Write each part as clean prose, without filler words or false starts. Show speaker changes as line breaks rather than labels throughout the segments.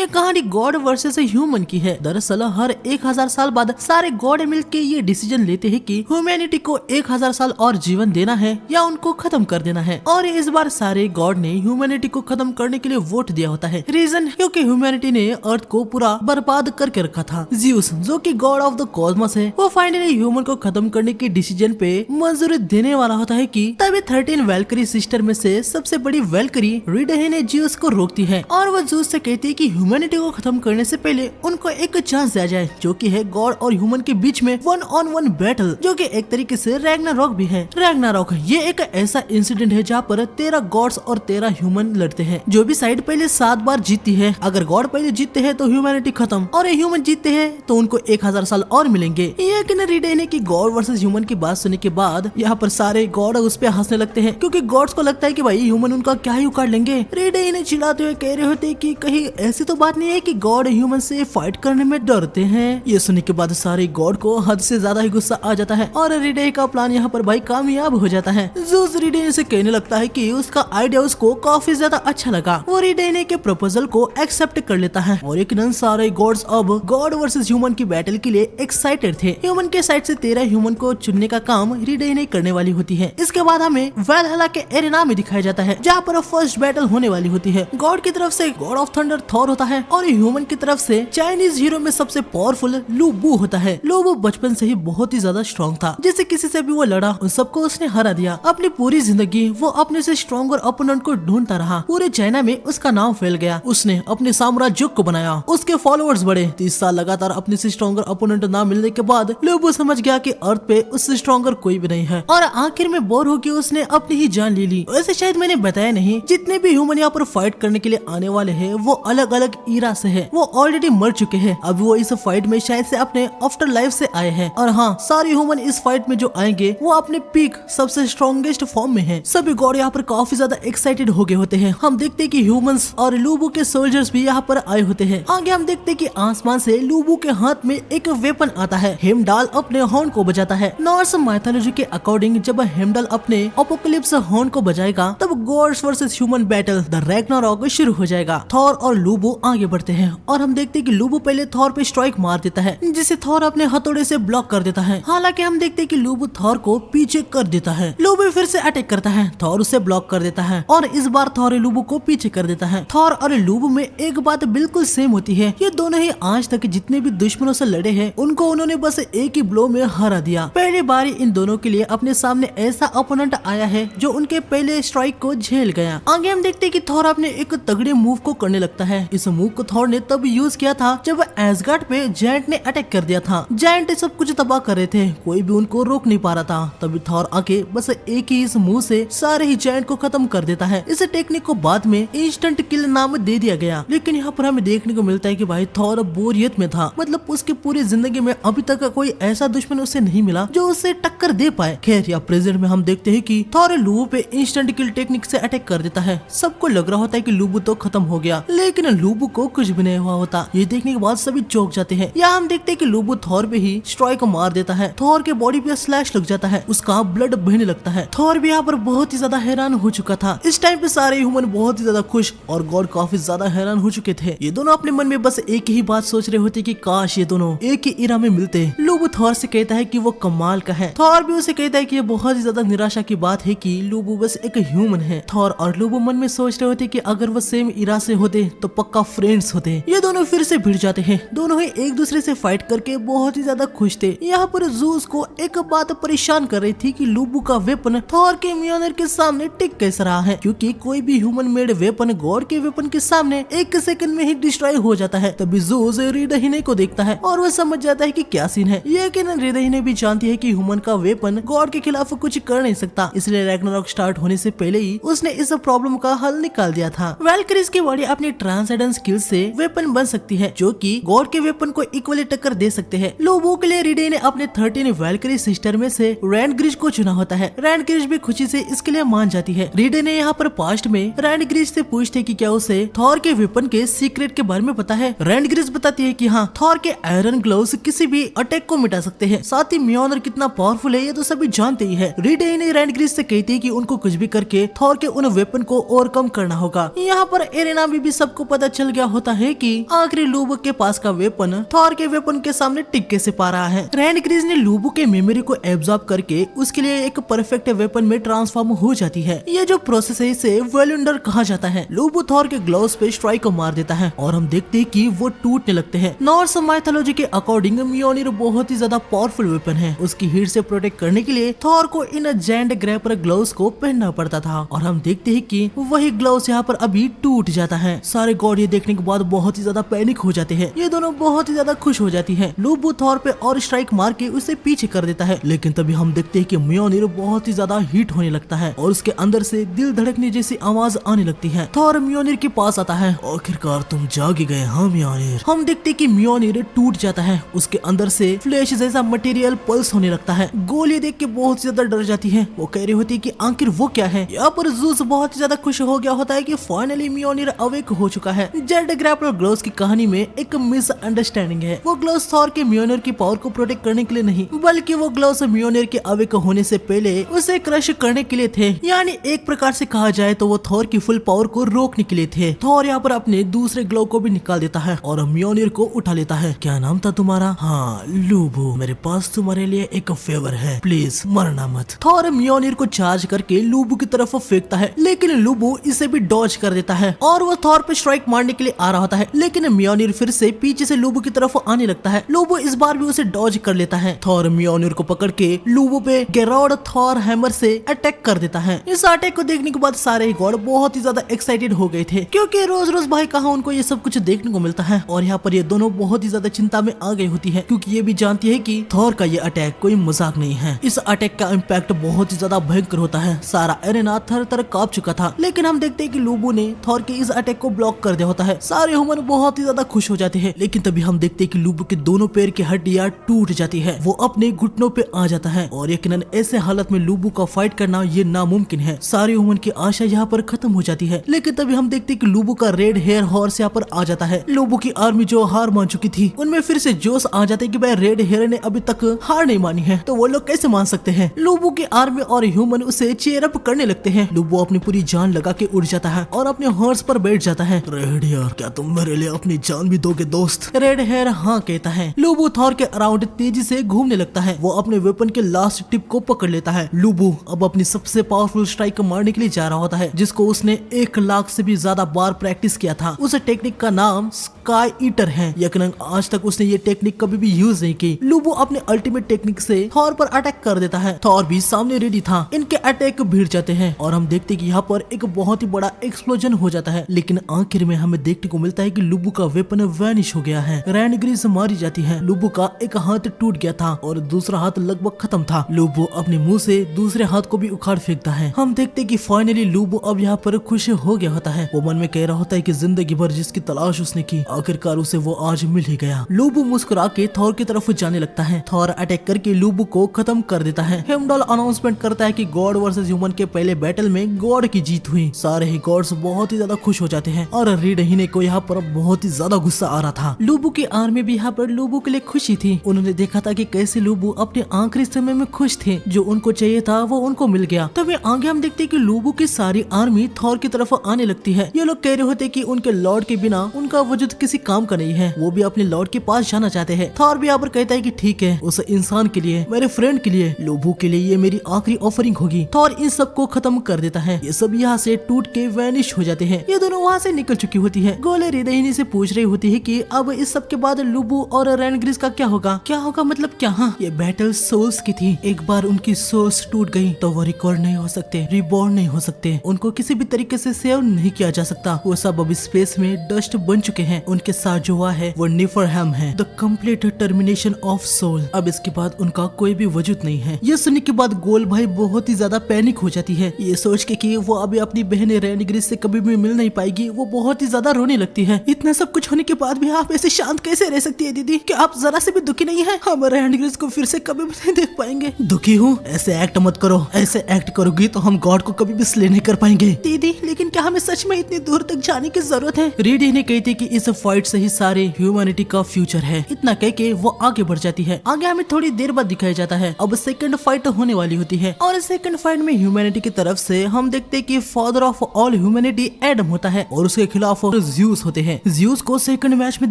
ये कहानी God versus human की है। दरअसल हर 1000 साल बाद सारे गॉड मिलके ये डिसीजन लेते हैं कि ह्यूमैनिटी को 1000 साल और जीवन देना है या उनको खत्म कर देना है। और इस बार सारे गॉड ने ह्यूमैनिटी को खत्म करने के लिए वोट दिया होता है। रीजन क्योंकि ह्यूमैनिटी ने अर्थ को पूरा बर्बाद करके रखा था। ज़्यूस जो कि गॉड ऑफ द कॉस्मोस है, वो फाइनली ह्यूमन को खत्म करने के डिसीजन पे मंजूरी देने वाला होता है कि तभी 13 वैल्करी सिस्टर में से सबसे बड़ी वैल्करी रीडहे ने ज़्यूस को रोकती है और वो ज़्यूस से कहती है कि ह्यूमैनिटी को खत्म करने से पहले उनको एक चांस दिया जाए, जो कि है गॉड और ह्यूमन के बीच में 1-on-1 बैटल, जो कि एक तरीके से रैग्नारॉक भी है। रैग्नारॉक ये एक ऐसा इंसिडेंट है जहाँ पर 13 गॉड्स और 13 ह्यूमन लड़ते हैं। जो भी साइड पहले 7 बार जीतती है, अगर गॉड पहले जीतते हैं तो ह्यूमैनिटी खत्म और ह्यूमन जीतते हैं तो उनको 1000 साल और मिलेंगे। लेकिन रीडहे की गॉड वर्सेस ह्यूमन की बात सुनने के बाद यहाँ पर सारे गॉड उस पे हंसने लगते हैं, क्योंकि गॉड्स को लगता है कि भाई ह्यूमन उनका क्या ही उखाड़ लेंगे। रीडहे चिल्लाते हुए कह रहे होते कि कहीं ऐसी तो बात नहीं है कि गॉड ह्यूमन से फाइट करने में डरते हैं। ये सुनने के बाद सारे गॉड को हद से ज्यादा ही गुस्सा आ जाता है और रीडहे का प्लान यहाँ पर भाई कामयाब हो जाता है। ज़्यूस रीडहे से कहने लगता है कि उसका आइडिया उसको काफी ज्यादा अच्छा लगा। वो रीडहे के प्रपोजल को एक्सेप्ट कर लेता है और यकीनन सारे गॉड्स अब गॉड वर्सेस ह्यूमन की बैटल के लिए एक्साइटेड थे। ह्यूमन के साइड से 13 ह्यूमन को चुनने का काम रीडहे करने वाली होती है। इसके बाद हमें वैलहला के एरेना में दिखाया जाता है, जहाँ पर फर्स्ट बैटल होने वाली होती है। गॉड की तरफ से गॉड ऑफ थंडर थॉर होता है और ह्यूमन की तरफ से चाइनीज हीरो में सबसे पावरफुल लू बू होता है। लू बू बचपन से ही बहुत ही ज्यादा स्ट्रॉन्ग था, जिससे किसी से भी वो लड़ा उन सबको उसने हरा दिया। अपनी पूरी जिंदगी वो अपने से स्ट्रॉन्गर ओपोनेंट को ढूंढता रहा। पूरे चाइना में उसका नाम फैल गया। उसने अपने साम्राज्य को बनाया, उसके फॉलोअर्स बढ़े। 30 साल लगातार अपने से स्ट्रॉन्गर ओपोनेंट ना मिलने के बाद लू बू समझ गया कि अर्थ पे उससे स्ट्रॉन्गर कोई भी नहीं है और आखिर में बोर होकर उसने अपनी ही जान ले ली। वैसे शायद मैंने बताया नहीं, जितने भी ह्यूमन यहाँ पर फाइट करने के लिए आने वाले हैं वो अलग अलग ईरा से है। वो ऑलरेडी मर चुके हैं, अभी वो इस फाइट में शायद से अपने आफ्टर लाइफ से आए हैं। और हाँ, सारे ह्यूमन इस फाइट में जो आएंगे वो अपने पीक सबसे स्ट्रॉन्गेस्ट फॉर्म में हैं। सभी गॉड यहाँ पर काफी ज्यादा एक्साइटेड हो गए होते हैं। हम देखते हैं कि ह्यूमंस और लूबू के सोल्जर्स भी यहाँ पर आए होते हैं। आगे हम देखते हैं कि आसमान से लूबू के हाथ में एक वेपन आता है। हेमडाल अपने हॉर्न को बजाता है। नॉर्स माइथोलॉजी के अकॉर्डिंग जब हेमडाल अपने अपोकलिप्स हॉर्न को बजाएगा तब gods versus human battle the Ragnarok शुरू हो जाएगा। थॉर और लूबू आगे बढ़ते हैं और हम देखते हैं कि लूबू पहले थॉर पे स्ट्राइक मार देता है, जिसे थॉर अपने हथौड़े से ब्लॉक कर देता है। हालांकि हम देखते हैं कि लूबू थॉर को पीछे कर देता है। लूबू फिर से अटैक करता है, थॉर उसे ब्लॉक कर देता है और इस बार थॉर लूबू को पीछे कर देता है। थॉर और लूबू में एक बात बिल्कुल सेम होती है, ये दोनों ही आज तक जितने भी दुश्मनों से लड़े हैं उनको उन्होंने बस एक ही ब्लो में हरा दिया। पहली बार इन दोनों के लिए अपने सामने ऐसा ओपोनेंट आया है जो उनके पहले स्ट्राइक को झेल गया। आगे हम देखते हैं कि थॉर अपने एक तगड़े मूव को करने लगता है। इस मूव को थॉर ने तब यूज किया था जब एसगार्ड पे जायंट ने अटैक कर दिया था। जायंट सब कुछ तबाह कर रहे थे, कोई भी उनको रोक नहीं पा रहा था। तभी थॉर आके बस एक ही इस मूव से सारे ही जायंट को खत्म कर देता है। इस टेक्निक को बाद में इंस्टेंट किल नाम दे दिया गया। लेकिन यहाँ पर हमें देखने को मिलता है कि भाई थॉर बोरियत में था, मतलब उसकी पूरी जिंदगी में अभी तक कोई ऐसा दुश्मन उसे नहीं मिला जो उसे टक्कर दे पाए। खैर या प्रेजेंट में हम देखते हैं कि थॉर लूबू पे इंस्टेंट किल टेक्निक से अटैक कर देता है। सबको लग रहा होता है कि लूबू तो खत्म हो गया, लेकिन लूबू को कुछ भी नहीं हुआ होता। ये देखने के बाद सभी चौंक जाते हैं। यहाँ हम देखते हैं कि लूबू थॉर पे ही स्ट्राइक मार देता है। थॉर के बॉडी पे स्लैश लग जाता है, उसका ब्लड बहने लगता है। थॉर भी यहाँ पर बहुत ही ज्यादा हैरान हो चुका था। इस टाइम पे सारे ह्यूमन बहुत ही ज्यादा खुश और गॉड काफी ज्यादा हैरान हो चुके थे। ये दोनों अपने मन में बस एक ही बात सोच रहे होते कि काश ये दोनों एक ही इरा में मिलते। लूबू थॉर से कहता है कि वो कमाल का है। थॉर भी उसे कहता है कि ये बहुत ही ज्यादा निराशा की बात है कि लूबू बस एक ह्यूमन है। थॉर और लूबू मन में सोच रहे होते कि अगर वो सेम इरा से होते तो पक्का फ्रेंड्स होते। ये दोनों फिर से भिड़ जाते हैं। दोनों ही एक दूसरे से फाइट करके बहुत ही ज्यादा खुश थे। यहाँ पर ज़्यूस को एक बात परेशान कर रही थी कि लूबू का वेपन थॉर के म्योनर के सामने टिक कैसे रहा है, क्योंकि कोई भी ह्यूमन मेड वेपन गॉड के वेपन के सामने एक सेकंड में ही डिस्ट्रॉय हो जाता है। तभी ज़्यूस रीडहे को देखता है और वह समझ जाता है कि क्या सीन है। लेकिन रीडहे भी जानती है कि ह्यूमन का वेपन गॉड के खिलाफ कुछ कर नहीं सकता, इसलिए रैग्नारॉक स्टार्ट होने से पहले ही उसने इस प्रॉब्लम का हल निकाल दिया था। वैल्करीज की बॉडी अपनी ट्रांसेंडेंस स्किल से वेपन बन सकती है, जो कि गॉड के वेपन को इक्वली टक्कर दे सकते हैं। लूबू के लिए रीडहे ने अपने 13 वैल्करी सिस्टर में से रैंडग्रिज को चुना होता है। रैंडग्रिज भी खुशी से इसके लिए मान जाती है। रीडहे ने यहाँ पर पास्ट में रैंडग्रिज से पूछते कि क्या उसे थॉर के वेपन के सीक्रेट के बारे में पता है। रैंडग्रिज बताती है कि हाँ, थॉर के आयरन ग्लव्स किसी भी अटैक को मिटा सकते हैं। साथ ही म्योनर कितना पावरफुल है ये तो सभी जानते ही है। रीडहे ने रैंडग्रिज से कहती है कि उनको कुछ भी करके थॉर के उन वेपन को ओवरकम करना होगा। यहाँ पर एरेना भी सबको पता चल गया होता है कि आखिरी लूबू के पास का वेपन थॉर के वेपन के सामने टिक्के से पा रहा है। रैंडग्रिज ने लूबू के मेमोरी को एब्जॉर्ब करके उसके लिए एक परफेक्ट वेपन में ट्रांसफॉर्म हो जाती है। ये जो प्रोसेस है इसे वेलुंडर कहा जाता है। लूबू थॉर के ग्लव्स पे स्ट्राइक को मार देता है और हम देखते हैं कि वो टूटने लगते हैं। नॉर्स माइथोलॉजी के अकॉर्डिंग म्योनिर बहुत ही ज्यादा पावरफुल वेपन है। उसकी हीट से प्रोटेक्ट करने के लिए थॉर को इन जायंट ग्रैपर ग्लव्स को पहनना पड़ता था और हम देखते हैं कि वही ग्लव्स यहाँ पर अभी टूट जाता है। सारे गॉड ये देखने के बाद बहुत ही ज्यादा पैनिक हो जाते हैं। ये दोनों बहुत ही ज्यादा खुश हो जाती है। लूबू थॉर पे और स्ट्राइक मार के उसे पीछे कर देता है, लेकिन तभी हम देखते हैं कि म्योनिर बहुत ही ज्यादा हीट होने लगता है और उसके अंदर से दिल धड़कने जैसी आवाज आने लगती है। थॉर म्योनिर के पास आता है। आखिरकार तुम जाग ही गए हाँ म्योनिर। हम देखते हैं कि म्योनिर टूट जाता है। उसके अंदर से फ्लैश जैसा मटेरियल पल्स होने लगता है। गोली देख के बहुत ज्यादा डर जाती है। वो कह रही होती है कि आखिर वो क्या है। यहाँ पर जूस बहुत ज्यादा खुश हो गया होता है कि फाइनली म्योनिर अवेक हो चुका है। जेड ग्रैपलर ग्लव्स की कहानी में एक मिसअंडरस्टैंडिंग है। वो ग्लव्स थॉर के म्योनिर की पावर को प्रोटेक्ट करने के लिए नहीं, बल्कि वो ग्लव्स म्योनिर के अवेक होने से पहले उसे क्रश करने के लिए थे। यानी एक प्रकार से कहा जाए तो वो थॉर की फुल पावर को रोकने के लिए थे। थॉर यहाँ पर अपने दूसरे ग्लव को भी निकाल देता है और म्योनिर को उठा लेता है। क्या नाम था तुम्हारा? हाँ लूबू, मेरे पास तुम्हारे लिए एक फेवर है, प्लीज मरना मत। थॉर म्योनिर को चार्ज करके लूबू की तरफ फेंकता है, लेकिन लूबू इसे भी डॉज कर देता है और वो थॉर पे स्ट्राइक मारने के लिए आ रहा होता है, लेकिन म्योनिर फिर से पीछे से लूबू की तरफ आने लगता है। लूबू इस बार भी उसे डॉज कर लेता है। थॉर म्योनिर को पकड़ के लूबू पे गेरोड थॉर हैमर से अटैक कर देता है। इस अटैक को देखने के बाद सारे गॉड बहुत ही ज्यादा एक्साइटेड हो गए थे, क्योंकि रोज रोज भाई कहाँ उनको ये सब कुछ देखने को मिलता है। और यहाँ पर ये दोनों बहुत ही ज्यादा चिंता में आ गई होती है, क्योंकि ये भी जानती है कि थॉर का ये अटैक कोई मजाक नहीं है। इस अटैक का इम्पैक्ट बहुत ही ज्यादा भयंकर होता है। सारा एरेना थर थर कांप चुका था, लेकिन हम देखते हैं कि लूबू ने थॉर के इस अटैक को ब्लॉक कर दिया होता है। सारे ह्यूमन बहुत ही ज्यादा खुश हो जाते हैं, लेकिन तभी हम देखते हैं कि लूबू के दोनों पैर की हड्डियां टूट जाती है। वो अपने घुटनों पे आ जाता है और यकीनन ऐसे हालत में लूबू का फाइट करना ये नामुमकिन है। सारे ह्यूमन की आशा यहाँ पर खत्म हो जाती है, लेकिन तभी हम देखते हैं कि लूबू का रेड हेयर हॉर्स यहाँ पर आ जाता है। लूबू की आर्मी जो हार मान चुकी थी, उनमें फिर से जोश आ जाते कि भाई रेड हेयर ने अभी तक हार नहीं मानी है, तो वो लोग कैसे मान सकते हैं। लूबू की आर्मी और ह्यूमन उसे चीयर अप करने लगते हैं। लूबू अपनी पूरी जान लगा के उड़ जाता है और अपने हॉर्स पर बैठ जाता है। रेड हेयर, क्या तुम मेरे लिए अपनी जान भी दोगे दोस्त? रेड हेयर हाँ कहता है। लूबू थॉर के अराउंड तेजी से घूमने लगता है। वो अपने वेपन के लास्ट टिप को पकड़ लेता है। लूबू अब अपनी सबसे पावरफुल स्ट्राइक मारने के लिए जा रहा होता है, जिसको उसने 1 लाख से भी ज्यादा बार प्रैक्टिस किया था। उस टेक्निक का नाम स्काई ईटर है। यकीनन आज तक उसने ये टेक्निक कभी भी यूज नहीं की। लूबू अपने अल्टीमेट टेक्निक से थॉर पर अटैक कर देता है। थॉर भी सामने रेडी था। इनके अटैक भिड़ जाते हैं और हम देखते कि यहाँ पर एक बहुत ही बड़ा एक्सप्लोजन हो जाता है, लेकिन आखिर में हमें देखने को मिलता है कि लूबू का वेपन वैनिश हो गया है। रैंडग्रिज मारी जाती है। लूबू का एक हाथ टूट गया था और दूसरा हाथ लगभग खत्म था। लूबू अपने मुंह से दूसरे हाथ को भी उखाड़ फेंकता है। हम देखते कि फाइनली लूबू अब यहाँ पर खुश हो गया होता है। वो मन में कह रहा होता है कि जिंदगी भर जिसकी तलाश उसने की, आखिरकार उसे वो आज मिल ही गया। लूबू मुस्कुरा के थॉर की तरफ जाने लगता है। थॉर अटैक करके लूबू को खत्म कर देता है। हेमडॉल अनाउंसमेंट करता है कि गॉड वर्सेस ह्यूमन के पहले बैटल में गॉड की जीत हुई। सारे ही गॉड्स बहुत ही ज्यादा खुश हो जाते हैं और रीड हिने को यहाँ पर बहुत ही ज्यादा गुस्सा आ रहा था। लूबू की आर्मी भी यहाँ पर लूबू के लिए खुशी थी। उन्होंने देखा था कि कैसे लूबू अपने आखिरी समय में खुश थे। जो उनको चाहिए था वो उनको मिल गया। तभी आगे हम देखते कि लूबू की सारी आर्मी थॉर की तरफ आने लगती है। ये लोग कह रहे होते कि उनके लॉर्ड के बिना उनका वजूद किसी काम का नहीं है। वो भी अपने लॉर्ड के पास जाना चाहते हैं। थॉर भी यहाँ पर कहता है कि ठीक है, उस इंसान के लिए, मेरे फ्रेंड के लिए, लूबू के लिए ये मेरी आखिरी ऑफरिंग होगी। थॉर इन सब को खत्म कर देता है। ये सब यहाँ से टूट के वैनिश हो जाते हैं। ये दोनों वहाँ से निकल चुकी होती है। गोले रिदहिनी से पूछ रही होती है कि अब इस सब के बाद लूबू और रैंडग्रिज का क्या होगा? क्या होगा मतलब क्या? हाँ, ये बैटल सोल्स की थी। एक बार उनकी सोल्स टूट गई तो वो रिकॉर्ड नहीं हो सकते, रिबॉर्न नहीं हो सकते। उनको किसी भी तरीके से सेव नहीं किया जा सकता। वो सब अब स्पेस में डस्ट बन चुके हैं। उनके साथ जो हुआ है वो निफरहैम है, the complete termination of soul. अब इसके बाद उनका कोई भी वजूद नहीं है। ये सुनने के बाद गोल भाई बहुत ही ज्यादा पैनिक हो जाती है। ये सोच के कि वो अभी अपनी बहन रैंडग्रिज से कभी भी मिल नहीं पाएगी, वो बहुत ही ज्यादा रोने लगती है। इतना सब कुछ होने के बाद भी आप ऐसे शांत कैसे रह सकती है दीदी? क्या आप जरा से भी दुखी नहीं है? हम रैंडग्रिज को फिर से कभी भी नहीं देख पाएंगे। दुखी हूँ? ऐसे एक्ट मत करो। ऐसे एक्ट करोगी तो हम गॉड को कभी भी स्ले नहीं कर पाएंगे। दीदी, लेकिन क्या हमें सच में इतनी दूर तक जाने की जरूरत है? रीडी ने कही थी कि इस फाइट से ही सारे ह्यूमैनिटी का फ्यूचर है। इतना कह के वो आगे बढ़ जाती है। आगे हमें थोड़ी देर बाद दिखाया जाता है। अब सेकंड फाइट होने वाली होती है और सेकंड फाइट में ह्यूमैनिटी की तरफ से हम देखते हैं कि father of all humanity Adam होता है और उसके खिलाफ ज्यूस होते हैं। ज्यूस को सेकंड मैच में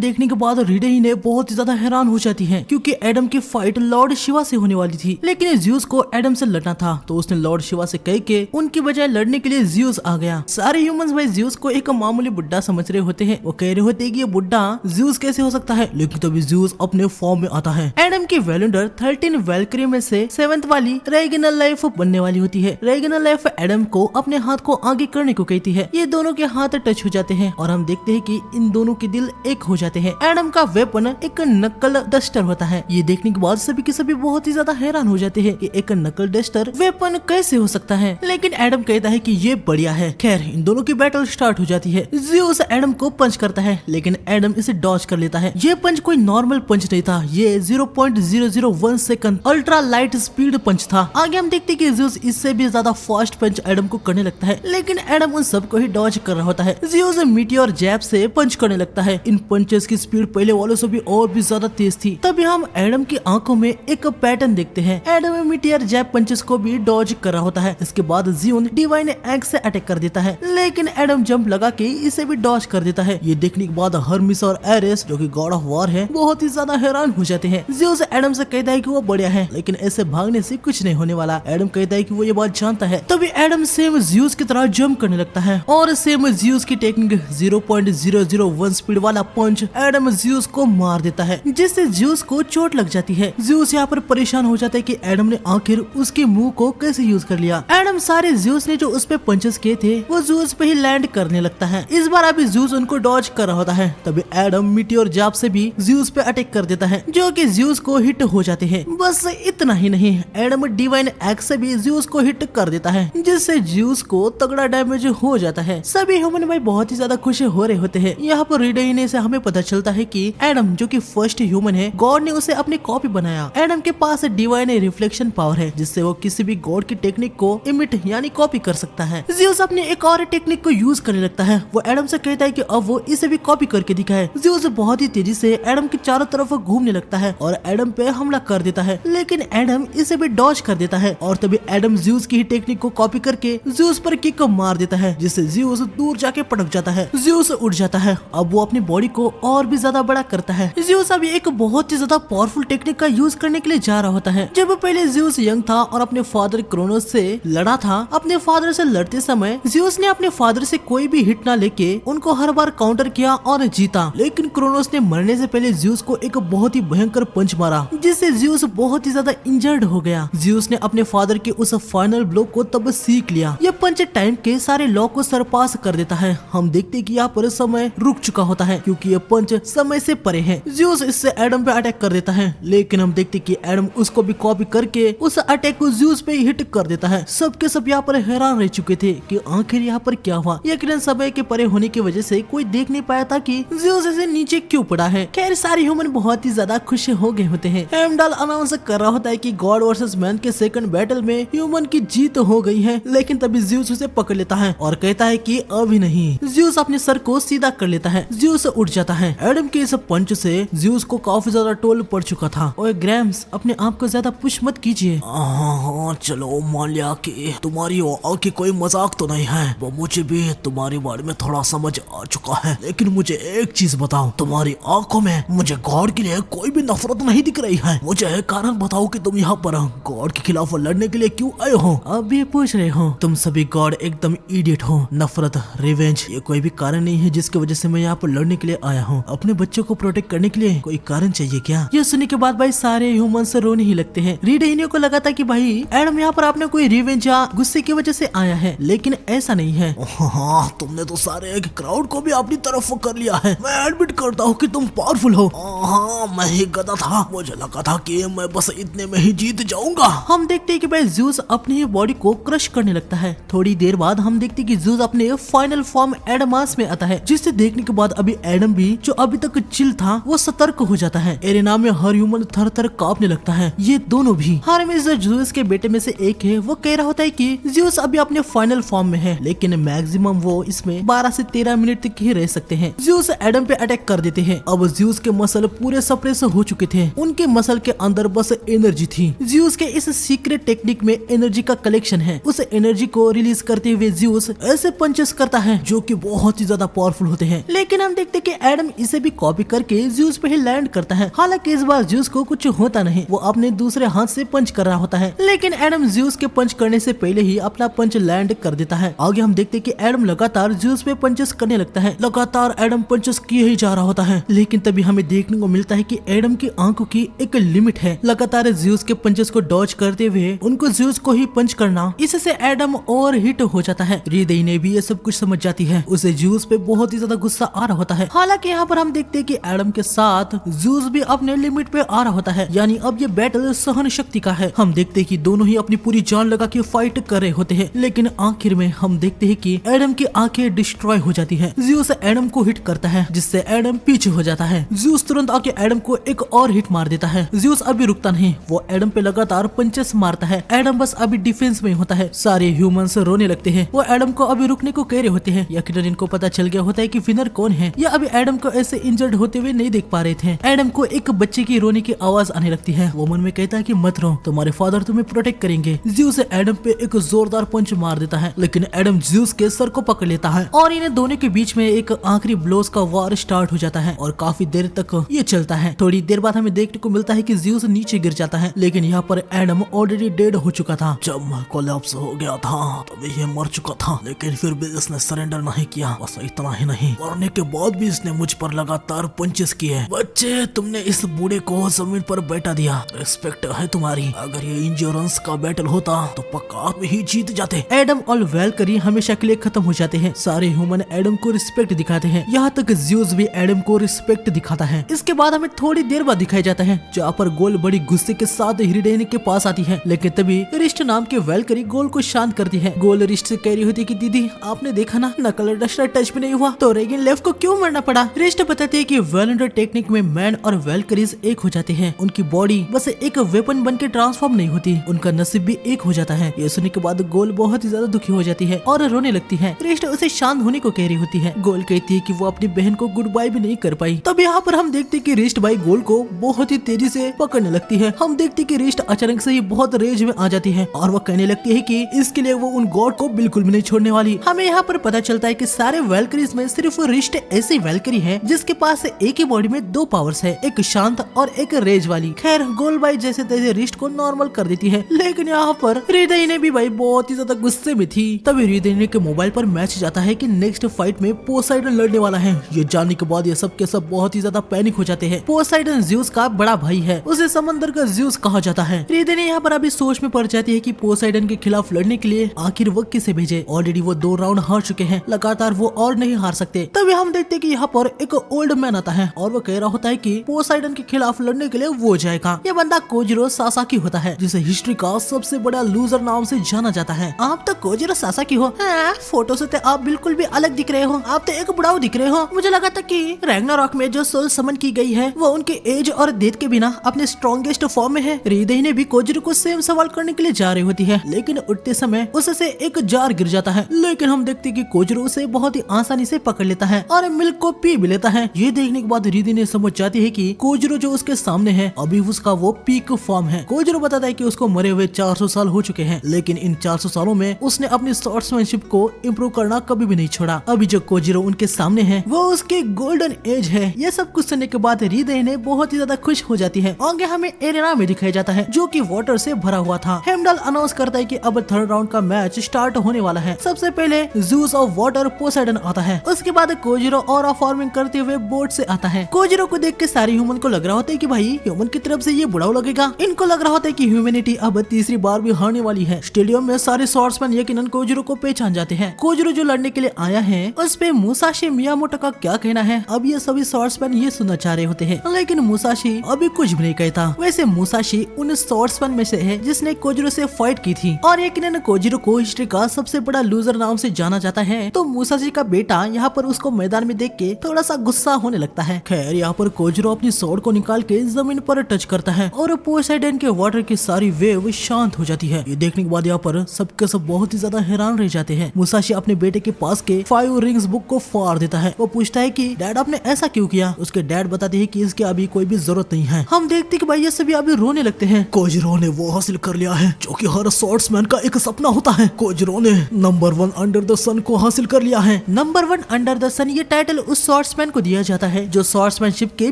देखने के बाद रीडेही बहुत ही ज्यादा हैरान हो जाती है, क्योंकि एडम की फाइट लॉर्ड शिवा से होने वाली थी, लेकिन ज्यूस को एडम से लड़ना था, तो उसने लॉर्ड शिवा से कह के उनकी बजाय लड़ने के लिए ज्यूस आ गया। सारे ह्यूमंस भाई ज्यूस को एक मामूली बुड्ढा समझ रहे होते हैं। वो कह रहे होते हैं कि ये बुड्ढा ज्यूस कैसे हो सकता है, लेकिन तभी ज्यूस अपने फॉर्म में आता है। एडम की वैलेंडर 13 वैल्क्री में से 7th वाली रेगिनल लाइफ बनने वाली होती है। रेगिनल लाइफ एडम को अपने हाथ को आगे करने को कहती है। ये दोनों के हाथ टच हो जाते हैं और हम देखते हैं कि इन दोनों के दिल एक हो जाते हैं। एडम का वेपन एक नकल डस्टर होता है। ये देखने के बाद सभी के सभी बहुत ही ज्यादा हैरान हो जाते हैं कि एक नकल डस्टर वेपन कैसे हो सकता है, लेकिन एडम कहता है कि ये बढ़िया है। खैर इन दोनों की बैटल स्टार्ट हो जाती है। ज़्यूस एडम को पंच करता है, लेकिन एडम इसे डॉज कर लेता है। ये पंच कोई नॉर्मल पंच नहीं था, ये 0.001 सेकंड अल्ट्रा लाइट स्पीड पंच था। आगे हम देखते कि ज़्यूस इससे भी ज्यादा फास्ट पंच एडम को करने लगता है, लेकिन एडम उन सबको ही डॉज कर रहा होता है। ज़्यूस मीटियोर जैब से पंच करने लगता है। इन पंचेस की स्पीड पहले वालों से भी और भी ज्यादा तेज थी। तभी हम एडम की आंखों में एक पैटर्न देखते हैं। एडम मीटियोर जैब पंचेस को भी डॉज कर रहा होता है। इसके बाद ज़्यून डिवाइन एक्स से अटैक कर देता है, लेकिन एडम जंप लगा के इसे भी डॉज कर देता है। ये देखने के बाद हर्मिस और एरिस जो कि गॉड ऑफ वॉर है बहुत ही ज्यादा हैरान हो जाते हैं। ज़्यूस एडम से कहता है कि वो बढ़िया है, लेकिन ऐसे भागने से कुछ नहीं होने वाला। एडम कहता है कि वो ये बात जानता है। तभी एडम सेम ज़्यूस की तरह जंप करने लगता है और सेम ज़्यूस की टेक्निक 0.001 स्पीड वाला पंच एडम ज़्यूस को मार देता है, जिससे ज़्यूस को चोट लग जाती है। ज़्यूस यहाँ पर परेशान हो जाता है कि एडम ने आखिर उसके मुंह को कैसे यूज कर लिया। एडम सारे ज़्यूस ने जो उस पे पंचेस किए थे वो ज़्यूस पे ही लैंड करने लगता है। इस बार अभी ज़्यूस उनको डॉज कर रहा होता है। तभी एडम मीटियोर जैब से भी ज़्यूस पे अटैक कर देता है, जो कि ज़्यूस को हिट हो जाते हैं। बस इतना ही नहीं, एडम डिवाइन एक्स से भी ज़्यूस को हिट कर देता है, जिससे ज़्यूस को तगड़ा डैमेज हो जाता है। सभी ह्यूमन भाई बहुत ही ज्यादा खुश हो रहे होते हैं। यहाँ पर रीडेही से हमें पता चलता है कि एडम जो कि फर्स्ट ह्यूमन है, गॉड ने उसे अपनी कॉपी बनाया। एडम के पास डिवाइन रिफ्लेक्शन पावर है, जिससे वो किसी भी गॉड की टेक्निक को इमिट यानी कॉपी कर सकता है। ज़्यूस अपने एक और टेक्निक को यूज करने लगता है। वो एडम से कहता है कि अब वो इसे भी कॉपी करके दिखाए। ज़्यूस बहुत ही तेजी से एडम के चारों तरफ घूमने लगता है और एडम पे हमला कर देता है, लेकिन एडम इसे भी डॉज कर देता है और तभी एडम ज़्यूस की ही टेक्निक को कॉपी करके ज़्यूस पर किक को मार देता है, जिससे ज़्यूस दूर जाके पटक जाता है। ज़्यूस उड़ जाता है। अब वो अपनी बॉडी को और भी ज्यादा बड़ा करता है। ज़्यूस अब एक बहुत ही ज्यादा पावरफुल टेक्निक का यूज करने के लिए जा रहा होता है। जब पहले ज़्यूस यंग था और अपने फादर क्रोनोस से लड़ा था, अपने फादर से लड़ते समय ज़्यूस ने अपने फादर से कोई भी हिट ना लेके उनको हर बार काउंटर किया और जीता, लेकिन क्रोनोस ने मरने से पहले ज़्यूस को एक बहुत ही भयंकर पंच मारा, जिससे ज़्यूस बहुत ही ज्यादा इंजर्ड हो गया। ज़्यूस ने अपने फादर के उस फाइनल ब्लो को तब सीख लिया। यह पंच टाइम के सारे लॉ को सरपास कर देता है। हम देखते हैं कि यहाँ पर समय रुक चुका होता है, क्योंकि ये पंच समय से परे है। ज़्यूस इससे एडम पे अटैक कर देता है, लेकिन हम देखते कि एडम उसको भी कॉपी करके उस अटैक को ज़्यूस पे हिट कर देता है। सबके सब यहाँ पर हैरान रह चुके थे कि आखिर यहाँ पर क्या हुआ। यकीनन समय के परे होने की वजह से कोई देख नहीं पाया था कि ज़्यूस ऐसे नीचे क्यों पड़ा है। खैर सारे ह्यूमन बहुत ही ज्यादा खुश हो गए होते हैं। हेमडाल अनाउंस कर रहा होता है कि गॉड वर्सेस मैन के सेकंड बैटल में ह्यूमन की जीत हो गई है, लेकिन तभी ज़्यूस उसे पकड़ लेता है और कहता है कि अभी नहीं। ज़्यूस अपने सर को सीधा कर लेता है। ज़्यूस उठ जाता है। एडम के इस पंच से ज़्यूस को काफी ज्यादा टोल पड़ चुका था। ओए ग्रैम्स, अपने आप को ज्यादा पुश मत कीजिए।
हाँ चलो मान लिया कि तुम्हारी आँख की कोई मजाक तो नहीं है, वो मुझे भी तुम्हारे बारे में थोड़ा समझ आ चुका है, लेकिन मुझे एक चीज बताओ, तुम्हारी आंखों में मुझे गॉड के लिए कोई भी नफरत नहीं दिख रही है। मुझे एक कारण बताओ कि तुम यहाँ पर गॉड के खिलाफ लड़ने के लिए क्यों आए हो।
अब ये पूछ रहे हो, तुम सभी गॉड एकदम इडियट हो। नफरत, रिवेंज, ये कोई भी कारण नहीं है जिसकी वजह से मैं यहाँ पर लड़ने के लिए आया हूँ। अपने बच्चों को प्रोटेक्ट करने के लिए कोई कारण चाहिए क्या? ये सुनने के बाद भाई सारे ह्यूमन से रोने ही लगते हैं। रीडेही को लगा था कि भाई एडम यहाँ पर आपने कोई रिवेंज या गुस्से की वजह से आया है, लेकिन ऐसा नहीं है।
हाँ तुमने तो सारे क्राउड को भी अपनी तरफ कर लिया है। मैं एडमिट करता हूँ कि तुम पावरफुल हो। हाँ मैं ही गधा था, मुझे लगा था कि मैं बस इतने में ही जीत जाऊंगा।
हम देखते हैं कि भाई ज़्यूस अपनी बॉडी को क्रश करने लगता है। थोड़ी देर बाद हम देखते हैं कि ज़्यूस अपने फाइनल फॉर्म एडमास में आता है, जिसे देखने के बाद अभी एडम भी जो अभी तक चिल था वो सतर्क हो जाता है। एरेना में हर ह्यूमन थर थर कांपने लगता है। ये दोनों भी। हर्मेस जो ज़्यूस के बेटे में से एक है, वो कह रहा होता है कि ज़्यूस अभी अपने फाइनल फॉर्म में है, लेकिन मैक्सिमम वो इसमें 12 से 13 मिनट तक ही रह सकते हैं। ज़्यूस एडम पे अटैक कर देते हैं। अब ज़्यूस के मसल पूरे सप्रेस हो चुके थे। उनके मसल के अंदर बस एनर्जी थी। ज़्यूस के इस सीक्रेट टेक्निक में एनर्जी का कलेक्शन है। उस एनर्जी को रिलीज करते हुए ज़्यूस ऐसे पंचेस करता है जो कि बहुत ही ज्यादा पावरफुल होते हैं। लेकिन हम देखते कि एडम इसे भी कॉपी करके ज्यूस पे ही लैंड करता है। हालांकि इस बार ज्यूस को कुछ होता नहीं, वो अपने दूसरे हाथ से पंच कर रहा होता है, लेकिन एडम ज्यूस के पंच करने से पहले ही अपना पंच लैंड कर देता है। आगे हम देखते कि एडम लगातार ज्यूस पे पंचेस करने लगता है। लगातार एडम पंचेस किए ही जा रहा होता है, लेकिन तभी हमें देखने को मिलता है कि एडम की आंखों की एक लिमिट है। लगातार ज्यूस के पंचेस को डॉज करते हुए उनको ज्यूस को ही पंच करना, इससे एडम ओवर हिट हो जाता है। हृदय ने भी ये सब कुछ समझ जाती है, उसे ज्यूस पे बहुत ही ज्यादा गुस्सा आ रहा होता है। हालांकि यहाँ पर हम देखते हैं कि एडम के साथ ज्यूस भी अपने लिमिट पे आ रहा होता है, यानी अब ये बैटल सहन शक्ति का है। हम देखते हैं कि दोनों ही अपनी पूरी जान लगा के फाइट कर रहे होते हैं, लेकिन आखिर में हम देखते हैं कि एडम की आंखें डिस्ट्रॉय हो जाती है। ज्यूस एडम को हिट करता है, जिससे एडम पीछे हो जाता है। ज्यूस तुरंत आके एडम को एक और हिट मार देता है। ज्यूस अभी रुकता नहीं, वो एडम पे लगातार पंचेस मारता है। एडम बस अभी डिफेंस में होता है। सारे ह्यूमंस रोने लगते हैं, वो एडम को अभी रुकने को कह रहे होते हैं। यकीनन इनको पता चल गया होता है कि विनर कौन है। या अभी एडम को ऐसे इंजर्ड होते हुए नहीं देख पा रहे थे। एडम को एक बच्चे की रोने की आवाज आने लगती है। वो मन में कहता है कि मत रो, तुम्हारे फादर तुम्हें प्रोटेक्ट करेंगे। ज्यूस एडम पे एक जोरदार पंच मार देता है, लेकिन एडम ज्यूस के सर को पकड़ लेता है और इन्हें दोनों के बीच में एक आखिरी ब्लोज का वार स्टार्ट हो जाता है और काफी देर तक ये चलता है। थोड़ी देर बाद हमें देखने को मिलता है कि ज्यूस नीचे गिर जाता है, लेकिन यहाँ पर एडम ऑलरेडी डेड हो चुका था।
जब कोलैप्स हो गया था तभी ये मर चुका था, लेकिन फिर भी इसने सरेंडर नहीं किया। बस इतना ही नहीं, मरने के बाद भी इसने मुझ पर लगातार पंचेस किए। बच्चे, तुमने इस बूढ़े को जमीन पर बैठा दिया, रिस्पेक्ट है तुम्हारी। अगर ये इंश्योरेंस का बैटल होता तो पक्का आप ही जीत जाते।
एडम और वैल्करी हमेशा के लिए खत्म हो जाते हैं। सारे ह्यूमन एडम को रिस्पेक्ट दिखाते हैं, यहाँ तक ज्यूस भी एडम को रिस्पेक्ट दिखाता है। इसके बाद हमें थोड़ी देर बाद दिखाया जाता है जहाँ पर गोल बड़ी गुस्से के साथ हिरडेन के पास आती है, लेकिन तभी रिस्ट नाम के वैल्करी गोल को शांत करती है। गोल रिस्ट से कह रही होती है कि दीदी, आपने देखा ना, नकल डस्टर टच भी नहीं हुआ तो रेगिन लेफ्ट को क्यों मरना पड़ा। रिस्ट बताती है कि वैलेंडर टेक्निक में मैन और वैल्करीज एक हो जाते हैं। उनकी बॉडी बस एक वेपन बन के ट्रांसफॉर्म नहीं होती, उनका नसीब भी एक हो जाता है। ये सुनने के बाद गोल बहुत ही ज्यादा दुखी हो जाती है और रोने लगती है। रिस्ट उसे शांत होने को कह रही होती है। गोल कहती है कि वो अपनी बहन को गुड बाय भी नहीं कर पाई। तब यहाँ पर हम देखते कि रिस्ट भाई गोल को बहुत ही तेजी से पकड़ने लगती है। हम देखते कि रिस्ट अचानक से ही बहुत रेज में आ जाती है और वो कहने लगती है कि इसके लिए वो उन गॉड को बिल्कुल भी नहीं छोड़ने वाली। हमें यहाँ पर पता चलता है कि सारे वैल्करीज में सिर्फ रिस्ट ऐसी वैल्करी है जिसके पास एक ही बॉडी में दो पावर्स है, एक शांत और एक रेज वाली। खैर, गोल भाई जैसे तैसे रिस्ट को नॉर्मल कर देती है, लेकिन यहाँ पर हृदय ने भी भाई बहुत ही ज्यादा गुस्से में थी। तभी हृदय के मोबाइल पर मैसेज जाता है कि नेक्स्ट फाइट में पोसाइडन लड़ने वाला है। ये जानने के बाद ये सब के सब बहुत ही ज्यादा पैनिक हो जाते हैं। पोसाइडन ज्यूस का बड़ा भाई है, उसे समंदर का ज्यूस कहा जाता है। हृदय ने यहाँ पर अभी सोच में पड़ जाती है कि पोसाइडन के खिलाफ लड़ने के लिए आखिर वो किसे भेजे। ऑलरेडी वो 2 राउंड हार चुके हैं, लगातार वो और नहीं हार सकते। तभी हम देखते कि यहाँ पर एक ओल्ड मैन आता है और वो कह रहा होता है कि पोसाइडन के खिलाफ लड़ने के लिए वो जाएगा। ये बंदा कोजिरो सासाकी होता है, जिसे हिस्ट्री का सबसे बड़ा लूजर नाम से जाना जाता है। आप तो कोजिरो सासाकी हो? हाँ, फोटो से तो आप बिल्कुल भी अलग दिख रहे हो, आप तो एक बुढ़ाऊ दिख रहे हो। मुझे लगा था कि रैग्नारॉक में जो सोल समन की गई है वो उनके एज और डेथ के बिना अपने स्ट्रॉन्गेस्ट फॉर्म में है। हृदय ने भी कोजिरो को सेम सवाल करने के लिए जा रही होती है, लेकिन उठते समय उससे एक जार गिर जाता है। लेकिन हम देखते कि कोजिरो उसे बहुत ही आसानी से पकड़ लेता है और मिल्क को पी भी लेता है। ये देखने के बाद हृदय ने समझ जाती है कि कोजिरो जो उसके सामने है अभी उसका वो पीक फॉर्म है। कोजिरो बताता है कि उसको मरे हुए 400 साल हो चुके हैं, लेकिन इन 400 सालों में उसने अपनी स्वॉर्ड्समैनशिप को इम्प्रूव करना कभी भी नहीं छोड़ा। अभी जो कोजिरो उनके सामने है वो उसके गोल्डन एज है। ये सब कुछ सुनने के बाद हृदय ने बहुत ही ज्यादा खुश हो जाती है। आगे हमें एरेना में दिखाया जाता है जो कि वाटर से भरा हुआ था। हेमडल अनाउंस करता है कि अब 3rd राउंड का मैच स्टार्ट होने वाला है। सबसे पहले ज़ूस ऑफ वाटर पोसाइडन आता है, उसके बाद कोजिरो ऑरा फॉर्मिंग करते हुए बोट से आता है। कोजिरो को देख के सारे ह्यूमन को लग रहा होता है कि भाई ह्यूमन की तरफ से ये बुढ़ाऊ लगेगा। इनको लग रहा होता है कि ह्यूमैनिटी अब तीसरी बार भी हारने वाली है। स्टेडियम में सारे स्वॉर्ड्समैन यकीनन कोजिरो को पहचान जाते हैं। कोजिरो जो लड़ने के लिए आया है उस पे मुसाशी मियामोटो का क्या कहना है, अब ये सभी स्वॉर्ड्समैन ये सुनना चाह रहे होते हैं, लेकिन मुसाशी अभी कुछ भी नहीं कहता। वैसे मुसाशी उन स्वॉर्ड्समैन में से है जिसने कोजिरो से फाइट की थी और यकीनन कोजिरो को हिस्ट्री का सबसे बड़ा लूजर नाम से जाना जाता है। तो मुसाशी का बेटा यहाँ पर उसको मैदान में देख के थोड़ा सा गुस्सा होने लगता है। खैर, यहाँ पर कोजिरो अपनी स्वॉर्ड को निकाल के जमीन पर टच करता है और पोसाइडन के वाटर की सारी वेव शांत हो जाती है। ये देखने के बाद यहाँ पर सबके सब बहुत ही ज्यादा हैरान रह जाते हैं। मुसाशी अपने बेटे के पास के 5 रिंग्स बुक को फाड़ देता है। वो पूछता है कि डैड आपने ऐसा क्यों किया। उसके डैड बताते हैं कि इसके अभी कोई भी जरूरत नहीं है। हम देखते कि भाई ये सभी अभी रोने लगते हैं।
कोजिरो ने वो हासिल कर लिया है जो कि हर स्वॉर्ड्समैन का एक सपना होता है। कोजिरो ने नंबर 1 अंडर द सन को हासिल कर लिया है।
नंबर 1 अंडर द सन ये टाइटल उस स्वॉर्ड्समैन को दिया जाता है जो स्वॉर्ड्समैनशिप के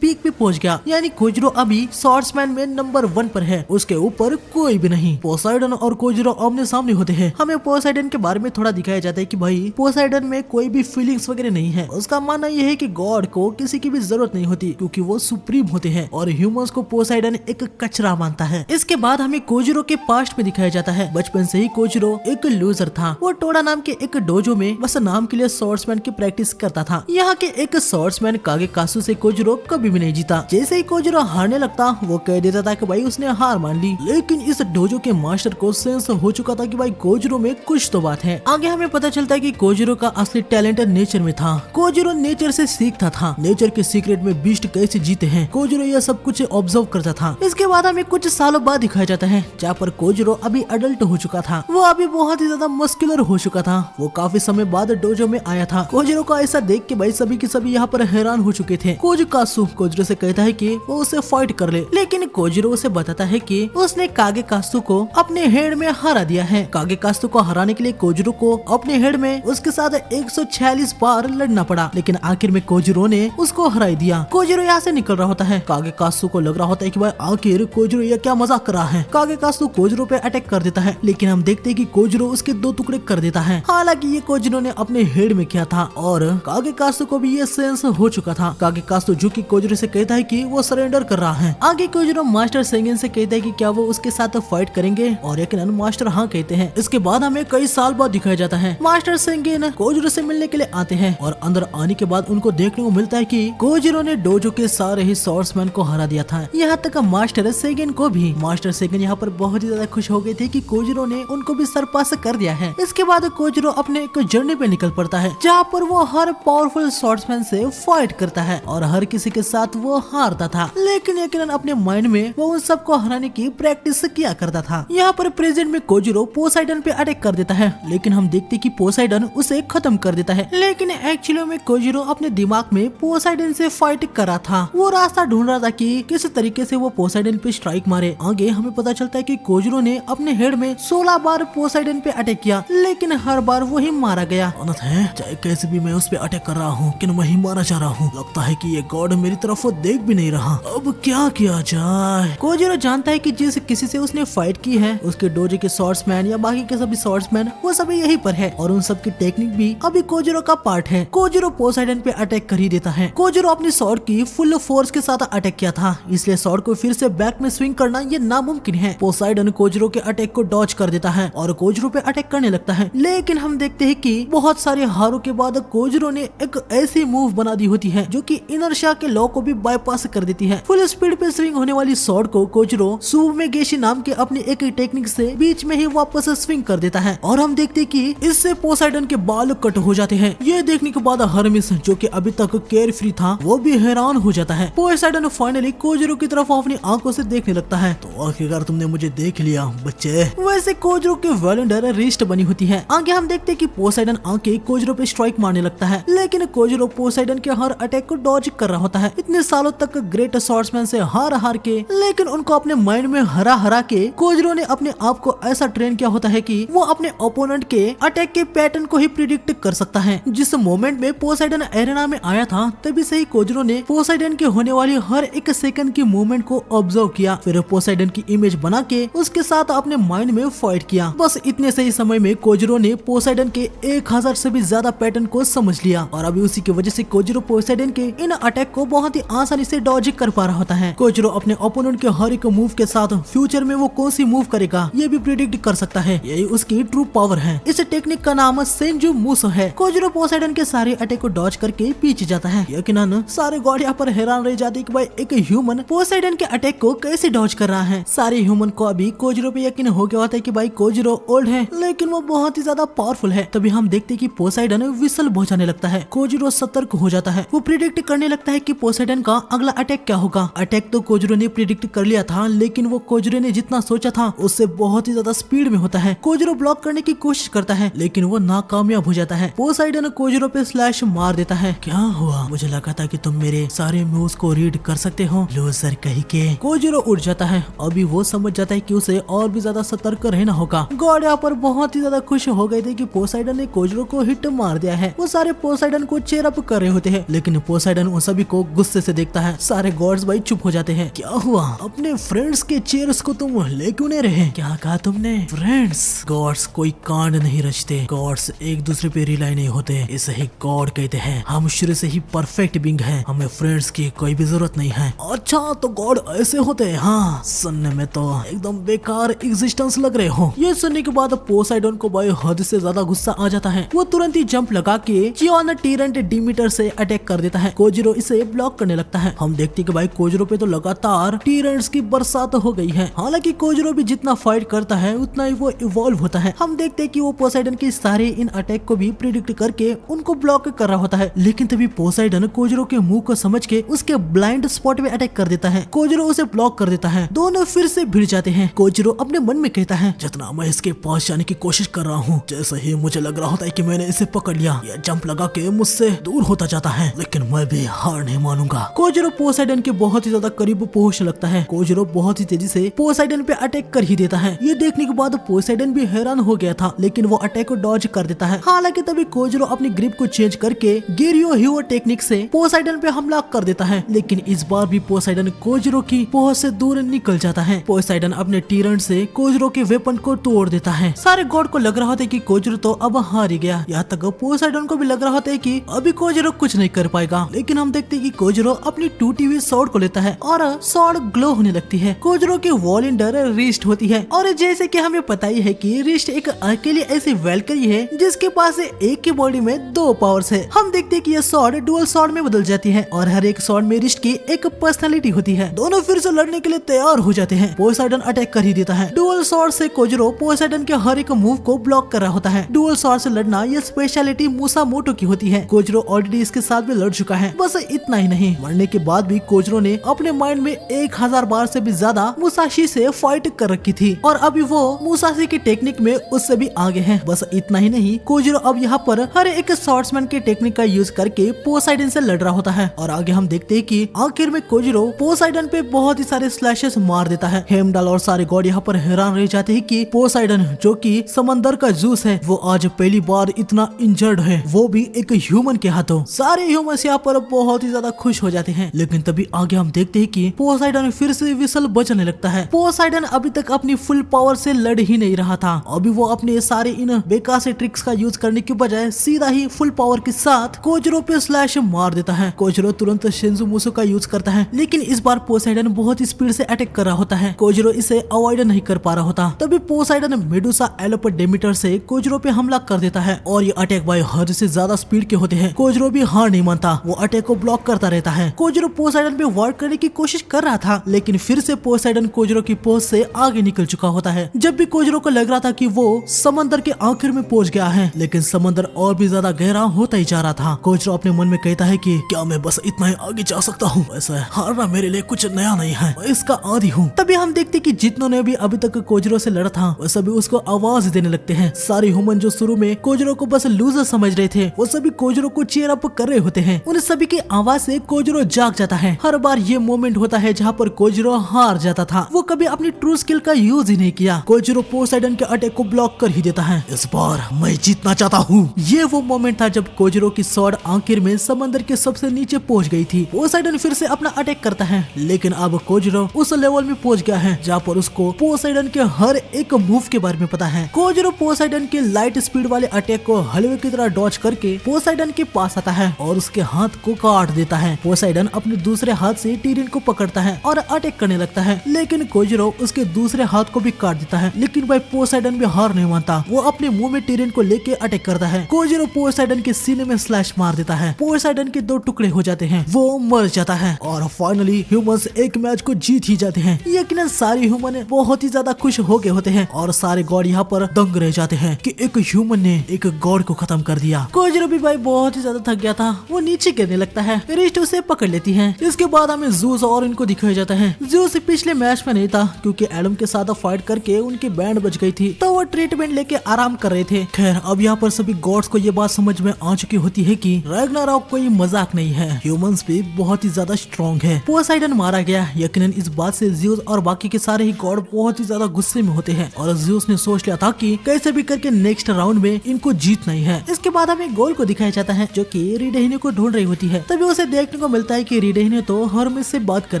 पीक पे पहुंच गया, यानी कोजिरो अभी स्वॉर्ड्समैन में नंबर 1 पर है, उसके ऊपर कोई भी नहीं। पोसाइडन और कोजिरो आमने सामने होते हैं। हमें पोसाइडन के बारे में थोड़ा दिखाया जाता है कि भाई पोसाइडन में कोई भी फीलिंग्स वगैरह नहीं है। उसका मानना यह है कि गॉड को किसी की भी जरूरत नहीं होती क्योंकि वो सुप्रीम होते हैं और ह्यूमंस को पोसाइडन एक कचरा मानता है। इसके बाद हमें कोजिरो के पास्ट में दिखाया जाता है। बचपन से ही कोजिरो एक लूजर था। वो टोडा नाम के एक डोजो में बस नाम के लिए स्वॉर्ड्समैन की प्रैक्टिस करता था। यहाँ के एक स्वॉर्ड्समैन कागेकासु से कोजिरो कभी भी नहीं जीता। जैसे ही कोजिरो हारने लगता वो कह देता था कि भाई उसने हार मान ली। लेकिन इस डोजो के मास्टर को सेंस हो चुका था कि भाई कोजिरो में कुछ तो बात है। आगे हमें पता चलता है कि कोजिरो का असली टैलेंट नेचर में था। कोजिरो नेचर से सीखता था, नेचर के सीक्रेट में बीस्ट कैसे जीते हैं, कोजिरो यह सब कुछ ऑब्जर्व करता था। इसके बाद हमें कुछ सालों बाद दिखाया जाता है जहाँ पर कोजिरो अभी अडल्ट हो चुका था। वो अभी बहुत ही ज्यादा मस्कुलर हो चुका था। वो काफी समय बाद डोजो में आया था। कोजिरो को ऐसा देख के भाई सभी के सभी यहाँ पर हैरान हो चुके थे। कोजिकासु कोजिरो से कहता है कि वो उसे फाइट कर ले, लेकिन कोजिरो उसे बताता है कि उसने कागेकासु को अपने हेड में हरा दिया है। कागेकासु को हराने के लिए कोजिरो को अपने हेड में उसके साथ 146 बार लड़ना पड़ा, लेकिन आखिर में कोजिरो ने उसको हरा दिया। कोजिरो यहाँ से निकल रहा होता है। कागेकासु को लग रहा होता है कि भाई आखिर कोजिरो ये क्या मजाक कर रहा है। कागेकासु कोजिरो पे अटैक कर देता है, लेकिन हम देखते हैं कि कोजिरो उसके 2 टुकड़े कर देता है। हालांकि ये कोजिरो ने अपने हेड में किया था और कागेकासु को भी ये सेंस हो चुका था। कागेकासु झुकी कोजिरो से कहता है कि वो सरेंडर कर रहा है। आगे कोजिरो मास्टर सेंगेन से कहता है कि क्या वो उसके साथ फाइट करेंगे और यकीनन मास्टर हाँ कहते हैं। इसके बाद हमें कई साल बाद दिखाया जाता है। मास्टर सेंगेन कोजिरो से मिलने के लिए आते हैं और अंदर आने के बाद उनको देखने को मिलता है कि कोजिरो ने डोजो के सारे ही स्वॉर्ड्समैन को हरा दिया था, यहाँ तक मास्टर सेंगेन को भी। मास्टर सेंगेन यहाँ पर बहुत ही ज्यादा खुश हो गए थे कि कोजिरो ने उनको भी सरपास कर दिया है। इसके बाद कोजिरो अपने एक जर्नी पे निकल पड़ता है जहाँ पर वो हर पावरफुल स्वॉर्ड्समैन से फाइट करता है और हर किसी के साथ वो हारता था, लेकिन यकीनन अपने माइंड में वो उन सबको हराने की प्रैक्टिस किया करता था। यहाँ पर प्रेजेंट में कोजिरो पोसाइडन पे अटैक कर देता है, लेकिन हम देखते कि पोसाइडन उसे खत्म कर देता है। लेकिन एक्चुअली में कोजिरो अपने दिमाग में पोसाइडन से फाइट करा था। वो रास्ता ढूंढ रहा था कि किस तरीके से वो पोसाइडन पे स्ट्राइक मारे। आगे हमें पता चलता है कि कोजिरो ने अपने हेड में 16 बार पोसाइडन पे अटैक किया, लेकिन हर बार वही मारा गया।
अनथ है, चाहे कैसे भी मैं उस पे अटैक कर रहा हूँ, लेकिन वही मारा जा रहा हूँ। लगता है कि ये गॉड मेरी तरफ देख भी नहीं रहा। अब क्या किया जाए।
कोजिरो जानता है कि जिस किसी से उसने फाइट की है उसके डोजे के स्वॉर्ड्समैन या बाकी के सभी स्वॉर्ड्समैन वो सभी यहीं पर है और उन सब की टेक्निक भी अभी कोजिरो का पार्ट है। कोजिरो पोसाइडन पे अटैक कर ही देता है। कोजिरो अपनी स्वॉर्ड की फुल फोर्स के साथ अटैक किया था, इसलिए स्वॉर्ड को फिर से बैक में स्विंग करना ये नामुमकिन है। पोसाइडन कोजिरो के अटैक को डॉज कर देता है और कोजिरो पे अटैक करने लगता है, लेकिन हम देखते हैं कि बहुत सारे हारों के बाद कोजिरो ने एक ऐसी मूव बना दी होती है जो कि इनर्शिया के लॉ को भी बाईपास कर देती है। फुल स्पीड पे स्विंग होने वाली स्वॉर्ड को कोजिरो सुबुमेगेशी नाम के अपने एक टेक्निक से बीच में ही वापस स्विंग कर देता है और हम देखते हैं कि इससे पोसाइडन के बाल कट हो जाते हैं। ये देखने के बाद हरमिस जो कि अभी तक केयर फ्री था वो भी हैरान हो जाता है। पोसाइडन फाइनली कोजिरो की तरफ अपनी आंखों से देखने लगता है।
तो आखिरकार तुमने मुझे देख लिया बच्चे।
वैसे कोजिरो के वेलेंडर रिस्ट बनी होती है। आगे हम देखते हैं कि पोसाइडन आके कोजिरो पे स्ट्राइक मारने लगता है, लेकिन कोजिरो पोसाइडन के हर अटैक को डॉज कर रहा होता है। इतने सालों तक ग्रेट स्वॉर्ड्समैन से हार के, लेकिन उनको अपने माइंड में हरा के कोजिरो ने अपने आप को ऐसा ट्रेन किया होता है कि वो अपने ओपोनेंट के अटैक के पैटर्न को ही प्रिडिक्ट कर सकता है। जिस मोमेंट में पोसाइडन एरेना में आया था तभी से ही कोजिरो ने पोसाइडन के होने वाली हर एक सेकंड की मूवमेंट को ऑब्जर्व किया, फिर पोसाइडन की इमेज बना के उसके साथ अपने माइंड में फाइट किया। बस इतने से ही समय में कोजिरो ने पोसाइडन के 1000 से भी ज्यादा पैटर्न को समझ लिया और अभी उसी की वजह से कोजिरो पोसाइडन के इन अटैक को बहुत ही आसानी से डॉज कर पा रहा होता है। कोजिरो अपने ओपोनेंट के हर एक मूव के साथ फ्यूचर में वो कौन सी मूव करेगा ये भी प्रिडिक्ट कर सकता है। यही उसकी ट्रू पावर है। इस टेक्निक का नाम सेंजू मूसो है। कोजिरो पोसाइडन के सारे अटैक को डॉज करके पीछे जाता है। यकीनन सारे गॉड यहाँ पर हैरान रह जाते कि भाई एक ह्यूमन पोसाइडन के अटैक को कैसे डॉज कर रहा है। सारे ह्यूमन को अभी कोजिरो पे यकीन हो गया होता है कि भाई कोजिरो ओल्ड है लेकिन वो बहुत ही ज्यादा पावरफुल है। तभी हम देखते कि पोसाइडन विसल बजाने लगता है। कोजिरो सतर्क हो जाता है। वो प्रिडिक्ट करने लगता है कि पोसाइडन का अगला अटैक क्या होगा। अटैक तो कोजिरो ने प्रिडिक्ट कर लिया था, लेकिन वो कोजिरो ने जितना सोचा था उससे बहुत ही ज्यादा स्पीड में होता है। कोजिरो ब्लॉक करने की कोशिश करता है लेकिन वो नाकामयाब हो जाता है। पोसाइडन कोजिरो पे स्लैश मार देता है।
क्या हुआ? मुझे लगा था कि तुम मेरे सारे मूव्स को रीड कर सकते हो, लूजर कहीं के।
कोजिरो उठ जाता है। अभी वो समझ जाता है कि उसे और भी ज्यादा सतर्क रहना होगा। गॉड यहाँ पर बहुत ही ज्यादा खुश हो गए थे कि पोसाइडन ने कोजिरो को हिट मार मार दिया है। वो सारे पोसाइडन को चेयर अप कर रहे होते हैं, लेकिन पोसाइडन उन सभी को गुस्से से देखता है। सारे गॉड्स भाई चुप हो जाते हैं। क्या हुआ? अपने फ्रेंड्स के चेयर्स को तुम ले क्यों नहीं रहे? क्या कहा तुमने? फ्रेंड्स? गॉड्स कोई कांड नहीं रचते, गॉड्स एक दूसरे पे रिलाई नहीं होते, इसे ही गॉड कहते हैं। हम शुरू से ही परफेक्ट बीइंग है, हमें फ्रेंड्स की कोई भी जरूरत नहीं है। अच्छा तो गॉड ऐसे होते हैं? हाँ, सुनने में तो एकदम बेकार एग्जिस्टेंस लग रहे हो। ये सुनने के बाद पोसाइडन को भाई हद से ज्यादा गुस्सा आ जाता है। वो तुरंत ही जंप लगा के जियोन टीरेंट डिमीटर से अटैक कर देता है। कोजिरो इसे ब्लॉक करने लगता है। हम देखते कि भाई कोजिरो पे तो लगातार टीरेंट्स की बरसात हो गई है। हालांकि कोजिरो भी जितना फाइट करता है उतना ही वो इवॉल्व होता है। हम देखते हैं कि वो पोसाइडन के सारे इन अटैक को भी प्रिडिक्ट करके उनको ब्लॉक कर रहा होता है। लेकिन तभी पोसाइडन कोजिरो के मुंह को समझ के उसके ब्लाइंड स्पॉट में अटैक कर देता है। कोजिरो उसे ब्लॉक कर देता है। दोनों फिर से भिड़ जाते हैं। कोजिरो अपने मन में कहता है, जितना मैं इसके पास जाने की कोशिश कर रहा हूँ, जैसे ही मुझे लग रहा होता है कि मैंने इसे पकड़ लिया, यह जंप लगा के मुझसे दूर होता जाता है, लेकिन मैं भी हार नहीं मानूंगा। कोजिरो पोसाइडन के बहुत ही ज्यादा करीब पहुंचने लगता है। कोजिरो बहुत ही तेजी से पोसाइडन पे अटैक कर ही देता है। ये देखने के बाद पोसाइडन भी हैरान हो गया था, लेकिन वो अटैक को डॉज कर देता है। हालांकि तभी कोजिरो अपनी ग्रिप को चेंज करके गिरियो ह्यूओ टेक्निक से पोसाइडन पे हमला कर देता है, लेकिन इस बार भी पोसाइडन कोजिरो की पहुंच से दूर निकल जाता है। पोसाइडन अपने टीरेंट से कोजिरो के वेपन को तोड़ देता है। सारे गॉड को लग रहा होता है कि कोजिरो तो अब हार ही गया। यहाँ तक पोसाइडन को भी लग रहा होता है कि अभी कोजिरो कुछ नहीं कर पाएगा, लेकिन हम देखते हैं कि कोजिरो अपनी टूटी हुई स्वॉर्ड को लेता है और स्वॉर्ड ग्लो होने लगती है। कोजिरो की वॉलेंडर रिस्ट होती है, और जैसे कि हमें पता ही है कि रिस्ट एक अकेली ऐसी वेलकरी है जिसके पास एक की बॉडी में दो पावर्स है। हम देखते हैं कि यह स्वॉर्ड डुअल स्वॉर्ड में बदल जाती है, और हर एक स्वॉर्ड में रिस्ट की एक पर्सनालिटी होती है। दोनों फिर से लड़ने के लिए तैयार हो जाते हैं। पोसाइडन अटैक कर ही देता है। डुअल स्वॉर्ड से कोजिरो पोसाइडन के हर एक मूव को ब्लॉक कर रहा होता है। डुअल स्वॉर्ड से लड़ना यह स्पेशलिटी मुसामोटो की होती है। कोजिरो ऑलरेडी इसके साथ भी लड़ चुका है। बस इतना ही नहीं, मरने के बाद भी कोजिरो ने अपने माइंड में 1000 बार से भी ज्यादा मुसाशी से फाइट कर रखी थी, और अभी वो मुसाशी की टेक्निक में उससे भी आगे है। बस इतना ही नहीं, कोजिरो अब यहाँ पर हर एक स्वॉर्ड्समैन के टेक्निक का यूज करके पोसाइडन से लड़ रहा होता है। और आगे हम देखते हैं कि आखिर में कोजिरो पोसाइडन पे बहुत ही सारे स्लैशेस मार देता है। हेमडाल और सारे गॉड यहाँ पर हैरान रह जाते हैं कि पोसाइडन, जो कि समंदर का जूस है, वो आज पहली बार इतना इंजर्ड है, वो भी एक ह्यूमन के हाथों। सारे ह्यूमंस यहाँ पर बहुत ही ज्यादा खुश हो जाते हैं। लेकिन तभी आगे हम देखते हैं कि पोसाइडन फिर से विसल बजने लगता है। पोसाइडन अभी तक अपनी फुल पावर से लड़ ही नहीं रहा था। अभी वो अपने सारे इन बेकार से ट्रिक्स का यूज करने के बजाय सीधा ही फुल पावर के साथ कोजिरो पे स्लैश मार देता है। कोजिरो तुरंत शिंजू मुसो का यूज करता है, लेकिन इस बार पोसाइडन बहुत ही स्पीड से अटैक कर रहा होता है। कोजिरो इसे अवॉइड नहीं कर पा रहा होता। तभी पोसाइडन मेडुसा एलोपर डेमीटर से कोजिरो पे हमला कर देता है, और ये अटैक भाई हद से ज्यादा स्पीड के होते हैं। कोजिरो भी हार नहीं मानता, वो अटैक को ब्लॉक करता रहता है। कोजिरो पोसाइडन पे वार करने की कोशिश कर रहा था, लेकिन फिर से पोसाइडन कोजिरो की पोज से आगे निकल चुका होता है। जब भी कोजिरो को लग रहा था कि वो समंदर के आखिर में पहुंच गया है, लेकिन समंदर और भी ज्यादा गहरा होता ही जा रहा था। कोजिरो अपने मन में कहता है कि क्या मैं बस इतना ही आगे जा सकता हूँ? वैसे हारना मेरे लिए कुछ नया नहीं है, मैं इसका आदी हूँ। तभी हम देखते कि जितनों ने भी अभी तक कोजिरो से लड़ा था, वो सभी उसको आवाज देने लगते हैं। सारे ह्यूमन जो शुरू में कोजिरो को बस लूजर समझ रहे थे, वो सभी कोजिरो को चीयर अप कर रहे होते हैं। उन सभी की आवाज से कोजिरो जाग जाता है। हर बार ये मोमेंट होता है जहाँ पर कोजिरो हार जाता था। वो कभी अपनी ट्रू स्किल का यूज ही नहीं किया। कोजिरो पोसाइडन के अटैक को ब्लॉक कर ही देता है। इस बार मैं जीतना चाहता हूँ। ये वो मोमेंट था जब कोजिरो की स्वॉर्ड आखिर में समंदर के सबसे नीचे पहुंच गई थी। पोसाइडन फिर से अपना अटैक करता है, लेकिन अब कोजिरो उस लेवल में पहुंच गया है जहाँ पर उसको पोसाइडन के हर एक मूव के बारे में पता है। कोजिरो पोसाइडन के लाइट स्पीड वाले अटैक को हलवे की तरह डॉज करके पोसाइडन के पास आता है और उसके हाथ को काट देता है। पोसाइडन अपने दूसरे हाथ से टीरिन को पकड़ता है और अटैक करने लगता है, लेकिन कोजिरो उसके दूसरे हाथ को भी काट देता है। लेकिन भाई पोसाइडन भी हार नहीं मानता, वो अपने मुंह में टीरिन को लेके अटैक करता है। कोजिरो पोसाइडन के सीने में स्लैश मार देता है। पोसाइडन के 2 टुकड़े हो जाते हैं, वो मर जाता है और फाइनली ह्यूमंस एक मैच को जीत ही जाते हैं। यकीनन सारे ह्यूमन बहुत ही ज्यादा खुश हो गए होते हैं और सारे गॉड यहाँ पर दंग रह जाते हैं कि एक ह्यूमन ने एक गॉड को खत्म कर दिया। कोजिरो भी भाई बहुत ही ज्यादा थक गया था, वो नीचे गिरने लगता है। रिस्ट उसे पकड़ लेती है। इसके बाद हमें ज़ूस और इनको दिखाया जाता है। ज़ूस पिछले मैच में नहीं था क्योंकि एडम के साथ फाइट करके उनकी बैंड बच गई थी, तो वो ट्रीटमेंट लेके आराम कर रहे थे। खैर अब यहाँ पर सभी गॉड्स को ये बात समझ में आ चुकी होती है कि रैग्नारॉक कोई मजाक नहीं है, ह्यूमंस भी बहुत ही ज्यादा स्ट्रॉन्ग है। पोसाइडन मारा गया। यकीनन इस बात से ज़्यूस और बाकी के सारे ही गॉड बहुत ही ज्यादा गुस्से में होते हैं और ज़्यूस ने सोच लिया था कि कैसे भी करके नेक्स्ट राउंड में इनको जीतना ही है। है। इसके बाद हमें गोल को दिखाया जाता है जो कि रीडेहिने को ढूंढ रही होती है। तभी उसे देखने को मिलता है कि रीडेहिने तो हरमिस से बात कर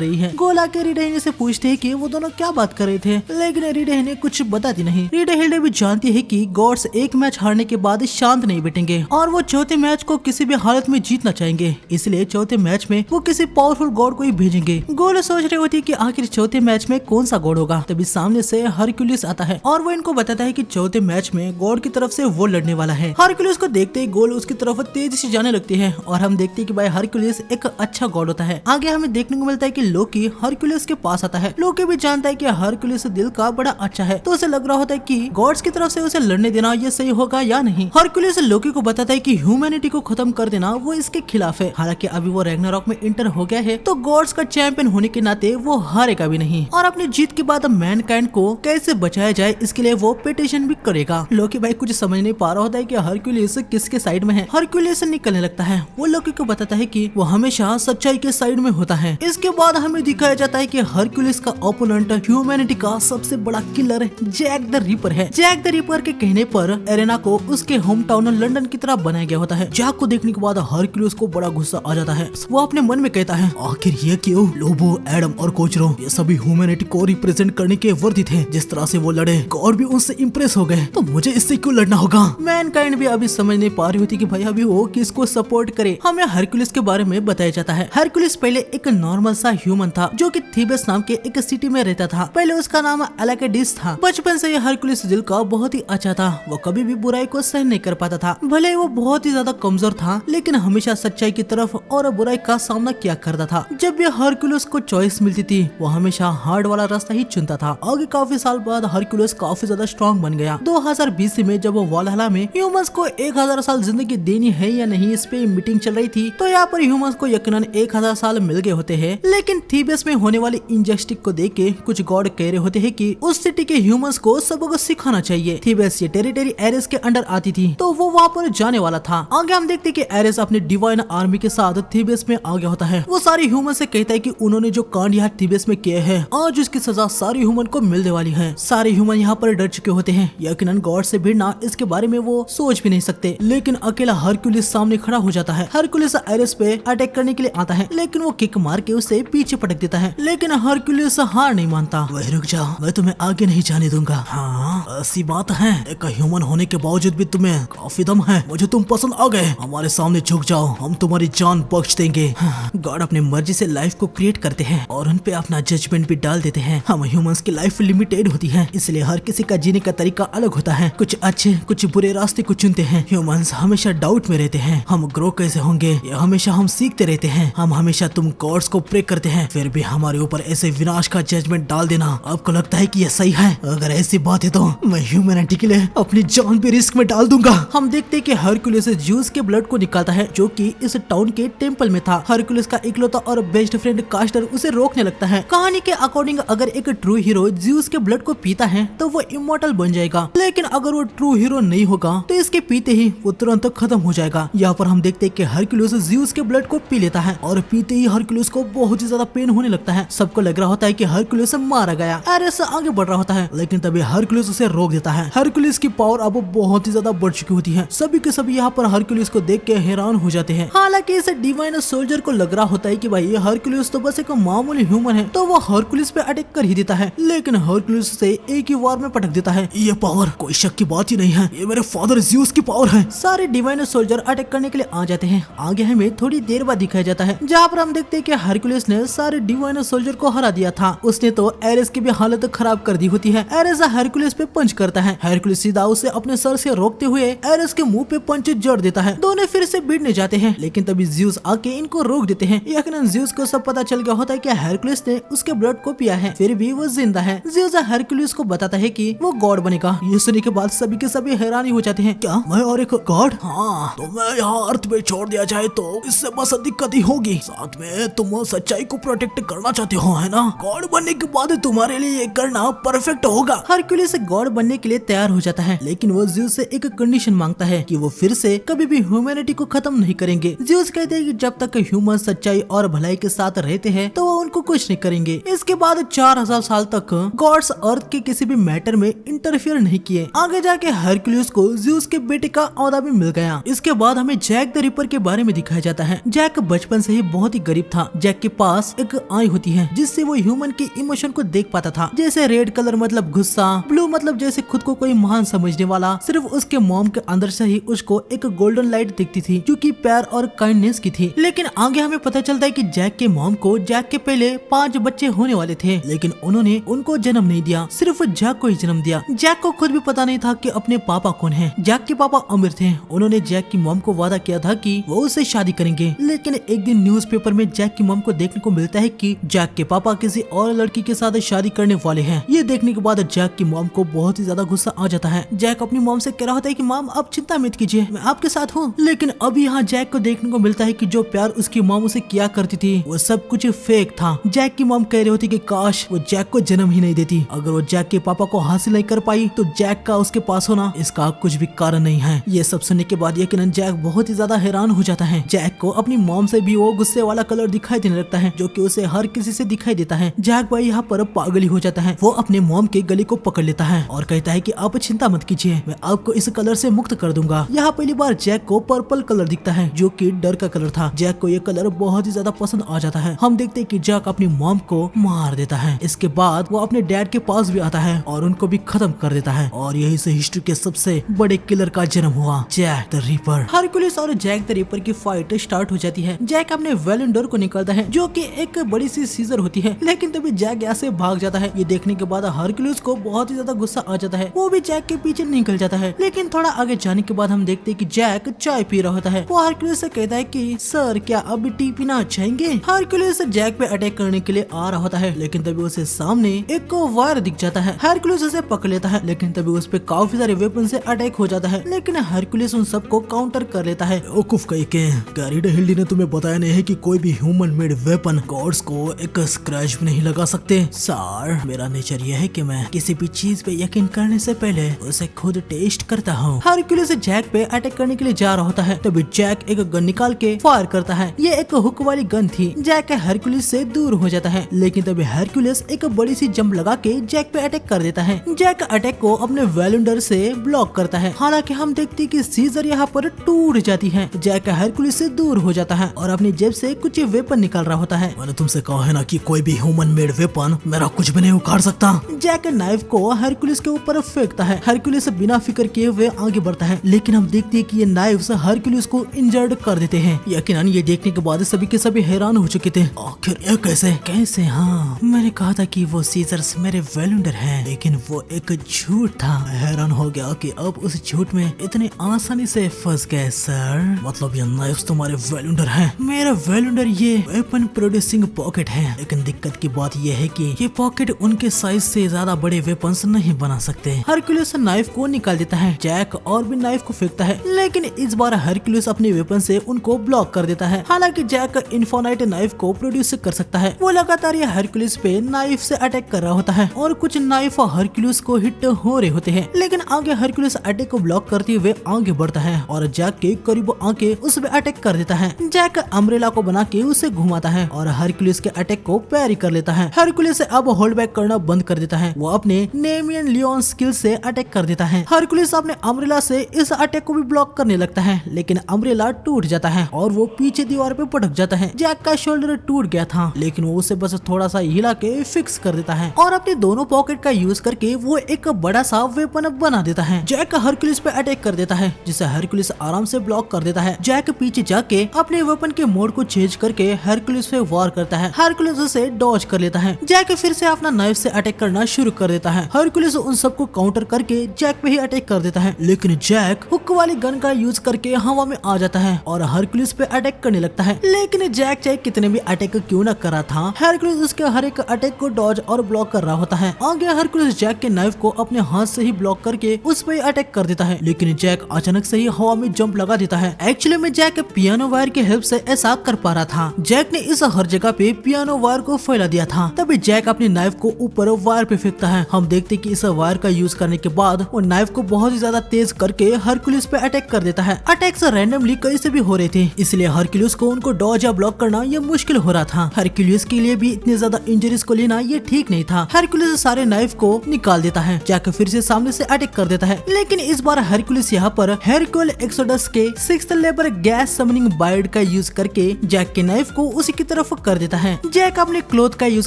रही है। गोल आके रीडेहिने से पूछते है कि वो दोनों क्या बात कर रहे थे, लेकिन रीडेहिने कुछ बताती नहीं। रीडेहिने भी जानती है कि गॉड्स एक मैच हारने के बाद शांत नहीं बैठेंगे और वो चौथे मैच को किसी भी हालत में जीतना चाहेंगे, इसलिए चौथे मैच में वो किसी पावरफुल गॉड को ही भेजेंगे। गोल सोच रही होती है कि आखिर चौथे मैच में कौन सा गॉड होगा। तभी सामने से हरक्यूलिस आता है और वो इनको बताता है कि चौथे मैच में गॉड की तरफ से वो लड़ने वाला है। हरक्यूलिस को देखते ही गोल उसकी तरफ तेजी से जाने लगती है और हम देखते हैं कि भाई हरक्यूलिस एक अच्छा गॉड होता है। आगे हमें देखने को मिलता है कि लोकी हरक्यूलिस के पास आता है। लोकी भी जानता है कि हरक्यूलिस दिल का बड़ा अच्छा है, तो उसे लग रहा होता है कि गॉड्स की तरफ से उसे लड़ने देना ये सही होगा या नहीं। हरक्यूलिस लोकी को बताता है कि ह्यूमैनिटी को खत्म कर देना वो इसके खिलाफ है। हालांकि अभी वो रैग्नारॉक में इंटर हो गया है, तो गॉड्स का चैंपियन होने के नाते वो हारेगा भी नहीं और अपनी जीत के बाद मैनकाइंड को कैसे बचाया जाए इसके लिए वो पिटिशन भी करेगा। लोकी भाई कुछ समझ नहीं पा रहा होता है कि हरक्यूलिस किसके साइड में है। हरक्यूलिस निकलने लगता है। वो लोकी को बताता है कि वो हमेशा सच्चाई के साइड में होता है। इसके बाद हमें दिखाया जाता है कि हरक्यूलिस का ओपोनेंट ह्यूमैनिटी का सबसे बड़ा किलर जैक द रिपर है। जैक द रिपर के कहने पर एरेना को उसके होम टाउन लंदन की तरह बनाया गया होता है। जैक को देखने के बाद हरक्यूलिस को बड़ा गुस्सा आ जाता है। वो अपने मन में कहता है आखिर ये क्यों? लोबो, एडम और कोचरो ये सभी ह्यूमैनिटी को रिप्रेजेंट करने के वर्दी थे। जिस तरह से वो लड़े गॉड भी उनसे इंप्रेस हो गए, तो मुझे इससे क्यों लड़ना होगा? मैनकाइंड भी अभी समझ नहीं पा रही होती कि भाई अभी वो किसको सपोर्ट करे। हमें हरक्यूलिस के बारे में बताया जाता है। हरक्यूलिस पहले एक नॉर्मल सा ह्यूमन था जो कि थीबस नाम के एक सिटी में रहता था। पहले उसका नाम अलाकेडिस था। बचपन से ये हरक्यूलिस दिल का बहुत ही अच्छा था। वो कभी भी बुराई को सहन नहीं कर पाता था। भले वो बहुत ही ज्यादा कमजोर था, लेकिन हमेशा सच्चाई की तरफ और बुराई का सामना किया करता था। जब भी हरक्यूलिस को चॉइस मिलती थी वो हमेशा हार्ड वाला रास्ता ही चुनता था। आगे काफी साल बाद हरक्यूलिस काफी ज्यादा स्ट्रॉन्ग बन गया। 2020 में जब वो वालहला में ह्यूमंस को 1000 साल जिंदगी देनी है या नहीं इस पे मीटिंग चल रही थी, तो यहाँ पर ह्यूमंस को यकीनन 1000 साल मिल गए होते हैं। लेकिन थीबस में होने वाली इंजस्टिस को देख के कुछ गॉड कह रहे होते हैं कि उस सिटी के ह्यूमंस को सबको सिखाना चाहिए। थीबस ये टेरिटरी एरेस के अंडर आती थी, तो वो वहाँ पर जाने वाला था। आगे हम देखते कि एरेस अपने डिवाइन आर्मी के साथ थीबस में आ गया होता है। वो सारे ह्यूमन से कहता है कि उन्होंने जो कांड यहाँ थीबस में किए हैं, आज उसकी सजा सारे ह्यूमन को मिलने वाली है। सारे ह्यूमन यहाँ पर डर चुके होते हैं। यकीनन गॉड से भिड़ना इसके बारे में वो सोच भी नहीं सकते। लेकिन अकेला हरक्यूलिस सामने खड़ा हो जाता है। हरक्यूलिस एरेस पे अटैक करने के लिए आता है, लेकिन वो किक मार के उसे पीछे पटक देता है। लेकिन हरक्यूलिस हार नहीं मानता। वही रुक जाओ, मैं तुम्हें आगे नहीं जाने दूंगा। हाँ ऐसी बात है, एक ह्यूमन होने के बावजूद भी तुम्हें काफी दम है। मुझे तुम पसंद आ गए। हमारे सामने झुक जाओ, हम तुम्हारी जान बख्श देंगे। गॉड अपनी मर्जी से लाइफ को क्रिएट करते हैं और उन पे अपना जजमेंट भी डाल देते हैं। हम ह्यूमंस की लाइफ लिमिटेड होती है, इसलिए हर किसी का जीने का तरीका अलग होता है। कुछ अच्छे कुछ बुरे रास्ते को चुनते हैं। ह्यूमंस हमेशा डाउट में रहते हैं, हम ग्रो कैसे होंगे ये हमेशा हम सीखते रहते हैं। हम हमेशा तुम गॉड्स को प्रे करते हैं, फिर भी हमारे ऊपर ऐसे विनाश का जजमेंट डाल देना आपको लगता है कि ये सही है? अगर ऐसी बात है तो मैं ह्यूमैनिटी के लिए अपनी जान भी रिस्क में डाल दूंगा। हम देखते हैं कि हरक्यूलिस ज्यूस के ब्लड को निकालता है जो कि इस टाउन के टेंपल में था। हरक्यूलिस का इकलौता और बेस्ट फ्रेंड कास्टर उसे रोकने लगता है। कहानी के अकॉर्डिंग अगर एक ट्रू हीरो ज्यूस के ब्लड को पीता है तो वो इमॉर्टल बन जाएगा, लेकिन अगर वो ट्रू हीरो नहीं होगा तो इसके पीते ही वो तुरंत खत्म हो जाएगा। यहाँ पर हम देखते हैं कि हरक्यूलिस ज्यूस के ब्लड को पी लेता है और पीते ही हरक्यूलिस को बहुत ही ज्यादा पेन होने लगता है। सबको लग रहा होता है कि हरक्यूलिस मारा गया। एरेस आगे बढ़ रहा होता है, लेकिन तभी हरक्यूलिस उसे रोक देता है। हरक्यूलिस की पावर अब बहुत ही ज्यादा बढ़ चुकी होती है। सभी के सभी यहाँ पर हरक्यूलिस को देख के हैरान हो जाते हैं। हालांकि इस डिवाइन सोल्जर को लग रहा होता है कि भाई ये हरक्यूलिस तो बस एक मामूली ह्यूमन है, तो वो हरक्यूलिस पे अटैक कर ही देता है। लेकिन हरक्यूलिस से एक ही वार में पटक देता है। ये पावर कोई शक की बात ही नहीं है, ये मेरे फादर ज़्यूस की पावर है। सारे डिवाइन सोल्जर अटैक करने के लिए आ जाते हैं। आगे हमें थोड़ी देर बाद दिखाया जाता है जहाँ पर हम देखते हैं कि हरक्यूलिस ने सारे डिवाइन सोल्जर को हरा दिया था। उसने तो एरेस की भी हालत खराब कर दी होती है। एरेस हरक्यूलिस पे पंच करता है। हरक्यूलिस सीधा उसे अपने सर से रोकते हुए एरेस के मुंह पे पंच जड़ देता है। दोनों फिर से भिड़ने जाते हैं, लेकिन तभी ज़्यूस आके इनको रोक देते हैं। यकीनन ज़्यूस को सब पता चल गया होता है कि हरक्यूलिस ने उसके ब्लड को पिया है, फिर भी वो जिंदा है। ज़्यूस हरक्यूलिस को बताता है कि वो गॉड बनेगा। ये सुनने के बाद सभी के सभी हैरानी हो जाते हैं। क्या मैं और एक गॉड? हाँ, तो मैं यहाँ अर्थ पे छोड़ दिया जाए तो इससे बस दिक्कत ही होगी। साथ में तुम सच्चाई को प्रोटेक्ट करना चाहते हो, है ना? गॉड बनने के बाद तुम्हारे लिए ये करना परफेक्ट होगा। हरक्यूलिस गॉड बनने के लिए तैयार हो जाता है, लेकिन वो ज़्यूस से एक कंडीशन मांगता है कि वो फिर से कभी भी ह्यूमैनिटी को खत्म नहीं करेंगे। ज़्यूस कहते हैं कि जब तक ह्यूमन सच्चाई और भलाई के साथ रहते हैं तो वो उनको कुछ नहीं करेंगे। इसके बाद 4000 साल तक गॉड्स अर्थ के किसी भी मैटर में इंटरफियर नहीं किए। आगे जाके हरक्यूलिस को ज़्यूस के बेटे ह्यूमैनिटी का औहदा भी मिल गया। इसके बाद हमें जैक द रिपर के बारे में दिखाया जाता है। जैक बचपन से ही बहुत ही गरीब था। जैक के पास एक आई होती है जिससे वो ह्यूमन के इमोशन को देख पाता था, जैसे रेड कलर मतलब गुस्सा, ब्लू मतलब जैसे खुद को कोई महान समझने वाला। सिर्फ उसके मॉम के अंदर से ही उसको एक गोल्डन लाइट दिखती थी जो कि प्यार और काइंडनेस की थी। लेकिन आगे हमें पता चलता है कि जैक के मॉम को जैक के पहले 5 बच्चे होने वाले थे, लेकिन उन्होंने उनको जन्म नहीं दिया, सिर्फ जैक को ही जन्म दिया। जैक को खुद भी पता नहीं था कि अपने पापा कौन है। जैक के पापा अमीर थे। उन्होंने जैक की मॉम को वादा किया था कि वो उससे शादी करेंगे, लेकिन एक दिन न्यूज़पेपर में जैक की मॉम को देखने को मिलता है कि जैक के पापा किसी और लड़की के साथ शादी करने वाले हैं। ये देखने के बाद जैक की मॉम को बहुत ही ज्यादा गुस्सा आ जाता है। जैक अपनी मॉम से कह रहा होता है कि मॉम आप चिंता मत कीजिए, मैं आपके साथ हूँ। लेकिन अभी यहाँ जैक को देखने को मिलता है कि जो प्यार उसकी मॉम उसे किया करती थी वो सब कुछ फेक था। जैक की मॉम कह रही होती कि काश वो जैक को जन्म ही नहीं देती। अगर वो जैक के पापा को हासिल नहीं कर पाई तो जैक का उसके पास होना इसका कुछ भी कारण नहीं है। ये सब सुनने के बाद यकीनन जैक बहुत ही ज्यादा हैरान हो जाता है। जैक को अपनी मॉम से भी वो गुस्से वाला कलर दिखाई देने लगता है जो कि उसे हर किसी से दिखाई देता है। जैक भाई यहाँ पर पागल ही हो जाता है। वो अपने मॉम के गले को पकड़ लेता है और कहता है कि आप चिंता मत कीजिए, मैं आपको इस कलर से मुक्त कर दूंगा। यहाँ पहली बार जैक को पर्पल कलर दिखता है जो कि डर का कलर था। जैक को ये कलर बहुत ही ज्यादा पसंद आ जाता है। हम देखते हैं कि जैक अपनी मॉम को मार देता है। इसके बाद वो अपने डैड के पास भी आता है और उनको भी खत्म कर देता है और यही से हिस्ट्री के सबसे बड़े किलर का जन्म हुआ, जैक द रिपर। हरक्यूलिस और जैक द रिपर की फाइट स्टार्ट हो जाती है। जैक अपने वेलेंडर को निकालता है जो कि एक बड़ी सी सीजर होती है, लेकिन तभी जैक यहाँ से भाग जाता है। ये देखने के बाद हरक्यूलिस को बहुत ही ज्यादा गुस्सा आ जाता है। वो भी जैक के पीछे निकल जाता है। लेकिन थोड़ा आगे जाने के बाद हम देखते हैं कि जैक चाय पी रहा होता है। वो हरक्यूलिस से कहता है कि सर क्या अब भी टी पीना चाहेंगे। हरक्यूलिस जैक पे अटैक करने के लिए आ रहा होता है, लेकिन तभी उसे सामने एक वायर दिख जाता है। हरक्यूलिस उसे पकड़ लेता है, लेकिन तभी उस पे काफी सारे वेपन से अटैक हो जाता है। लेकिन हरक्यूलिस उन सबको काउंटर कर लेता है।
बेवकूफ कहीं के, गैरिडा हिल्डी ने तुम्हें बताया नहीं है कि कोई भी ह्यूमन मेड वेपन गॉड्स को एक स्क्रैच भी नहीं लगा सकते। सर मेरा नेचर यह है कि मैं किसी भी चीज पे यकीन करने से पहले उसे खुद टेस्ट करता हूँ।
हरक्यूलिस जैक पे अटैक करने के लिए जा रहा होता है, तभी जैक एक गन निकाल के फायर करता है। ये एक हुक वाली गन थी। जैक हरक्यूलिस से दूर हो जाता है, लेकिन तभी हरक्यूलिस एक बड़ी सी जंप लगा के जैक पे अटैक कर देता है। जैक अटैक को अपने वेलेंडर से ब्लॉक करता है। हालांकि हम देखते हैं कि सीजर यहाँ पर टूट जाती है। जैक हरक्यूलिस से दूर हो जाता है और अपनी जेब से कुछ वेपन निकाल रहा होता है।
मैंने तुमसे कहा है ना कि कोई भी ह्यूमन मेड वेपन मेरा कुछ भी नहीं उखाड़ सकता।
जैक नाइफ को हरक्यूलिस के ऊपर फेंकता है। हरक्यूलिस बिना फिक्र किए हुए आगे बढ़ता है, लेकिन हम देखते हैं कि ये नाइफ्स हरक्यूलिस को इंजर्ड कर देते हैं। यकीनन ये देखने के बाद सभी के सभी हैरान हो चुके थे।
आखिर ये कैसे?
हाँ, मैंने कहा था कि वो सीजर्स मेरे वेलेंडर हैं,
लेकिन वो एक झूठ था। मैं हैरान हो गया कि अब उस झूठ में इतने आसानी से फंस गए। सर मतलब ये नाइफ्स तुम्हारे वेलेंडर हैं?
मेरा वेलेंडर ये
वेपन प्रोड्यूसिंग पॉकेट है, लेकिन दिक्कत की बात ये है कि ये पॉकेट उनके साइज से ज्यादा बड़े वेपन्स नहीं बना सकते।
हरक्यूलिस नाइफ को निकाल देता है। जैक और भी नाइफ को फेंकता है, लेकिन इस बार हरक्यूलिस अपने वेपन से उनको ब्लॉक कर देता है। हालांकि जैक इन्फोनाइट नाइफ को प्रोड्यूस कर सकता है। वो लगातार ये हरक्यूलिस पे नाइफ से अटैक कर रहा होता है और कुछ नाइफ हरक्यूलिस को हिट हो रहे होते हैं, लेकिन आगे हरक्यूलिस अटैक को ब्लॉक करते हुए आगे बढ़ता है और जैक के करीब आके उस पे अटैक कर देता है। जैक अम्ब्रेला को बना के उसे घुमाता है और हरक्यूलिस के अटैक को पैरी कर लेता है। हरक्यूलिस अब होल्ड बैक करना बंद कर देता है। वो अपने नेमियन लियोन स्किल से अटैक कर देता है। हरक्यूलिस अपने अम्ब्रेला से इस अटैक को भी ब्लॉक करने लगता है, लेकिन अम्ब्रेला टूट जाता है और वो पीछे दीवार पे पटक जाता है। जैक का शोल्डर टूट गया था, लेकिन वो उसे बस थोड़ा सा हिला के फिक्स कर देता है और अपने दोनों पॉकेट का यूज करके वो एक बड़ा सा वेपन बना देता है। जैक हरक्यूलिस पे अटैक कर देता है, जिसे हरक्यूलिस आराम से ब्लॉक कर देता है। जैक पीछे जाके अपने वेपन के मोड को चेंज करके हरक्यूलिस पे वार करता है। हरक्यूलिस उसे डॉज कर लेता है। जैक फिर से अपना नाइफ से अटैक करना शुरू कर देता है। हरक्यूलिस उन सबको काउंटर करके जैक पे ही अटैक कर देता है, लेकिन जैक हुक वाली गन का यूज करके हवा में आ जाता है और हरक्यूलिस पे अटैक करने लगता है। लेकिन जैक चाहे कितने भी अटैक क्यों न करा था, हरक्यूलिस उसके हर एक अटैक को डॉज और ब्लॉक कर रहा होता है। आगे हरक्यूलिस जैक के नाइफ को अपने हाथ से ही ब्लॉक करके उस पे अटैक कर देता है, लेकिन जैक अचानक से ही हवा में जंप लगा देता है। एक्चुअली में जैक पियानो वायर की हेल्प से ऐसा कर पा रहा था। जैक ने इस हर जगह पे पियानो वायर को फैला दिया था। तभी जैक अपने नाइफ को ऊपर वायर पे फेंकता है। हम देखते कि इस वायर का यूज करने के बाद वो नाइफ को बहुत ही ज्यादा तेज करके हरक्यूलिस पे अटैक कर देता है। अटैक्स रैंडमली कहीं से भी हो रहे थे, इसलिए हरक्यूलिस को उनको डॉज या ब्लॉक करना ये मुश्किल हो रहा था। हरक्यूलिस के लिए भी इतनी ज्यादा इंजरीज को लेना ये ठीक नहीं था। हरक्यूलिस सारे नाइफ को निकाल देता है। जैक फिर से सामने से अटैक कर देता है, लेकिन इस बार हरक्यूलिस हरकुलिस यहाँ पर हेरक्यूल एक्सोडस के 6th level gas summoning wide का यूज करके जैक के नाइफ को उसी की तरफ कर देता है। जैक अपने क्लोथ का यूज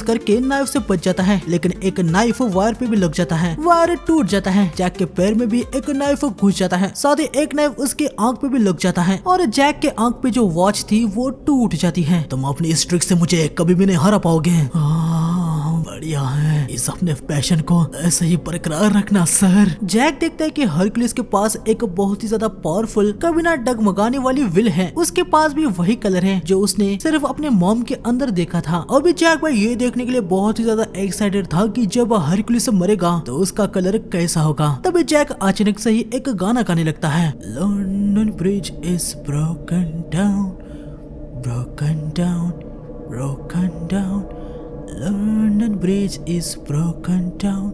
करके नाइफ से बच जाता है, लेकिन एक नाइफ वायर पे भी लग जाता है, वायर टूट जाता है। जैक के पैर में भी एक नाइफ घुस जाता है, साथ ही एक नाइफ उसके आंख पे भी लग जाता है और जैक के आंख पे जो वॉच थी वो टूट जाती है।
तुम अपनी इस ट्रिक से मुझे कभी भी नहीं हरा पाओगे। बढ़िया है, इस अपने पैशन को ऐसे ही बरकरार रखना सर।
जैक देखता है कि हरकुलिस के पास एक बहुत ही ज्यादा पावरफुल, कभी ना डगमगाने वाली विल है। उसके पास भी वही कलर है जो उसने सिर्फ अपने मॉम के अंदर देखा था। अभी जैक भाई ये देखने के लिए बहुत ही ज्यादा एक्साइटेड था कि जब हरकुलिस मरेगा तो उसका कलर कैसा होगा। तभी जैक अचानक से ही एक गाना गाने लगता है। London Bridge is broken down, broken down, broken down, London Bridge is broken down,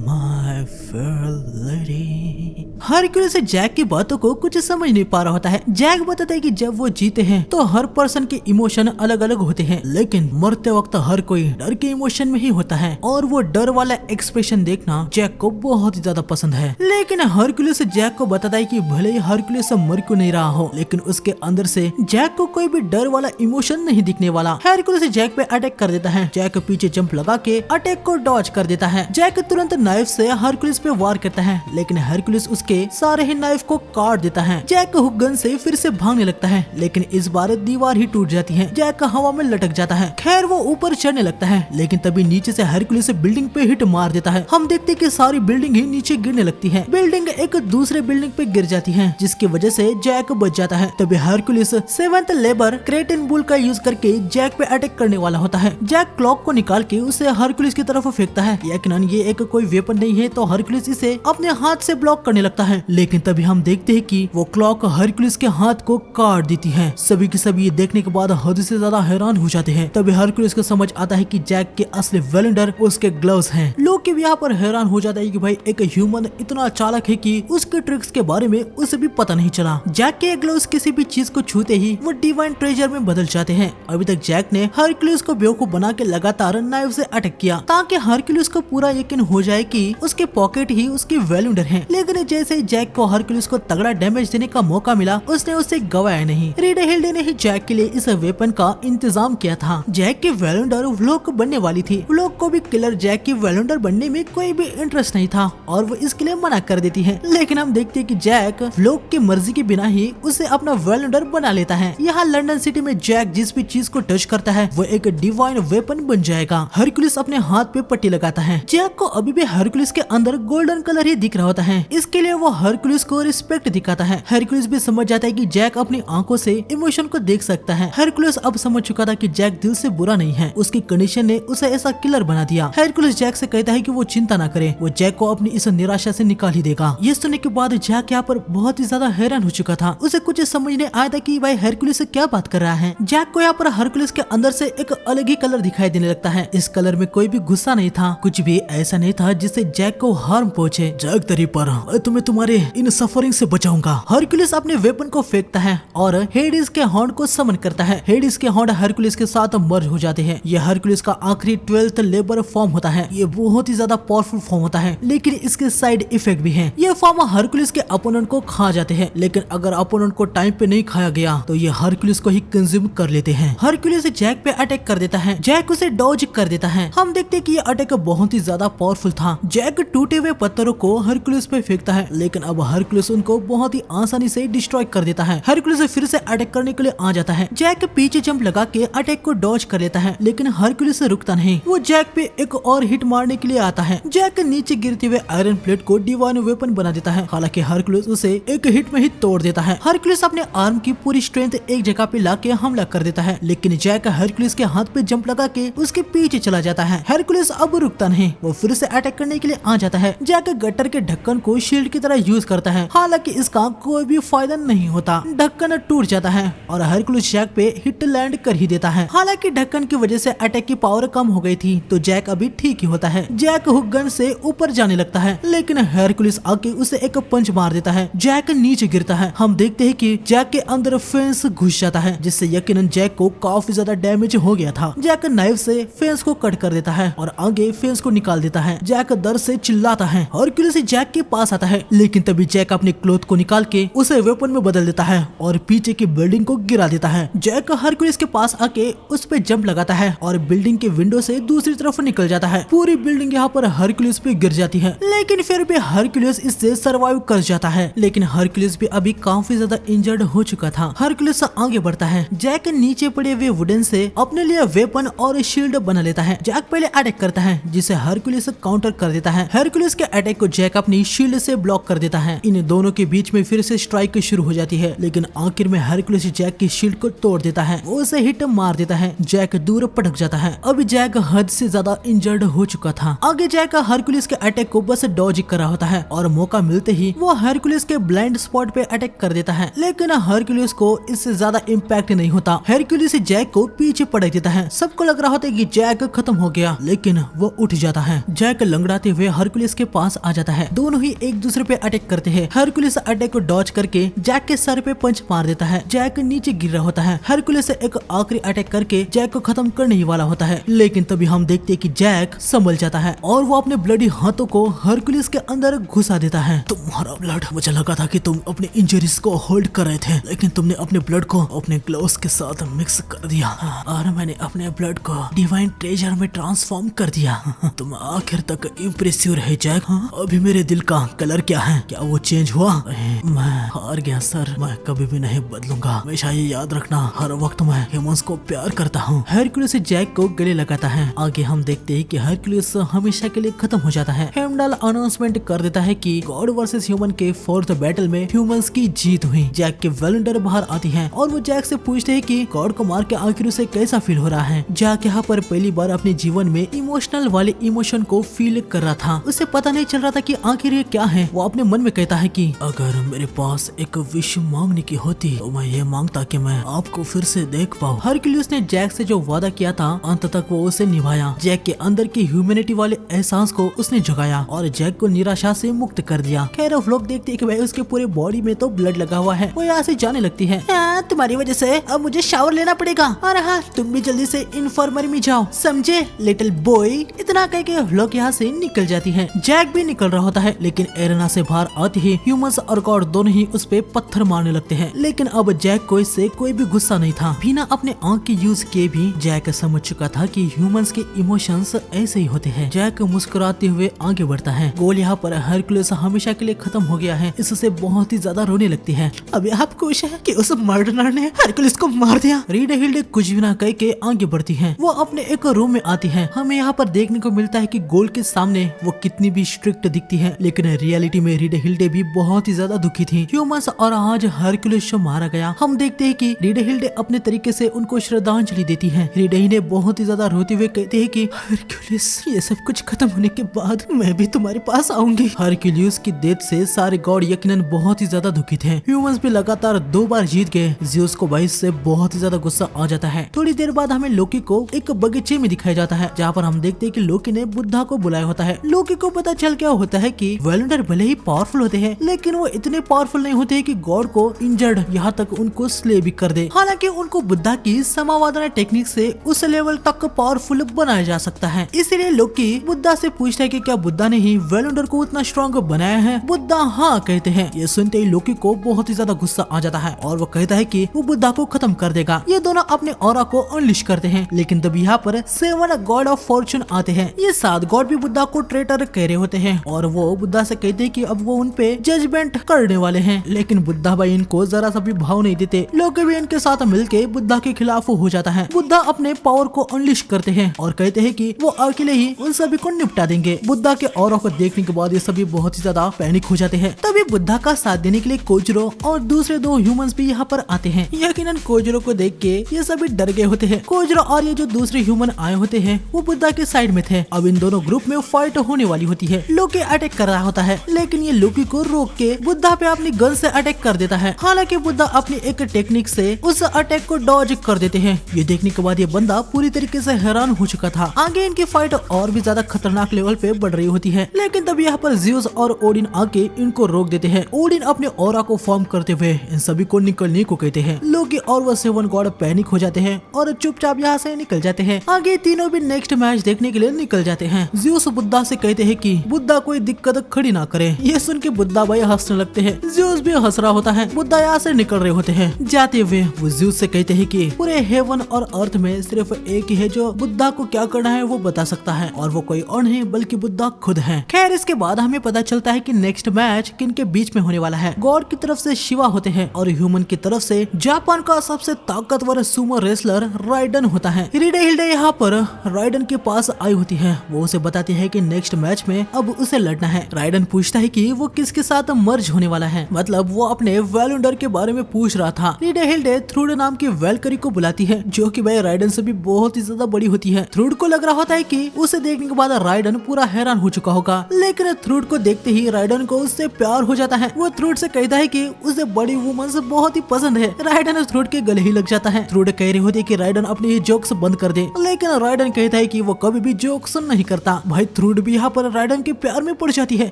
my fair lady। Hercules Jack की बातों को कुछ समझ नहीं पा रहा होता है। जैक बताता है कि जब वो जीते हैं तो हर पर्सन के इमोशन अलग अलग होते हैं, लेकिन मरते वक्त हर कोई डर के इमोशन में ही होता है और वो डर वाला एक्सप्रेशन देखना जैक को बहुत ही ज्यादा पसंद है। लेकिन हरक्यूलिस जैक को बताता है कि भले ही हरक्यूलिस मर क्यों नहीं रहा हो, लेकिन उसके अंदर से जैक को कोई भी डर वाला इमोशन नहीं दिखने वाला। हरक्यूलिस जैक पे अटैक कर देता है। जैक पीछे जंप लगा के अटैक को डॉज कर देता है। जैक तुरंत नाइफ से हरक्यूलिस पे वार करता है, लेकिन हरक्यूलिस उसके सारे ही नाइफ को काट देता है। जैक हुक गन से फिर से भागने लगता है, लेकिन इस बार दीवार ही टूट जाती है। जैक हवा में लटक जाता है। खैर वो ऊपर चढ़ने लगता है, लेकिन तभी नीचे से हरक्यूलिस बिल्डिंग पे हिट मार देता है। हम देखते हैं कि सारी बिल्डिंग ही नीचे गिरने लगती है। बिल्डिंग एक दूसरे बिल्डिंग पे गिर जाती है, जिसकी वजह से जैक बच जाता है। तभी Hercules 7th labour creatine bull का यूज करके जैक पे अटैक करने वाला होता है। जैक क्लॉक को निकाल के उसे हरक्यूलिस की तरफ फेंकता है। यकीनन ये एक कोई वेपन नहीं है, तो हरक्यूलिस इसे अपने हाथ से ब्लॉक करने लगता है, लेकिन तभी हम देखते हैं कि वो क्लॉक हरक्यूलिस के हाथ को काट देती है। सभी के सभी ये देखने के बाद हद से ज्यादा हैरान हो जाते हैं। तभी हरक्यूलिस को समझ आता है कि जैक के असली वेलेंडर उसके ग्लव्स हैं। लोग के यहाँ पर हैरान हो जाता है कि भाई एक ह्यूमन इतना चालाक है कि उसके ट्रिक्स के बारे में उसे भी पता नहीं चला। जैक के ग्लव्स किसी भी चीज को छूते ही वो डिवाइन ट्रेजर में बदल जाते हैं। अभी तक जैक ने हरक्यूलिस को बेवकूफ बना के लगातार नाइफ से अटैक किया, ताकि हरक्यूलिस को पूरा यकीन हो जाए कि उसके पॉकेट ही उसकी वेलेंडर है। लेकिन जैसे ही जैक को हरक्यूलिस को तगड़ा डैमेज देने का मौका मिला, उसने उसे गवाया नहीं। रीडहिल्डे ने ही जैक के लिए इस वेपन का इंतजाम किया था। जैक की वेलेंडर व्लोक बनने वाली थी। व्लोक को भी किलर जैक की वेलेंडर बनने में कोई भी इंटरेस्ट नहीं था और वो इसके लिए मना कर देती है। लेकिन हम देखते हैं कि जैक व्लोक की मर्जी के बिना ही उसे अपना वेलेंडर बना लेता है। यहाँ लंदन सिटी में जैक जिस भी चीज को टच करता है वो एक डिवाइन वेपन बन जाएगा। हरक्यूलिस अपने हाथ पे पट्टी लगाता है। जैक को अभी भी हरक्यूलिस के अंदर गोल्डन कलर ही दिख रहा होता है, इसके लिए वो हरक्यूलिस को रिस्पेक्ट दिखाता है। हरक्यूलिस भी समझ जाता है कि जैक अपनी आंखों से इमोशन को देख सकता है। हरक्यूलिस अब समझ चुका था कि जैक दिल से बुरा नहीं है, उसकी कंडीशन ने उसे ऐसा किलर बना दिया। हरक्यूलिस जैक से कहता है कि वो चिंता ना करे, वो जैक को अपनी इस निराशा से निकाल ही देगा। ये सुनने के बाद जैक यहाँ पर बहुत ही ज्यादा हैरान हो चुका था। उसे कुछ समझ नहीं आया था कि भाई हरक्यूलिस से क्या बात कर रहा है। जैक को यहाँ पर हरक्यूलिस के अंदर से एक अलग ही कलर दिखाई देने लगता है। इस कलर में कोई भी गुस्सा नहीं था, कुछ भी ऐसा नहीं था जिससे जैक को हार्म पहुंचे।
जैक तेरी पर मैं तुम्हें तुम्हारे इन सफरिंग से बचाऊंगा।
हरक्यूलिस अपने वेपन को फेंकता है और हेडिस के हॉर्न को समन करता है। हेडिस के हॉर्न हरक्यूलिस के साथ मर्ज हो जाते हैं। ये हरक्यूलिस का आखिरी 12th लेबर फॉर्म होता है। ये बहुत ही ज्यादा पावरफुल फॉर्म होता है, लेकिन इसके साइड इफेक्ट भी हैं। ये फॉर्म हरक्यूलिस के अपोनेंट को खा जाते हैं, लेकिन अगर अपोनेंट को टाइम पे नहीं खाया गया तो ये हरक्यूलिस को ही कंज्यूम कर लेते हैं। हरक्यूलिस जैक पे अटैक कर देता है। जैक उसे डॉज कर देता है। हम देखते हैं कि ये अटैक बहुत ही ज्यादा पावरफुल था। जैक टूटे हुए पत्थरों को हरक्यूलिस पे फेंकता है, लेकिन अब हरक्यूलिस उनको बहुत ही आसानी से डिस्ट्रॉय कर देता है। हरक्यूलिस फिर से अटैक करने के लिए आ जाता है। जैक पीछे जंप लगा के अटैक को डॉज कर लेता है, लेकिन हरक्यूलिस रुकता नहीं। वो जैक पे एक और हिट मारने के लिए आता है। जैक नीचे गिरते हुए आयरन प्लेट को डिवाइन वेपन बना देता है। हालांकि हरक्यूलिस उसे एक हिट में ही तोड़ देता है। हरक्यूलिस अपने आर्म की पूरी स्ट्रेंथ एक जगह पे लाके हमला कर देता है, लेकिन जैक हरक्यूलिस के हाथ पे जंप लगा के उसके पीछे चला जाता है। हरक्यूलिस अब रुकता नहीं, वो फिर से अटैक करने के लिए आ जाता है। जैक गटर के ढक्कन को शील्ड की तरह यूज करता है, हालांकि इसका कोई भी फायदा नहीं होता। ढक्कन टूट जाता है और हरक्यूलिस जैक पे हिट लैंड कर ही देता है। हालांकि ढक्कन की वजह से अटैक की पावर कम हो गई थी, तो जैक अभी ठीक ही होता है। जैक हुक गन से ऊपर जाने लगता है, लेकिन हरक्यूलिस आके उसे एक पंच मार देता है। जैक नीचे गिरता है। हम देखते हैं कि जैक के अंदर फेंस घुस जाता है, जिससे यकीनन जैक को काफी ज्यादा डैमेज हो गया था। जैक नाइफ से फेंस को कट कर देता है और आगे फेंस को निकाल देता है। जैक जैक दर्द से चिल्लाता है। हरक्यूलिस जैक के पास आता है, लेकिन तभी जैक अपने क्लोथ को निकाल के उसे वेपन में बदल देता है और पीछे की बिल्डिंग को गिरा देता है। जैक हरक्यूलिस के पास आके उस पे जंप लगाता है और बिल्डिंग के विंडो से दूसरी तरफ निकल जाता है। पूरी बिल्डिंग यहाँ पर हरक्यूलिस पे गिर जाती है, लेकिन फिर भी हरक्यूलिस इससे सर्वाइव कर जाता है। लेकिन हरक्यूलिस भी अभी काफी ज्यादा इंजर्ड हो चुका था। हरक्यूलिस आगे बढ़ता है। जैक नीचे पड़े हुए वुडन से अपने लिए वेपन और शील्ड बना लेता है। जैक पहले अटैक करता है, जिसे हरक्यूलिस काउंटर कर देता है। हरक्यूलिस के अटैक को जैक अपनी शील्ड से ब्लॉक कर देता है। इन दोनों के बीच में फिर से स्ट्राइक शुरू हो जाती है, लेकिन आखिर में हरक्यूलिस जैक की शील्ड को तोड़ देता है। वो उसे हिट मार देता है। जैक दूर पटक जाता है। अभी जैक हद से ज्यादा इंजर्ड हो चुका था। आगे जैक हरक्यूलिस के अटैक को बस डॉज कर रहा होता है और मौका मिलते ही वो हरक्यूलिस के ब्लाइंड स्पॉट पे अटैक कर देता है, लेकिन हरक्यूलिस को इससे ज्यादा इम्पैक्ट नहीं होता। हरक्यूलिस जैक को पीछे पटक देता है। सबको लग रहा होता है कि जैक खत्म हो गया, लेकिन वो उठ जाता है। जैक लंगड़ाते हुए हरक्यूलिस के पास आ जाता है। दोनों ही एक दूसरे पे अटैक करते हैं। हरक्यूलिस अटैक को डॉज करके जैक के सर पे पंच मार देता है। जैक नीचे गिर रहा होता है। हरक्यूलिस एक आखिरी अटैक करके जैक को खत्म करने ही वाला होता है, लेकिन तभी हम देखते हैं कि जैक संभल जाता है और वो अपने ब्लडी हाथों को हरक्यूलिस के अंदर घुसा देता है।
तुम्हारा ब्लड, मुझे लगा था कि तुम अपने इंजरीज को होल्ड कर रहे थे, लेकिन तुमने अपने ब्लड को अपने ग्लोव्स के साथ मिक्स कर दिया और मैंने अपने ब्लड को डिवाइन ट्रेजर में ट्रांसफॉर्म कर दिया। तुम आखिर तक इम्प्रेसिव रहे जैक। अभी मेरे दिल का कलर क्या है? क्या वो चेंज हुआ? मैं हार गया सर, मैं कभी भी नहीं बदलूंगा। हमेशा ये याद रखना, हर वक्त मैं ह्यूमंस को प्यार करता हूँ।
हरक्यूलिस जैक को गले लगाता है। आगे हम देखते हैं कि हरक्यूलिस हमेशा के लिए खत्म हो जाता है। हेमडाल अनाउंसमेंट कर देता है कि गॉड वर्सेस ह्यूमन के 4th बैटल में ह्यूमंस की जीत हुई। जैक के वेलेंडर बाहर आती हैं और वो जैक से पूछते हैं कि गॉड को मार के आखिर उसे कैसा फील हो रहा है। जैक यहाँ पर पहली बार अपने जीवन में इमोशनल वाले इमोशन को फील कर रहा था। उसे पता नहीं चल रहा था कि आखिर ये क्या है। वो अपने मन में कहता है कि
अगर मेरे पास एक विश मांगने की होती तो मैं ये मांगता कि मैं आपको फिर से देख पाऊँ।
हरक्यूलिस ने जैक से जो वादा किया था अंत तक वो उसे निभाया। जैक के अंदर की ह्यूमैनिटी वाले एहसास को उसने जगाया और जैक को निराशा से मुक्त कर दिया। खैर लोग देखते हैं कि भाई उसके पूरे बॉडी में तो ब्लड लगा हुआ है। वो यहाँ से जाने लगती है। तुम्हारी वजह से अब मुझे शावर लेना पड़ेगा और हाँ तुम भी जल्दी से इन्फॉर्मरी में जाओ, समझे लिटिल बॉय। इतना कह के लोग यहाँ से निकल जाती है। जैक भी निकल रहा होता है, लेकिन एरेना से बाहर आते ही ह्यूमंस और गॉड दोनों ही उस पे पत्थर मारने लगते हैं। लेकिन अब जैक को इससे कोई भी गुस्सा नहीं था। बिना अपने आंख के यूज किए भी जैक समझ चुका था कि ह्यूमंस के इमोशंस ऐसे ही होते हैं। जैक मुस्कुराते हुए आगे बढ़ता है। गोल यहाँ पर हरक्यूलिस हमेशा के लिए खत्म हो गया है। इससे बहुत ही ज्यादा रोने लगती है। अभी आप खुश है कि उस मर्डरर ने हरक्यूलिस को मार दिया? रीडाहिल्डे कुछ भी ना कह के आगे बढ़ती है। वो अपने एक रूम में आती है। हमें यहाँ पर देखने को मिलता है कि गोल के सामने वो कितनी भी स्ट्रिक्ट दिखती है, लेकिन रियलिटी में रीडाहिल्डे भी बहुत ही ज्यादा दुखी थी। ह्यूमंस और आज हरक्यूलिस मारा गया। हम देखते हैं कि रीडाहिल्डे अपने तरीके से उनको श्रद्धांजलि देती है। रीडाहिल्डे बहुत ही ज्यादा रोते हुए कहते हैं कि हरक्यूलिस, ये सब कुछ खत्म होने के बाद मैं भी तुम्हारे पास आऊंगी। हरक्यूलिस की डेथ से सारे गॉड यकीनन बहुत ही ज्यादा दुखित हैं। ह्यूमंस भी लगातार 2 बार जीत गए। ज़्यूस को भाई से बहुत ही ज्यादा गुस्सा आ जाता है। थोड़ी देर बाद हमें लोकी को एक बगीचे में दिखाया जाता है, जहाँ पर हम देखते हैं कि लोकी ने बुद्धा को बुलाया होता है। लोकी को पता चल क्या होता है कि वेलेंडर भले ही पावरफुल होते हैं, लेकिन वो इतने पावरफुल नहीं होते कि गॉड को इंजर्ड यहाँ तक उनको स्ले भी कर दे। हालांकि उनको बुद्धा की समावादना टेक्निक से उस लेवल तक पावरफुल बनाया जा सकता है। इसलिए लोकी बुद्धा से पूछता है कि क्या बुद्धा ने ही वेलेंडर को उतना स्ट्रॉन्ग बनाया है? बुद्धा हाँ कहते हैं। ये सुनते ही लोकी को बहुत ही ज्यादा गुस्सा आ जाता है और वो कहता है कि वो बुद्धा को खत्म कर देगा। ये दोनों अपने ऑरा को अनलिश करते हैं, लेकिन तभी यहाँ पर 7 गॉड ऑफ फॉर्चून आते हैं। ये 7 गॉड भी बुद्धा को ट्रेटर कह रहे होते हैं और वो बुद्धा से कहते हैं कि अब वो उन पे जजमेंट करने वाले हैं, लेकिन बुद्धा भाई इनको जरा सा भी भाव नहीं देते। लोग भी इनके साथ मिलके बुद्धा के खिलाफ हो जाता है। बुद्धा अपने पावर को अनलिश करते हैं और कहते हैं कि वो अकेले ही उन सभी को निपटा देंगे। बुद्धा के ऑरा को देखने के बाद ये सभी बहुत ही ज्यादा पैनिक हो जाते हैं। तभी बुद्धा का साथ देने के लिए कोजरो और दूसरे 2 ह्यूमंस भी यहाँ पर आते हैं। यकीनन कोजरो को देख के ये सभी डर गए होते हैं। कोजरो और ये जो दूसरे ह्यूमन आए होते हैं वो बुद्धा के साइड में थे। अब इन दोनों ग्रुप में फाइट होने वाली होती है। लोकी अटैक कर रहा होता है, लेकिन ये लोकी को रोक के बुद्धा पे अपनी गन से अटैक कर देता है। हालांकि बुद्धा अपनी एक टेक्निक से उस अटैक को डॉज कर देते हैं। ये देखने के बाद ये बंदा पूरी तरीके से हैरान हो चुका था। आगे इनकी फाइट और भी ज्यादा खतरनाक लेवल पे बढ़ रही होती है, लेकिन तब यहाँ पर ज़्यूस और ओडिन आके इनको रोक देते हैं। ओडिन अपने ऑरा को फॉर्म करते हुए इन सभी को निकलने को कहते हैं। लोकी और वो 7 गॉड पैनिक हो जाते हैं और चुपचाप यहाँ से निकल जाते हैं। आगे तीनों भी नेक्स्ट मैच देखने के लिए निकल जाते हैं। ज़्यूस बुद्धा से कहते हैं कि बुद्धा कोई दिक्कत खड़ी ना करे। ये सुन के बुद्धा भाई हंसने लगते हैं। ज़्यूस भी हंस रहा होता है। बुद्धा यहाँ से निकल रहे होते हैं। जाते हुए वो ज़्यूस से कहते हैं कि पूरे हेवन और अर्थ में सिर्फ एक ही है जो बुद्धा को क्या करना है वो बता सकता है, और वो कोई और नहीं बल्कि बुद्धा खुद है। खैर इसके बाद हमें पता चलता है कि नेक्स्ट मैच किन के बीच में होने वाला है। गॉड की तरफ से शिवा होते हैं और ह्यूमन की तरफ से जापान का सबसे ताकतवर सुमो रेसलर राइडन होता है। रिडे हिल्डे यहाँ पर राइडन के पास आई होती है। वो उसे बताती है कि नेक्स्ट मैच में अब उसे लड़ना है। राइडन पूछता है कि वो किसके साथ मर्ज होने वाला है, मतलब वो अपने वेलुंडर के बारे में पूछ रहा था। रिडे हिल्डे थ्रूड नाम की वेलकरी को बुलाती है, जो कि भाई राइडन से भी बहुत ही ज्यादा बड़ी होती है। थ्रूड को लग रहा होता है कि उसे देखने के बाद राइडन पूरा हैरान हो चुका होगा, लेकिन थ्रूड को देखते ही राइडन को उससे प्यार हो जाता है। वो थ्रूड से कहता है कि उसे बड़ी वुमन से बहुत ही पसंद है। राइडन थ्रूड के गले ही लग जाता है। थ्रूड कह रही होती है कि राइडन अपने ये जोक्स बंद कर दे, लेकिन राइडन कहता है कि वो कभी भी जोक्स नहीं करता। भाई थ्रूड भी यहाँ पर राइडन के प्यार में पड़ जाती है।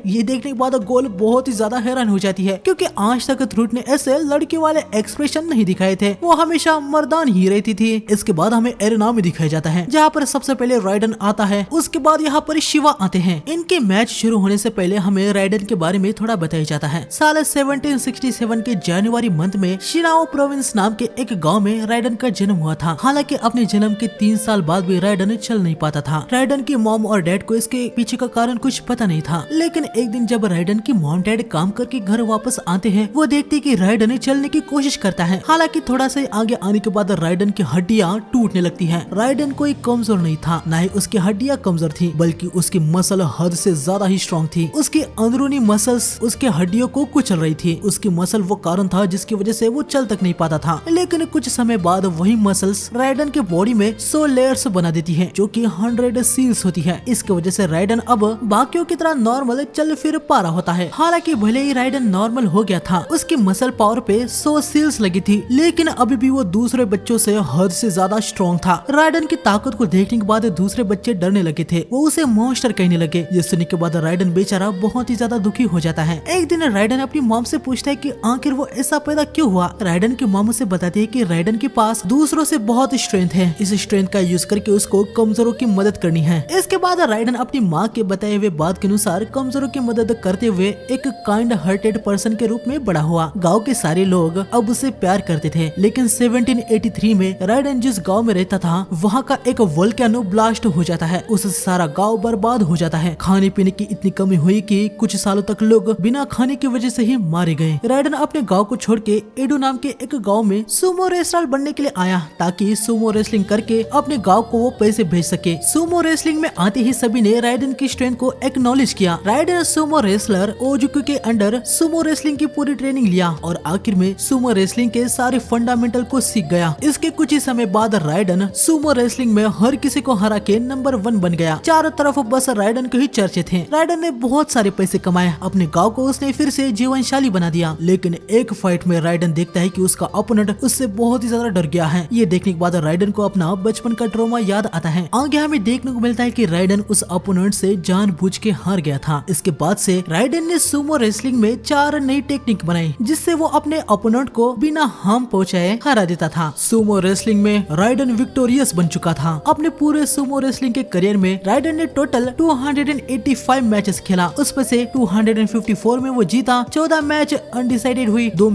ये देखने के बाद गोल बहुत ही ज्यादा हैरान हो जाती है, क्योंकि आज तक थ्रूड ने ऐसे लड़के वाले एक्सप्रेशन नहीं दिखाए थे। वो हमेशा मर्दान ही रहती थी। इसके बाद हमें एरेना में दिखाया जाता है, जहाँ पर सबसे पहले राइडन आता है। उसके बाद यहाँ पर शिवा आते हैं। इनके मैच शुरू होने से पहले हमें राइडन के बारे में थोड़ा बताया जाता है। साल 1767 के जनवरी मंथ में शिनाओ प्रोविंस नाम के एक गांव में राइडन का जन्म हुआ था। हालांकि अपने जन्म के 3 साल बाद भी राइडन चल नहीं पाता था। राइडन की मॉम और डैड को इसके पीछे का कारण कुछ पता नहीं था, लेकिन एक दिन जब राइडन की मॉम डैड काम करके घर वापस आते हैं, वो देखते कि राइडन चलने की कोशिश करता है। हालांकि थोड़ा सा आगे आने के बाद राइडन की हड्डियां टूटने लगती हैं। राइडन कोई कमजोर नहीं था, न ही उसकी हड्डियां कमजोर थी, बल्कि उसकी मसल हद से ज्यादा ही स्ट्रॉन्ग थी। उसकी अंदरूनी मसल्स उसके हड्डियों को कुचल रही थी। उसकी मसल वो कारण था जिसकी वजह से वो चल तक नहीं पाता था। लेकिन कुछ समय बाद वही मसल्स राइडन के बॉडी में 100 लेयर्स बना देती है, जो कि 100 सील्स होती है। इसकी वजह से राइडन अब बाकियों की तरह नॉर्मल चल फिर पा रहा होता है। हालांकि भले ही राइडन नॉर्मल हो गया था, उसकी मसल पावर पे 100 सील्स लगी थी, लेकिन अभी भी वो दूसरे बच्चों से हद से ज्यादा स्ट्रॉन्ग था। राइडन की ताकत को देखने के बाद दूसरे बच्चे डरने लगे थे। वो उसे मॉन्स्टर कहने लगे। ये सुनने के बाद राइडन बेचारा बहुत ही ज्यादा दुखी हो जाता है। एक दिन राइडन अपनी मॉम से पूछता है कि आखिर वो ऐसा पैदा क्यों हुआ। राइडन की मॉम उसे बताती है कि राइडन के पास दूसरों से बहुत स्ट्रेंथ है। इस स्ट्रेंथ का यूज करके उसको कमजोरों की मदद करनी है। इसके बाद राइडन अपनी माँ के बताए हुए बात के अनुसार कमजोरों की मदद करते हुए एक काइंड हार्टेड पर्सन के रूप में बड़ा हुआ। गाँव के सारे लोग अब उसे प्यार करते थे, लेकिन 1783 में राइडन जिस गाँव में रहता था वहाँ का एक वोल्केनो ब्लास्ट हो जाता है। उससे सारा गाँव बर्बाद हो जाता है। खाने पीने की इतनी कमी हुई कि कुछ सालों तक लोग बिना खाने की वजह से ही मारे गए। राइडन अपने गांव को छोड़ के एडो नाम के एक गांव में सुमो रेसलर बनने के लिए आया, ताकि सुमो रेसलिंग करके अपने गांव को वो पैसे भेज सके। सुमो रेसलिंग में आते ही सभी ने राइडन की स्ट्रेंथ को एक्नॉलेज किया। राइडन सुमो रेसलर ओजुकी के अंडर सुमो रेसलिंग की पूरी ट्रेनिंग लिया और आखिर में सुमो रेसलिंग के सारे फंडामेंटल को सीख गया। इसके कुछ ही समय बाद राइडन सुमो रेसलिंग में हर किसी को हरा के नंबर 1 बन गया। चारों तरफ बस राइडन के ही चर्चे थे। राइडन ने बहुत सारे पैसे कमाए। अपने गांव को उसने फिर से जीवनशाली बना दिया। लेकिन एक फाइट में राइडन देखता है कि उसका ओपोनेंट उससे बहुत ही ज्यादा डर गया है। ये देखने के बाद राइडन को अपना बचपन का ट्रॉमा याद आता है। आगे हमें देखने को मिलता है कि राइडन उस ओपोनेंट से जानबूझ के हार गया था। इसके बाद से राइडन ने सुमो रेसलिंग में 4 नई टेक्निक बनाई, जिससे वो अपने ओपोनेंट को बिना हार्म पहुंचाए हरा देता था। सुमो रेसलिंग में राइडन विक्टोरियस बन चुका था। अपने पूरे सुमो रेसलिंग के करियर में राइडन ने टोटल 285 मैचेस खेला। उसमें से 254 में वो जीता, 14 मैच अनडिसाइडेड हुई, 2